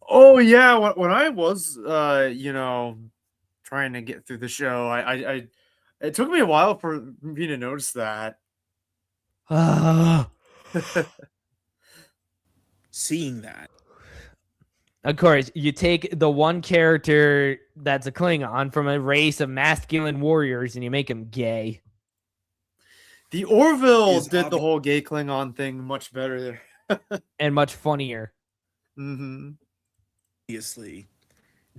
Oh yeah, when I was you know, trying to get through the show, I it took me a while for me to notice that. Seeing that. Of course, you take the one character that's a Klingon from a race of masculine warriors and you make him gay. The Orville Is did the whole gay Klingon thing much better there. And much funnier. Mm-hmm. Obviously,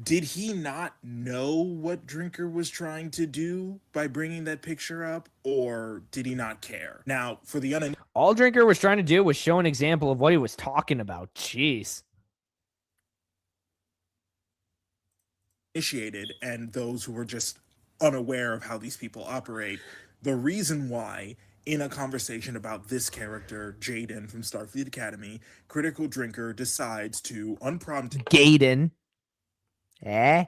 did he not know what Drinker was trying to do by bringing that picture up, or did he not care? Now, for the All Drinker was trying to do was show an example of what he was talking about. Jeez. uninitiated and those who were just unaware of how these people operate, the reason why in a conversation about this character, Jaden from Starfleet Academy, Critical Drinker decides to unprompted Gaiden. Eh?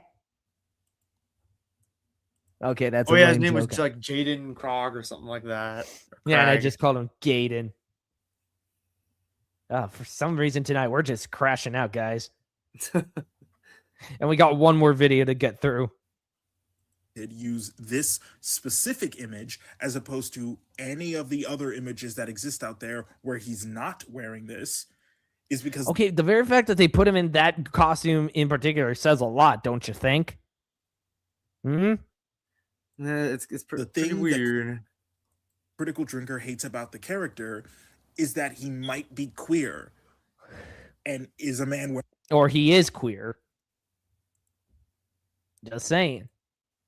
Okay, that's Oh a yeah, his lame name was joke. like Jaden Krog or something like that. Yeah, and I Crag. just called him Gaiden. For some reason tonight, we're just crashing out, guys. And we got one more video to get through. use this specific image as opposed to any of the other images that exist out there where he's not wearing this is because Okay, the very fact that they put him in that costume in particular says a lot, don't you think? Hmm? Yeah, it's the pretty thing weird. that Critical Drinker hates about the character is that he might be queer and is a man Or he is queer. Just saying.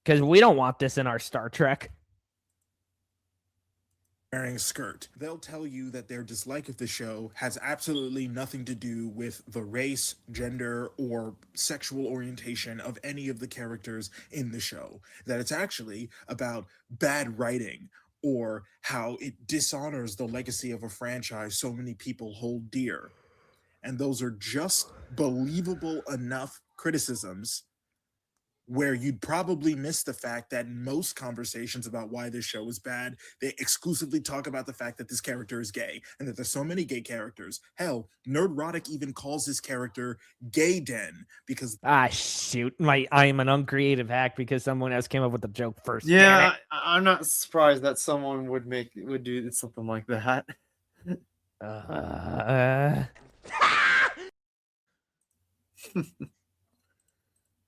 Because we don't want this in our Star Trek. wearing a skirt. They'll tell you that their dislike of the show has absolutely nothing to do with the race, gender, or sexual orientation of any of the characters in the show. That it's actually about bad writing or how it dishonors the legacy of a franchise so many people hold dear. And those are just believable enough criticisms where you'd probably miss the fact that in most conversations about why this show is bad, they exclusively talk about the fact that this character is gay and that there's so many gay characters. Hell, Nerdrotic even calls this character Gay Den because Shoot. I am an uncreative hack because someone else came up with the joke first. Damn Yeah, it. I'm not surprised that someone would do something like that.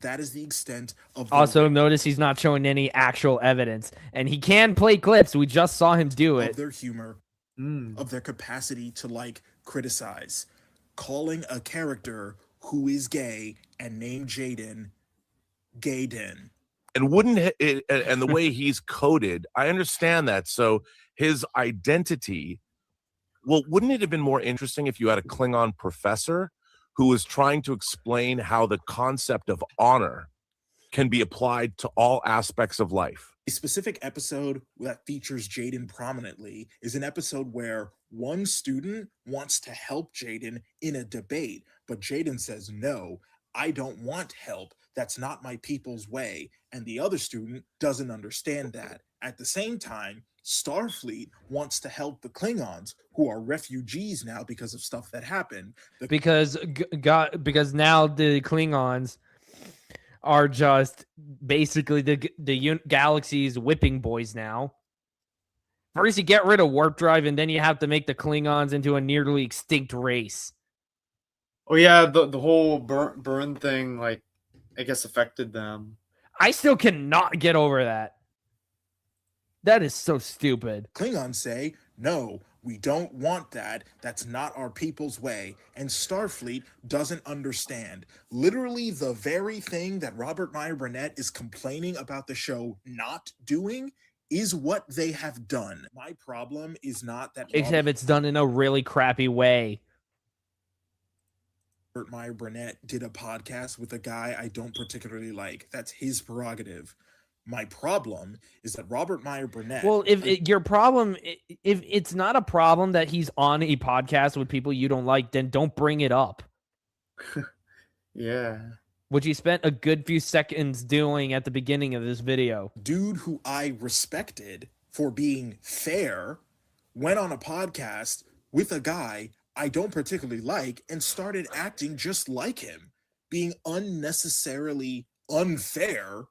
that is the extent of Also, notice he's not showing any actual evidence. And he can play clips. We just saw him do it. their humor, of their capacity to like criticize. Calling a character who is gay and named Jaden Gayden. And wouldn't it, and the way he's coded, I understand that. So his identity, well, wouldn't it have been more interesting if you had a Klingon professor who was trying to explain how the concept of honor can be applied to all aspects of life? A specific episode that features Jaden prominently is an episode where one student wants to help Jaden in a debate, but Jaden says, no, I don't want help. That's not my people's way. And the other student doesn't understand that. At the same time, Starfleet wants to help the Klingons, who are refugees now because of stuff that happened. Because now the Klingons are just basically the galaxy's whipping boys now. First, you get rid of warp drive, and then you have to make the Klingons into a nearly extinct race. Oh yeah, the whole burn thing, like, I guess affected them. I still cannot get over that. That is so stupid. Klingons say, no, We don't want that. That's not our people's way. And Starfleet doesn't understand. Literally, the very thing that Robert Meyer Burnett is complaining about the show not doing is what they have done. My problem is not that Except it's done in a really crappy way. Robert Meyer Burnett did a podcast with a guy I don't particularly like. That's his prerogative. My problem is that Robert Meyer Burnett. Well, if it's not a problem that he's on a podcast with people you don't like, then don't bring it up. Yeah. Which he spent a good few seconds doing at the beginning of this video. Dude who I respected for being fair went on a podcast with a guy I don't particularly like and started acting just like him, being unnecessarily unfair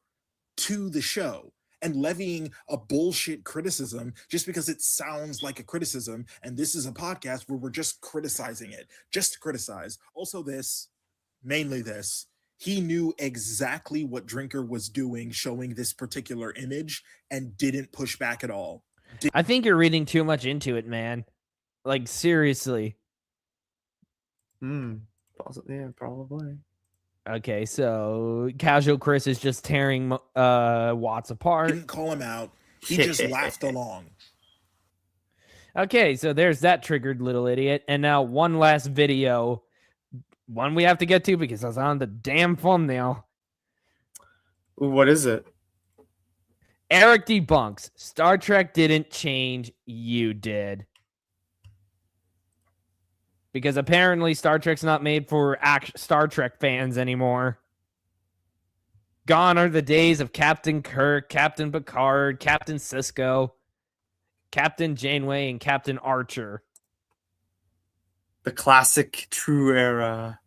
to the show and levying a bullshit criticism just because it sounds like a criticism. And this is a podcast where we're just criticizing it, just to criticize. Also mainly this, he knew exactly what Drinker was doing, showing this particular image, and didn't push back at all. I think you're reading too much into it, man. Like, seriously. Yeah, probably. Okay, so Casual Chris is just tearing Watts apart. Didn't call him out. He just laughed along. Okay, so there's that triggered little idiot. And now one last video. One we have to get to because I was on the damn thumbnail. What is it? Eric debunks. Star Trek didn't change. You did. Because apparently Star Trek's not made for Star Trek fans anymore. Gone are the days of Captain Kirk, Captain Picard, Captain Sisko, Captain Janeway, and Captain Archer. The classic true era.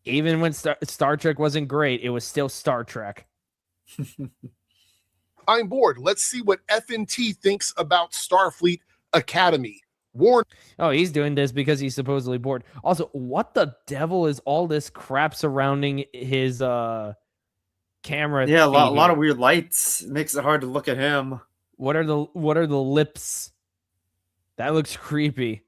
Even when Star Trek wasn't great, it was still Star Trek. I'm bored. Let's see what FNT thinks about Starfleet Academy. Warn. Oh, he's doing this because he's supposedly bored. Also, what the devil is all this crap surrounding his camera? Yeah, a lot of weird lights. It makes it hard to look at him. What are the lips? That looks creepy.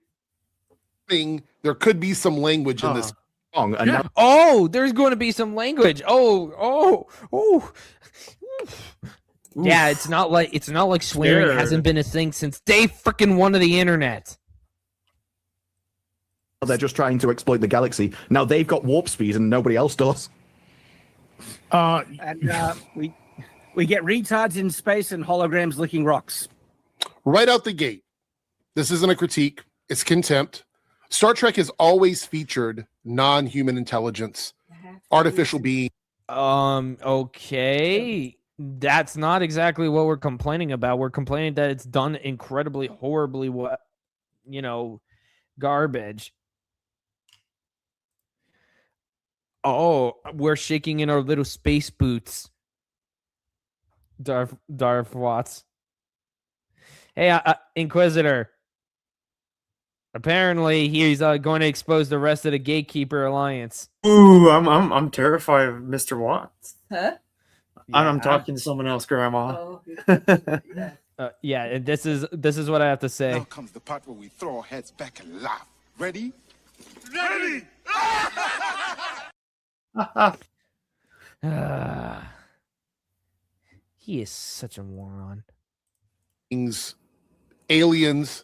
There could be some language in this song. Oh, there's going to be some language. Oh. Yeah, it's not like swearing hasn't been a thing since day freaking one of the internet. They're just trying to exploit the galaxy. Now they've got warp speed and nobody else does. We get retards in space and holograms licking rocks. Right out the gate. This isn't a critique. It's contempt. Star Trek has always featured non-human intelligence, artificial being. Okay. That's not exactly what we're complaining about. We're complaining that it's done incredibly horribly, garbage. Oh, we're shaking in our little space boots. Darth Watts. Hey, Inquisitor. Apparently, he's going to expose the rest of the Gatekeeper Alliance. Ooh, I'm terrified of Mr. Watts. Huh? I'm talking to someone else, Grandma. Oh, yeah, and this is what I have to say. Now comes the part where we throw our heads back and laugh. Ready? Ready! He is such a moron. Aliens.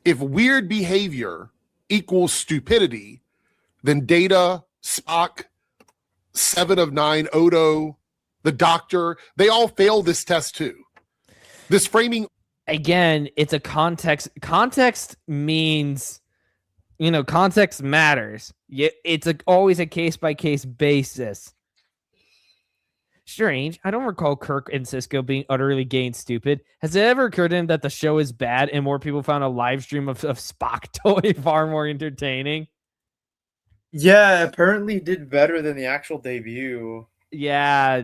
If weird behavior equals stupidity, then Data, Spock, 7 of 9, Odo, the Doctor, they all fail this test too. This framing. Again, it's a context. Context means, context matters. It's always a case-by-case basis. Strange. I don't recall Kirk and Sisko being utterly gay and stupid. Has it ever occurred to him that the show is bad and more people found a live stream of Spock toy far more entertaining? Yeah, apparently it did better than the actual debut. Yeah.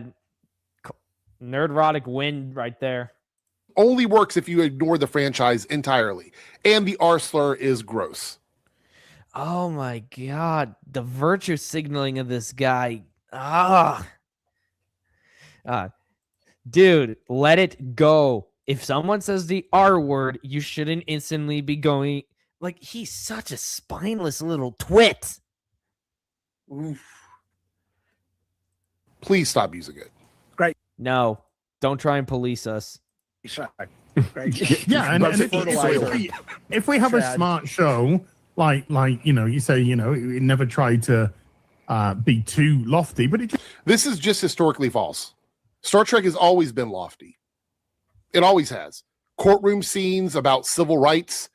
Nerdrotic win right there. Only works if you ignore the franchise entirely. And the R slur is gross. Oh my god. The virtue signaling of this guy. Dude, let it go. If someone says the R word, you shouldn't instantly be going like he's such a spineless little twit. Oof. Please stop using it. Great. No, don't try and police us. Great. Yeah, and if we have a smart show, like you say, it never tried to be too lofty, but this is just historically false. Star Trek has always been lofty. It always has. Courtroom scenes about civil rights,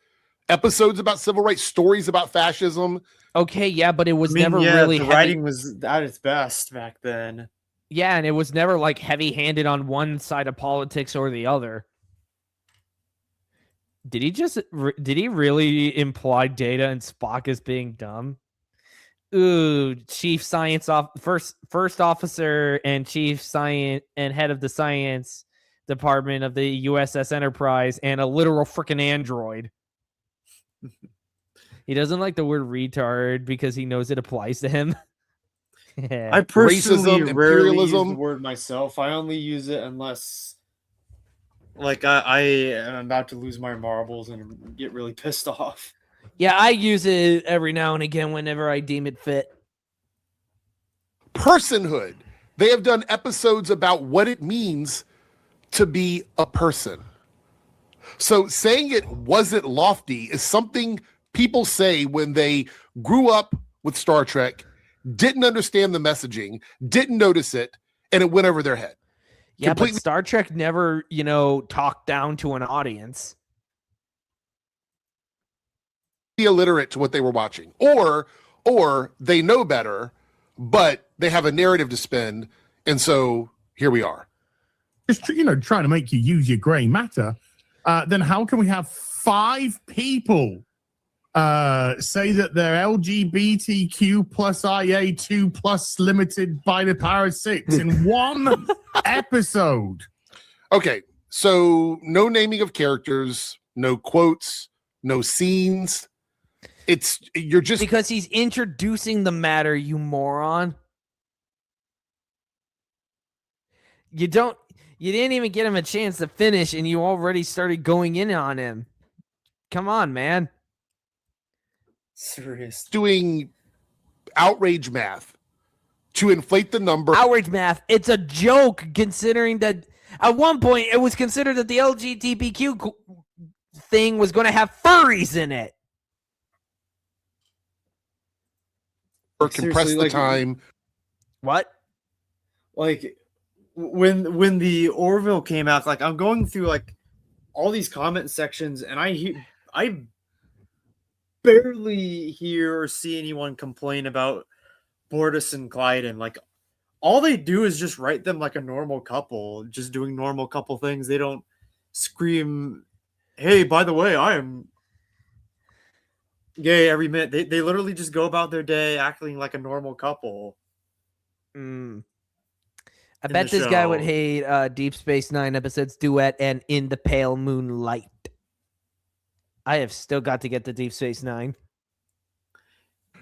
episodes about civil rights, stories about fascism. Okay, yeah, but it was never really the writing was at its best back then. Yeah, and it was never like heavy-handed on one side of politics or the other. Did he really imply Data and Spock as being dumb? Ooh, chief science first officer and chief science and head of the science department of the USS Enterprise and a literal freaking android. He doesn't like the word retard because he knows it applies to him. I personally Racism, rarely use the imperialism. word myself. I only use it unless, like, I am about to lose my marbles and get really pissed off. Yeah, I use it every now and again whenever I deem it fit. Personhood. They have done episodes about what it means to be a person. So saying it wasn't lofty is something people say when they grew up with Star Trek, didn't understand the messaging, didn't notice it, and it went over their head. Yeah, Completely- but Star Trek never, talked down to an audience. Illiterate to what they were watching, or they know better, but they have a narrative to spin, and so here we are. just trying to make you use your gray matter, then how can we have 5 people say that they're LGBTQ plus IA2 plus limited by the power of 6 in one episode? Okay, so no naming of characters, no quotes, no scenes. You're just because he's introducing the matter, you moron. You didn't even get him a chance to finish and you already started going in on him. Come on, man. Serious. Doing outrage math to inflate the number. Outrage math. It's a joke considering that at one point it was considered that the LGBTQ thing was going to have furries in it. Or compress the time. What? Like when the Orville came out, like I'm going through like all these comment sections and I barely hear or see anyone complain about Bortus and Clyden. Like all they do is just write them like a normal couple, just doing normal couple things. They don't scream, "Hey, by the way, I am gay" every minute. They literally just go about their day acting like a normal couple. I bet this guy would hate Deep Space Nine episodes Duet and In the Pale Moonlight. I have still got to get to Deep Space Nine.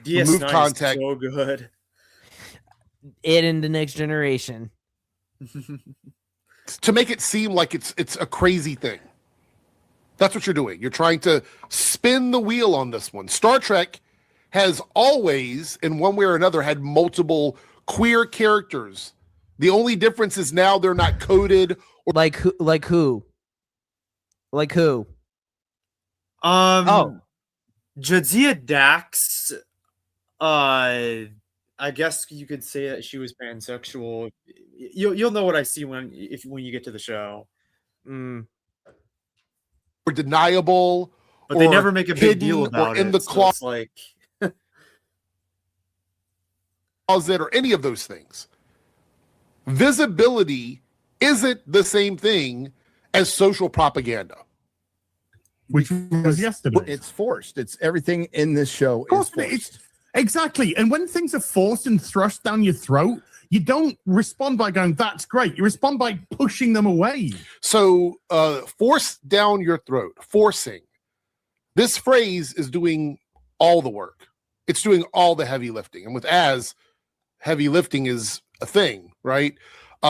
Remove DS9 contact. is so good. It in the Next Generation. To make it seem like it's a crazy thing. That's what you're doing. You're trying to spin the wheel on this one. Star Trek has always, in one way or another, had multiple queer characters. The only difference is now they're not coded. Or Like who? Jadzia Dax, I guess you could say that she was pansexual. You'll know what I see when you get to the show. Or deniable, but they or never make a big deal hidden, about or in it. the So it's like closet, or any of those things. Visibility isn't the same thing as social propaganda. Which was yesterday. It's forced. It's everything in this show is forced. Exactly. And when things are forced and thrust down your throat, you don't respond by going, "That's great." You respond by pushing them away. So, force down your throat, forcing. This phrase is doing all the work. It's doing all the heavy lifting. And with as heavy lifting is a thing, right?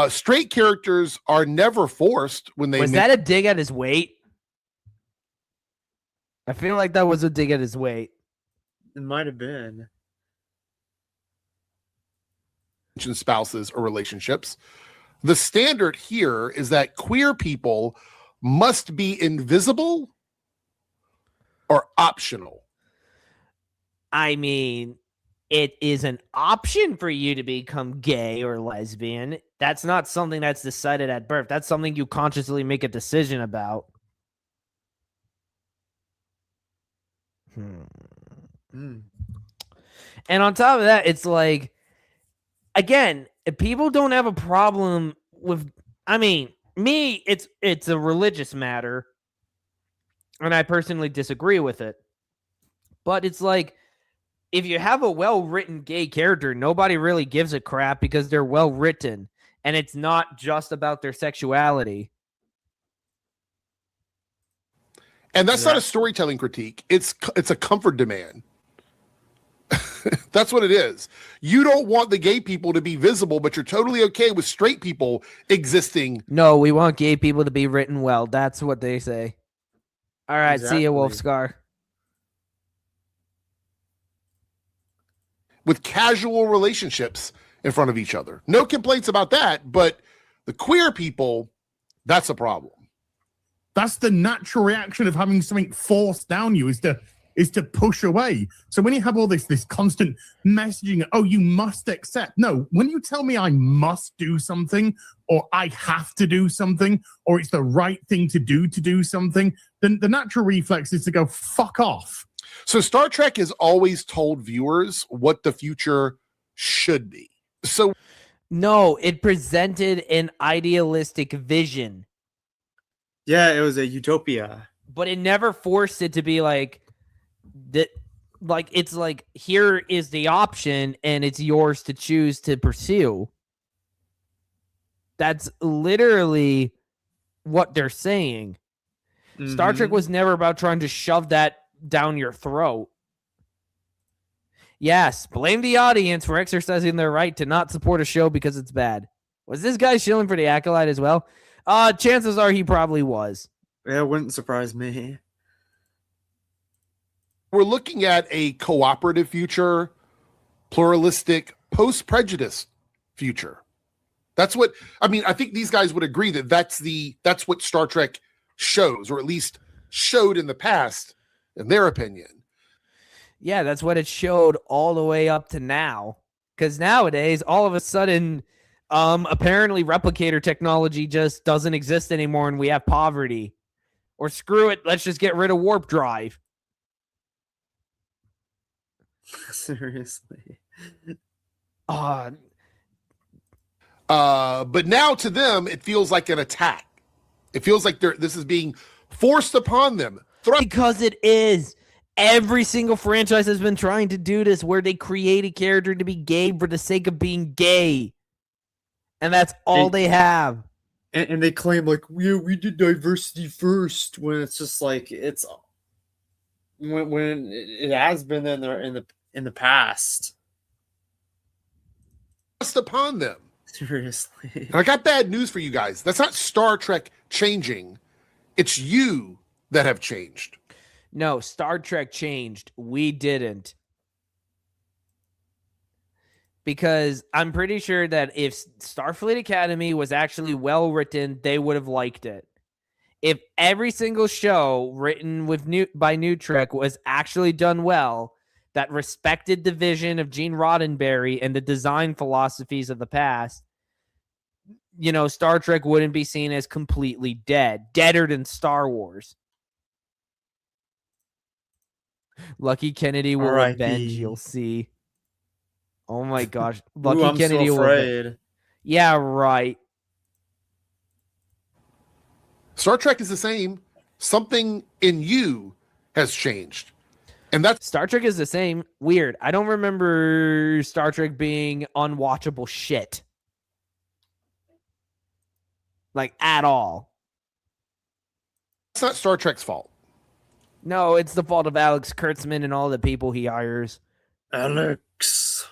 Straight characters are never forced when they Was that a dig at his weight? I feel like that was a dig at his weight. It might have been. Spouses or relationships. The standard here is that queer people must be invisible or optional. I mean, it is an option for you to become gay or lesbian. That's not something that's decided at birth. That's something you consciously make a decision about. And on top of that, it's like, again, if people don't have a problem with, I mean, me, it's a religious matter, and I personally disagree with it. But it's like, if you have a well-written gay character, nobody really gives a crap because they're well-written, and it's not just about their sexuality. And that's not a storytelling critique. It's a comfort demand. That's what it is. You don't want the gay people to be visible, but you're totally okay with straight people existing. No, we want gay people to be written well. That's what they say. All right, see you, Wolfscar. With casual relationships in front of each other. No complaints about that, but the queer people, that's a problem. That's the natural reaction of having something forced down you, is to push away. So when you have all this constant messaging, oh, you must accept. No, when you tell me I must do something, or I have to do something, or it's the right thing to do something, then the natural reflex is to go fuck off. So Star Trek has always told viewers what the future should be. So no, it presented an idealistic vision. Yeah, it was a utopia. But it never forced it to be like that. Like, it's like, here is the option and it's yours to choose to pursue. That's literally what they're saying. Star Trek was never about trying to shove that down your throat. Yes, blame the audience for exercising their right to not support a show because it's bad. Was this guy shilling for the Acolyte as well? Chances are he probably was. Yeah, it wouldn't surprise me. We're looking at a cooperative future, pluralistic, post-prejudice future. That's what, I mean, I think these guys would agree that that's what Star Trek shows, or at least showed in the past, in their opinion. Yeah, that's what it showed all the way up to now. Because nowadays, all of a sudden, apparently replicator technology just doesn't exist anymore and we have poverty. Or screw it, let's just get rid of warp drive. Seriously. But now to them, it feels like an attack. It feels like this is being forced upon them. Because it is. Every single franchise has been trying to do this, where they create a character to be gay for the sake of being gay. And that's all they have. And they claim, like, we did diversity first, when it's just like, it's when it has been in the past. Forced upon them. Seriously. And I got bad news for you guys. That's not Star Trek changing. It's you that have changed. No, Star Trek changed. We didn't. Because I'm pretty sure that if Starfleet Academy was actually well written, they would have liked it. If every single show written by New Trek was actually done well, that respected the vision of Gene Roddenberry and the design philosophies of the past, you know, Star Trek wouldn't be seen as completely deader than Star Wars. Lucky Kennedy will revenge, you'll see. Oh my gosh. Lucky I'm Kennedy so will afraid. Yeah, right. Star Trek is the same. Something in you has changed. And that's Star Trek is the same. Weird. I don't remember Star Trek being unwatchable shit. Like, at all. It's not Star Trek's fault. No, it's the fault of Alex Kurtzman and all the people he hires. Alex.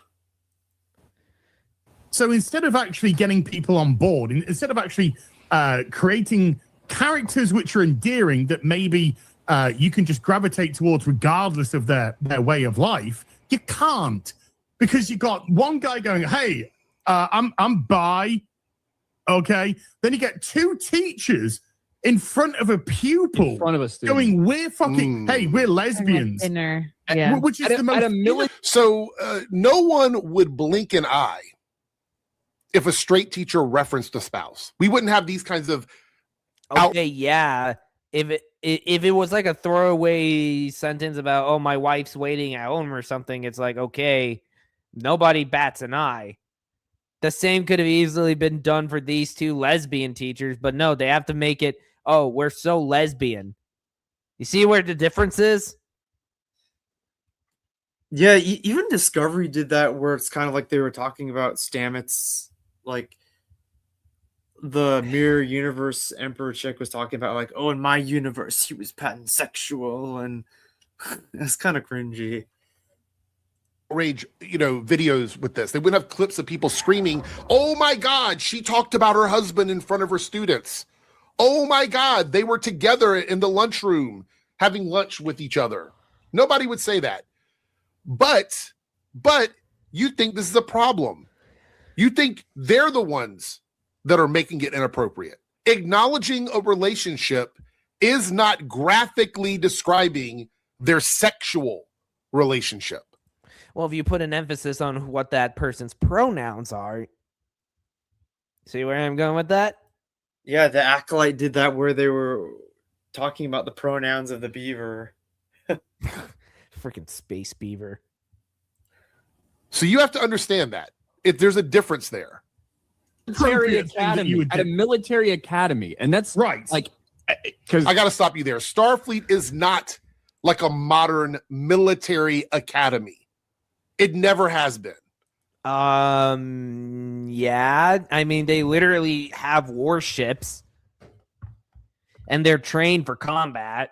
So instead of actually getting people on board, instead of actually creating characters which are endearing that maybe you can just gravitate towards regardless of their way of life, you can't, because you got one guy going, "Hey, I'm bi," okay. Then you get two teachers in front of a pupil, in front of a student, going, "We're fucking, hey, we're lesbians." Yeah. Which is the most. So no one would blink an eye if a straight teacher referenced a spouse. We wouldn't have these kinds of. Okay, yeah. If it was like a throwaway sentence about, "Oh, my wife's waiting at home" or something, it's like, okay, nobody bats an eye. The same could have easily been done for these two lesbian teachers, but no, they have to make it, "Oh, we're so lesbian." You see where the difference is? Yeah, even Discovery did that, where it's kind of like they were talking about Stamets, like the Mirror Universe Emperor chick was talking about, like, "Oh, in my universe, he was pansexual," and it's kind of cringy. Rage, videos with this. They wouldn't have clips of people screaming, "Oh my God, she talked about her husband in front of her students. Oh my God, they were together in the lunchroom having lunch with each other." Nobody would say that. But you think this is a problem. You think they're the ones that are making it inappropriate. Acknowledging a relationship is not graphically describing their sexual relationship. Well, if you put an emphasis on what that person's pronouns are, see where I'm going with that? Yeah, the Acolyte did that, where they were talking about the pronouns of the beaver. Freaking space beaver. So you have to understand that there's a difference there. Military academy, at a military academy, and that's right. Like, because I got to stop you there. Starfleet is not like a modern military academy. It never has been. Yeah. I mean, they literally have warships, and they're trained for combat.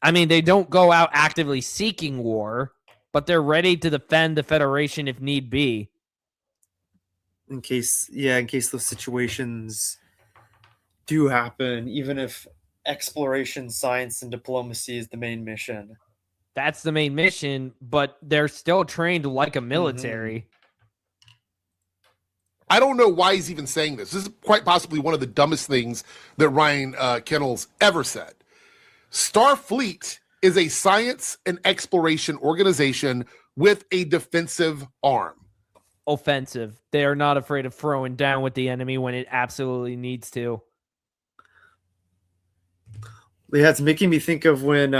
I mean, they don't go out actively seeking war, but they're ready to defend the Federation if need be. In case those situations do happen, even if exploration, science, and diplomacy is the main mission. That's the main mission, but they're still trained like a military. I don't know why he's even saying this. This is quite possibly one of the dumbest things that Ryan Kennels ever said. Starfleet is a science and exploration organization with a defensive arm. Offensive. They are not afraid of throwing down with the enemy when it absolutely needs to. Yeah, it's making me think of when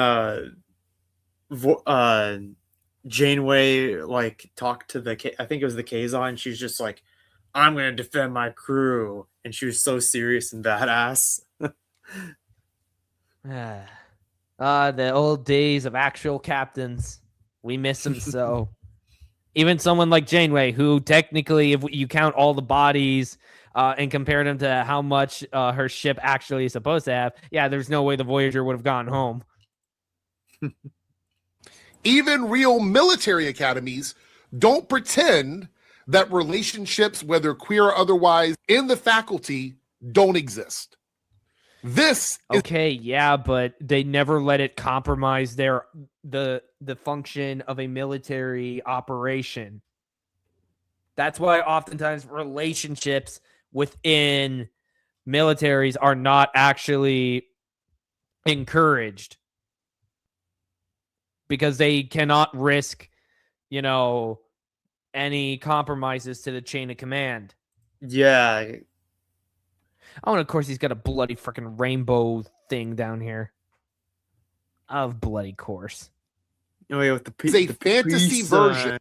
Janeway talked to I think it was the Kazon. She's just like, "I'm gonna defend my crew," and she was so serious and badass. The old days of actual captains. We miss them so. Even someone like Janeway, who technically, if you count all the bodies and compare them to how much her ship actually is supposed to have, yeah, there's no way the Voyager would have gone home. Even real military academies don't pretend that relationships, whether queer or otherwise, in the faculty don't exist. Yeah, but they never let it compromise the function of a military operation. That's why oftentimes relationships within militaries are not actually encouraged, because they cannot risk, any compromises to the chain of command. Yeah. Oh, and of course he's got a bloody freaking rainbow thing down here. Of bloody course. Oh, yeah, with it's a fantasy version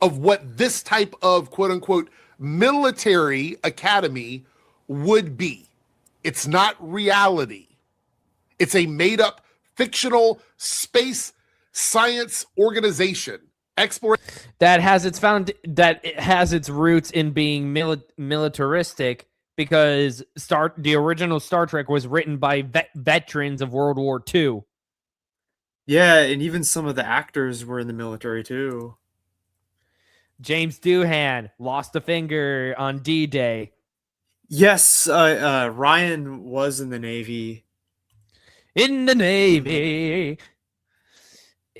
of what this type of quote unquote military academy would be. It's not reality. It's a made up fictional space science organization. That has its roots in being militaristic, because the original Star Trek was written by veterans of World War II. Yeah, and even some of the actors were in the military too. James Doohan lost a finger on D-Day. Yes, Ryan was in the Navy. In the Navy.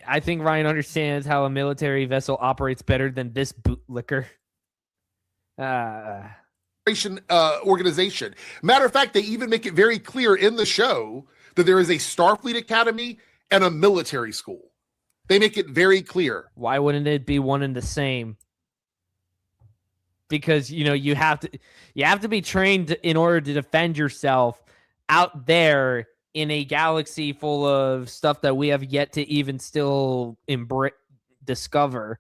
I think Ryan understands how a military vessel operates better than this bootlicker. Organization. Matter of fact, they even make it very clear in the show that there is a Starfleet Academy and a military school. They make it very clear. Why wouldn't it be one and the same? Because you have to be trained in order to defend yourself out there in a galaxy full of stuff that we have yet to even still discover.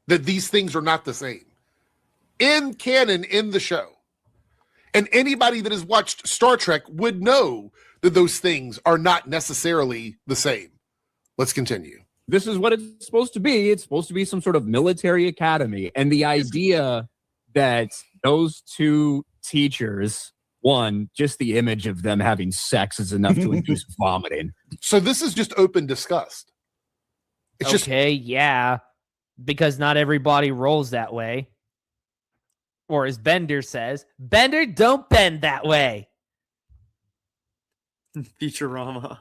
That these things are not the same. In canon, in the show. And anybody that has watched Star Trek would know that those things are not necessarily the same. Let's continue. This is what it's supposed to be. It's supposed to be some sort of military academy. And the idea that those two teachers, one, just the image of them having sex is enough to induce vomiting. So this is just open disgust. It's okay, yeah. Because not everybody rolls that way. Or as Bender says, Bender don't bend that way. Futurama.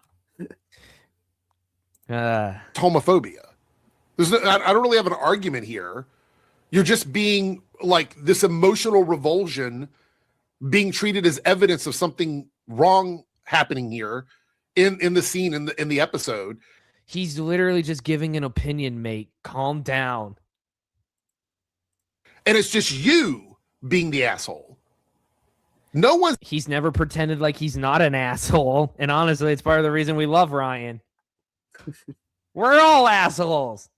Homophobia. I don't really have an argument here. You're just being like this emotional revulsion being treated as evidence of something wrong happening here in the scene in the episode. He's literally just giving an opinion, mate. Calm down. And it's just you being the asshole. He's never pretended like he's not an asshole. And honestly, it's part of the reason we love Ryan. We're all assholes.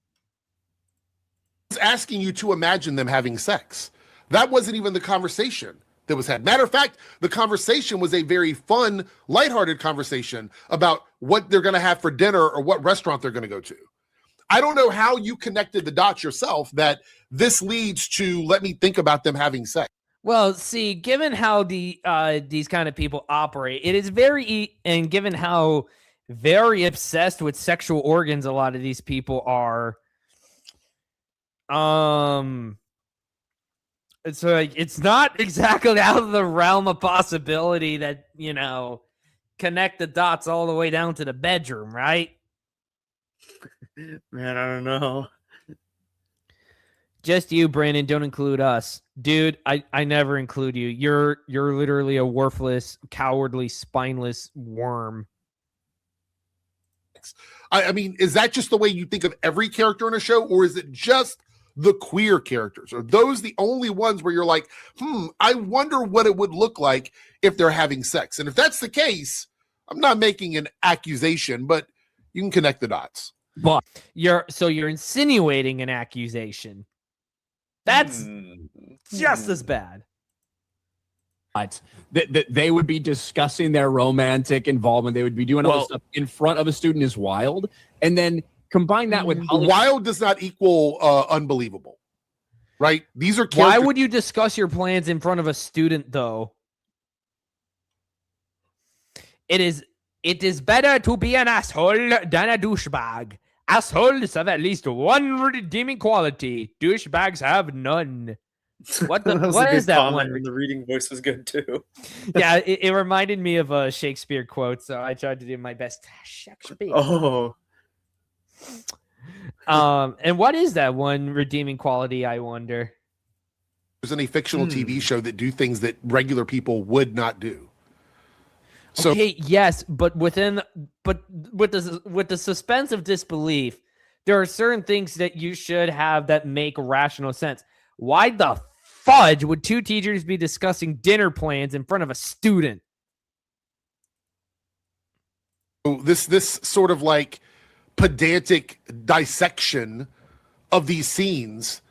It's asking you to imagine them having sex. That wasn't even the conversation that was had. Matter of fact, the conversation was a very fun, lighthearted conversation about what they're going to have for dinner or what restaurant they're going to go to. I don't know how you connected the dots yourself that this leads to let me think about them having sex. Well, see, given how these kind of people operate, it is and given how very obsessed with sexual organs a lot of these people are, it's like it's not exactly out of the realm of possibility that connect the dots all the way down to the bedroom, right? Man, I don't know. Just you, Brandon. Don't include us, dude. I never include you. You're literally a worthless, cowardly, spineless worm. I mean, is that just the way you think of every character in a show, or is it just the queer characters? Are those the only ones where you're like, I wonder what it would look like if they're having sex? And if that's the case, I'm not making an accusation, but you can connect the dots. But you're insinuating an accusation. That's just as bad. They would be discussing their romantic involvement. They would be doing all this stuff in front of a student is wild. And then combine that with wild does not equal unbelievable, right? These are characters. Why would you discuss your plans in front of a student, though? It is better to be an asshole than a douchebag. Assholes have at least one redeeming quality. Douchebags have none. What is that one? And the reading voice was good too. Yeah, it reminded me of a Shakespeare quote, so I tried to do my best. Shakespeare. Oh. And what is that one redeeming quality, I wonder? There's any fictional TV show that do things that regular people would not do. So, okay, yes, but with the suspense of disbelief, there are certain things that you should have that make rational sense. Why the fudge would two teachers be discussing dinner plans in front of a student? This sort of like pedantic dissection of these scenes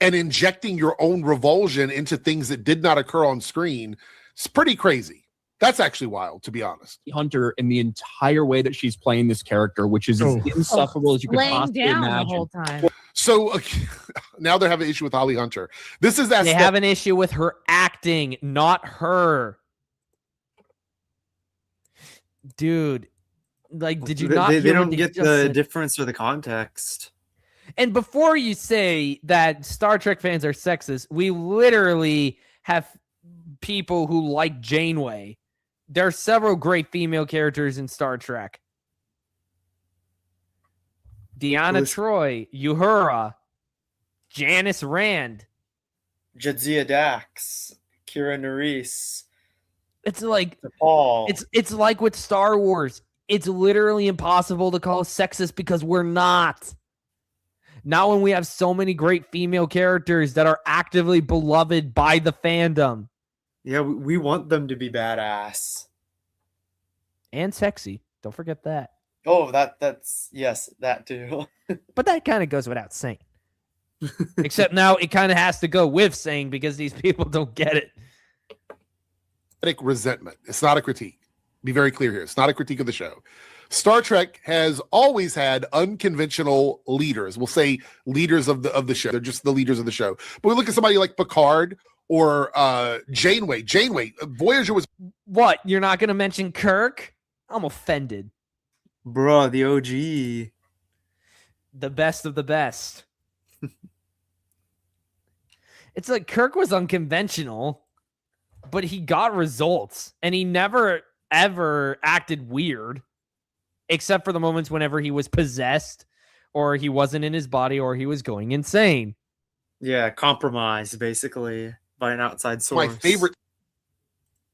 and injecting your own revulsion into things that did not occur on screen, it's pretty crazy. That's actually wild, to be honest. Hunter in the entire way that she's playing this character, which is as insufferable as you could possibly imagine. The whole time. So now they have an issue with Holly Hunter. This is that they have an issue with her acting, not her. Dude, like, did you They- not? They, hear what don't get just the said? difference or the context. And before you say that Star Trek fans are sexist, we literally have people who like Janeway. There are several great female characters in Star Trek. Deanna Who's- Troi, Uhura, Janice Rand. Jadzia Dax, Kira Nerys, It's like Paul. it's like with Star Wars. It's literally impossible to call us sexist because we're not. Now when we have so many great female characters that are actively beloved by the fandom. Yeah, we want them to be badass. And sexy. Don't forget that. Oh, that's yes, that too. But that kind of goes without saying. Except now it kind of has to go with saying because these people don't get it. Resentment. It's not a critique. Be very clear here. It's not a critique of the show. Star Trek has always had unconventional leaders. We'll say leaders of the show. They're just the leaders of the show. But we look at somebody like Picard or Janeway. Voyager was. What? You're not going to mention Kirk? I'm offended. Bruh, the OG. The best of the best. It's like Kirk was unconventional, but he got results, and he never, ever acted weird, except for the moments whenever he was possessed, or he wasn't in his body, or he was going insane. Yeah, compromised, basically, by an outside source. My favorite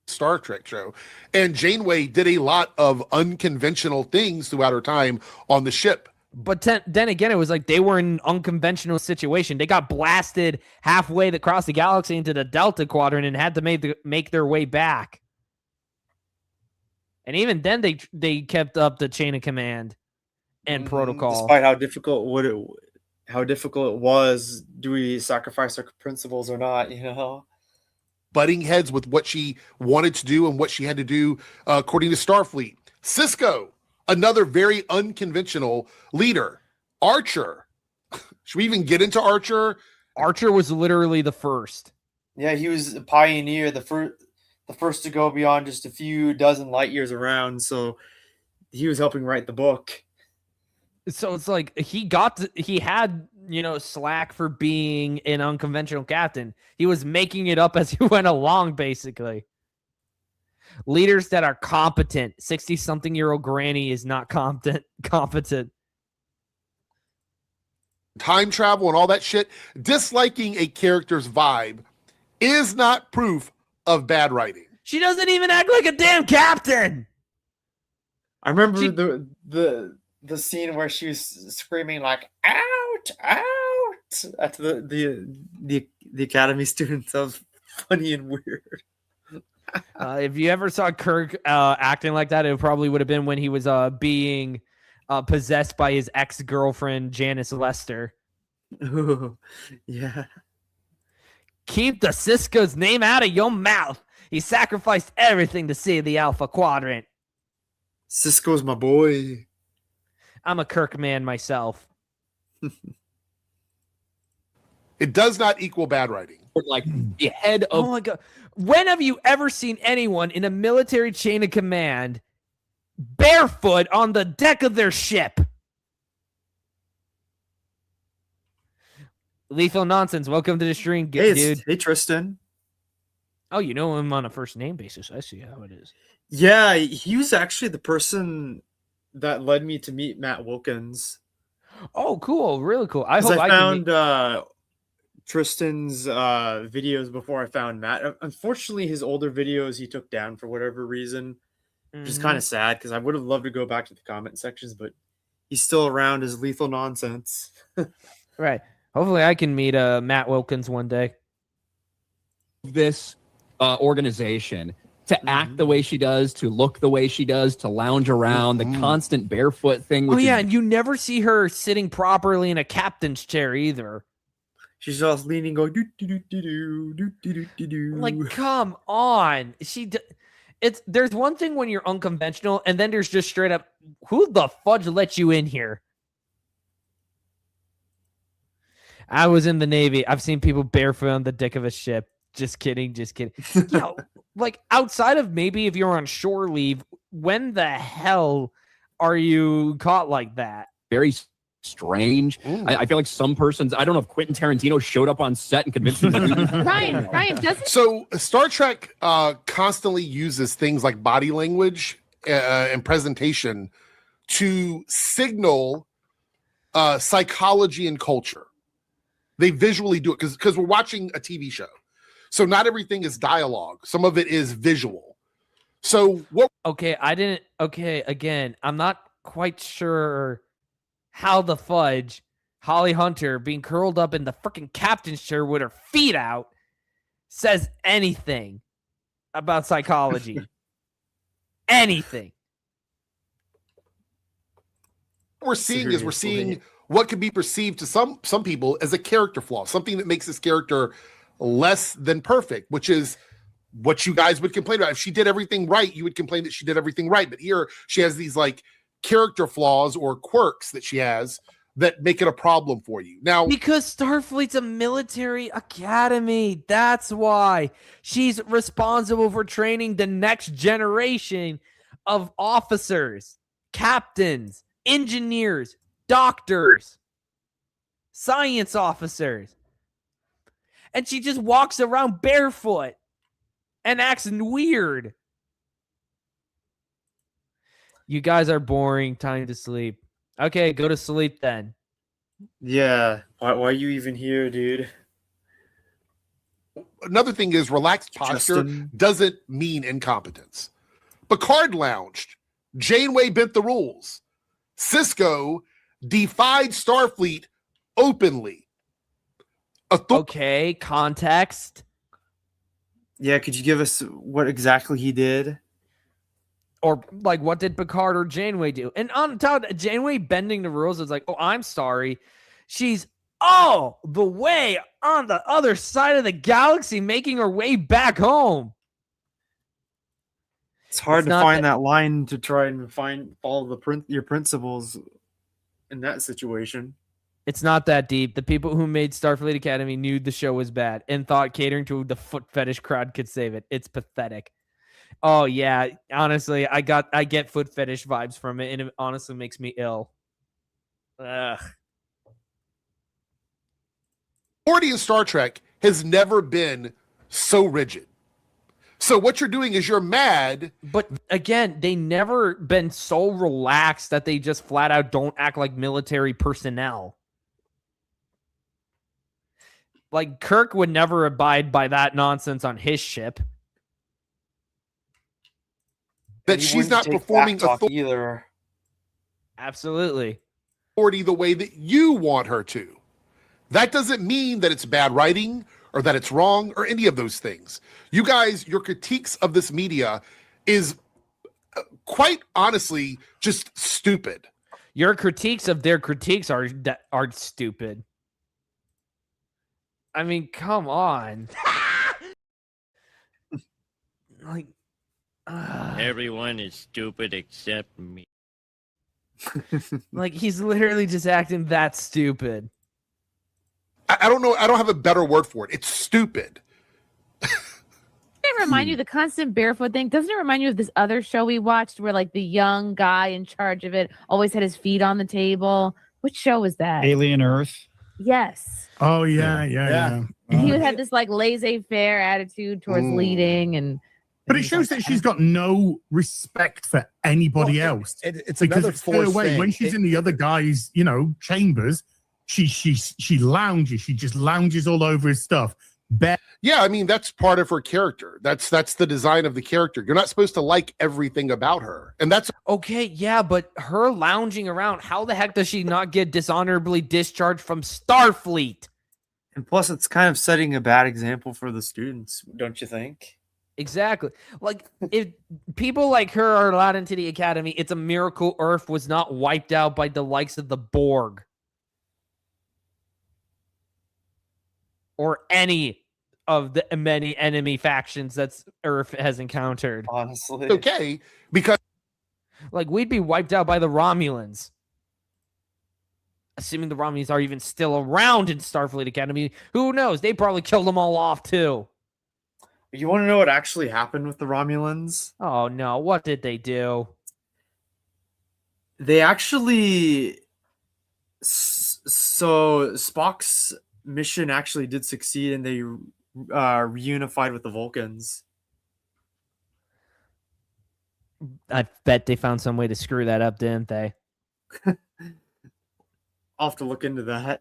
Star Trek show. And Janeway did a lot of unconventional things throughout her time on the ship. But then again, it was like they were in an unconventional situation. They got blasted halfway across the galaxy into the Delta Quadrant and had to make their way back. And even then, they kept up the chain of command and protocol. Despite how difficult it was, do we sacrifice our principles or not? You know, butting heads with what she wanted to do and what she had to do according to Starfleet. Cisco, another very unconventional leader. Archer. Should we even get into Archer? Archer was literally the first. Yeah, he was a pioneer, the first to go beyond just a few dozen light years around. So he was helping write the book. So it's like he had, slack for being an unconventional captain. He was making it up as he went along, basically. Leaders that are competent. 60-something-year-old granny is not competent. Time travel and all that shit. Disliking a character's vibe is not proof of bad writing. She doesn't even act like a damn captain. I remember the scene where she was screaming like "out, out" at the academy students. That was funny and weird. If you ever saw Kirk acting like that, it probably would have been when he was being possessed by his ex-girlfriend Janice Lester. Ooh, yeah. Keep the Cisco's name out of your mouth. He sacrificed everything to save the Alpha Quadrant. Cisco's my boy. I'm a Kirk man myself. It does not equal bad writing. Like the head of. Oh my god! When have you ever seen anyone in a military chain of command barefoot on the deck of their ship? Lethal Nonsense, welcome to the stream, dude. Hey, Tristan. Oh, you know him on a first name basis. I see how it is. Yeah, he was actually the person that led me to meet Matt Wilkins. Oh, cool. Really cool. I hope I can found Tristan's videos before I found Matt. Unfortunately, his older videos he took down for whatever reason, which is kind of sad because I would have loved to go back to the comment sections, but he's still around as Lethal Nonsense. Right. Hopefully I can meet Matt Wilkins one day. This organization to act the way she does, to look the way she does, to lounge around, the constant barefoot thing. Oh, Which yeah, and you never see her sitting properly in a captain's chair either. She's just leaning, going do do do do do do do do. Like, come on. There's one thing when you're unconventional, and then there's just straight up, who the fudge let you in here? I was in the Navy. I've seen people barefoot on the deck of a ship. Just kidding. Yo, like outside of maybe if you're on shore leave, when the hell are you caught like that? Very strange. I feel like some persons, I don't know if Quentin Tarantino showed up on set and convinced him to do this. Ryan, doesn't So Star Trek constantly uses things like body language and presentation to signal psychology and culture. They visually do it because we're watching a TV show. So not everything is dialogue. Some of it is visual. So what? Okay, again, I'm not quite sure how the fudge Holly Hunter being curled up in the freaking captain's chair with her feet out says anything about psychology. Anything. What we're seeing what could be perceived to some people as a character flaw, something that makes this character less than perfect, which is what you guys would complain about. If she did everything right, you would complain that she did everything right. But here she has these like character flaws or quirks that she has that make it a problem for you. Now, because Starfleet's a military academy, that's why she's responsible for training the next generation of officers, captains, engineers, doctors, science officers. And she just walks around barefoot and acts weird. You guys are boring. Time to sleep. Okay, go to sleep then. Yeah. Why are you even here, dude? Another thing is relaxed posture doesn't mean incompetence. Picard lounged. Janeway bent the rules. Cisco defied Starfleet openly. Okay, context. Yeah, could you give us what exactly he did? Or like, what did Picard or Janeway do? And on top of Janeway bending the rules is like, oh, I'm sorry. She's all the way on the other side of the galaxy, making her way back home. It's hard to find that line to try and follow your principles in that situation. It's not that deep. The people who made Starfleet Academy knew the show was bad and thought catering to the foot fetish crowd could save it. It's pathetic. Oh yeah, honestly, I get foot fetish vibes from it, and it honestly makes me ill. Ugh. Authority in Star Trek has never been so rigid. So what you're doing is you're mad. But again, they never been so relaxed that they just flat out don't act like military personnel. Like Kirk would never abide by that nonsense on his ship. That she's not performing authority either. Absolutely. Authority the way that you want her to. That doesn't mean that it's bad writing or that it's wrong or any of those things. You guys, your critiques of this media is quite honestly just stupid. Your critiques of their critiques are stupid. I mean, come on. Like, everyone is stupid except me. like he's literally just acting that stupid. I don't know. I don't have a better word for it. It's stupid. Doesn't it remind you the constant barefoot thing? Doesn't it remind you of this other show we watched where like the young guy in charge of it always had his feet on the table? Which show was that? Alien Earth. Yes. Oh yeah. And he would have this like laissez-faire attitude towards leading, and but it shows that she's got no respect for anybody else. It's because another it's her forced way. thing. When she's in the other guy's, chambers, she lounges. She just lounges all over his stuff. Yeah, I mean that's part of her character. That's the design of the character. You're not supposed to like everything about her, and that's okay. Yeah, but her lounging around, how the heck does she not get dishonorably discharged from Starfleet? And plus, it's kind of setting a bad example for the students, don't you think? Exactly. Like, if people like her are allowed into the academy, it's a miracle Earth was not wiped out by the likes of the Borg. Or any of the many enemy factions that Earth has encountered. Honestly. Okay, because like we'd be wiped out by the Romulans. Assuming the Romulans are even still around in Starfleet Academy. Who knows? They probably killed them all off too. You want to know what actually happened with the Romulans? Oh no, what did they do? They actually so Spock's mission actually did succeed, and they reunified with the Vulcans. I bet they found some way to screw that up, didn't they? I'll have to look into that.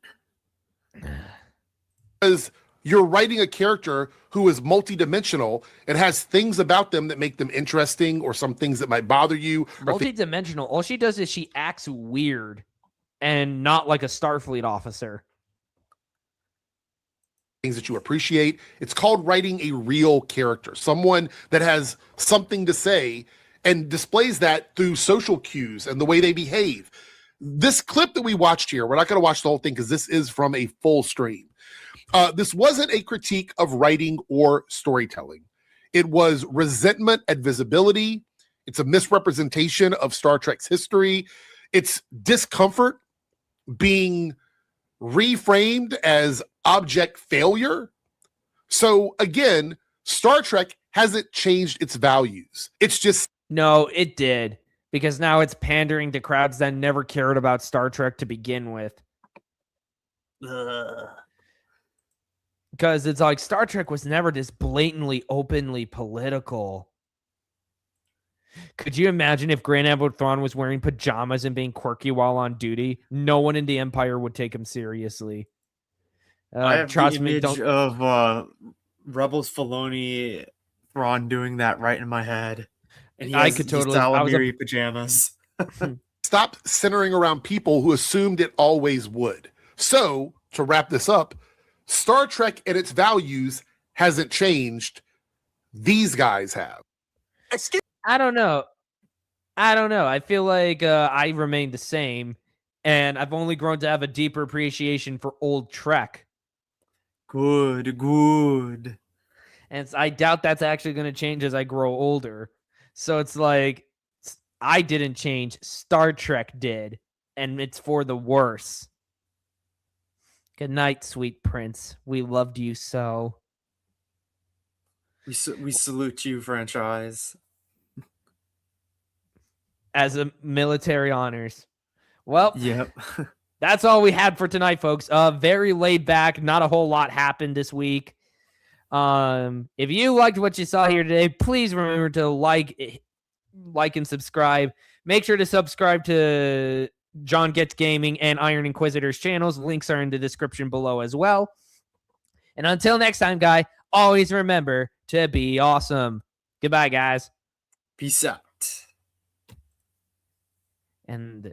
Because you're writing a character who is multidimensional and has things about them that make them interesting, or some things that might bother you. Multi-dimensional. All she does is she acts weird and not like a Starfleet officer. Things that you appreciate. It's called writing a real character, someone that has something to say and displays that through social cues and the way they behave. This clip that we watched here, we're not going to watch the whole thing because this is from a full stream. This wasn't a critique of writing or storytelling. It was resentment at visibility. It's a misrepresentation of Star Trek's history. It's discomfort being reframed as object failure. So again, Star Trek hasn't changed its values. It's just... No, it did. Because now it's pandering to crowds that never cared about Star Trek to begin with. Because it's like Star Trek was never this blatantly, openly political. Could you imagine if Grand Admiral Thrawn was wearing pajamas and being quirky while on duty? No one in the Empire would take him seriously. I have the image of Rebels Filoni Thrawn doing that right in my head. And I could totally. Pajamas. Stop centering around people who assumed it always would. So, to wrap this up, Star Trek and its values hasn't changed. These guys have. I don't know. I feel like I remain the same, and I've only grown to have a deeper appreciation for old Trek. Good. And I doubt that's actually going to change as I grow older. So it's like, I didn't change. Star Trek did. And it's for the worse. Good night, sweet prince. We loved you so. We salute you, franchise. As a military honors. Well, yep. That's all we had for tonight, folks. Very laid back. Not a whole lot happened this week. If you liked what you saw here today, please remember to like and subscribe. Make sure to subscribe to John Gets Gaming and Iron Inquisitor's channels. Links are in the description below as well. And until next time, guy, always remember to be awesome. Goodbye, guys. Peace out. And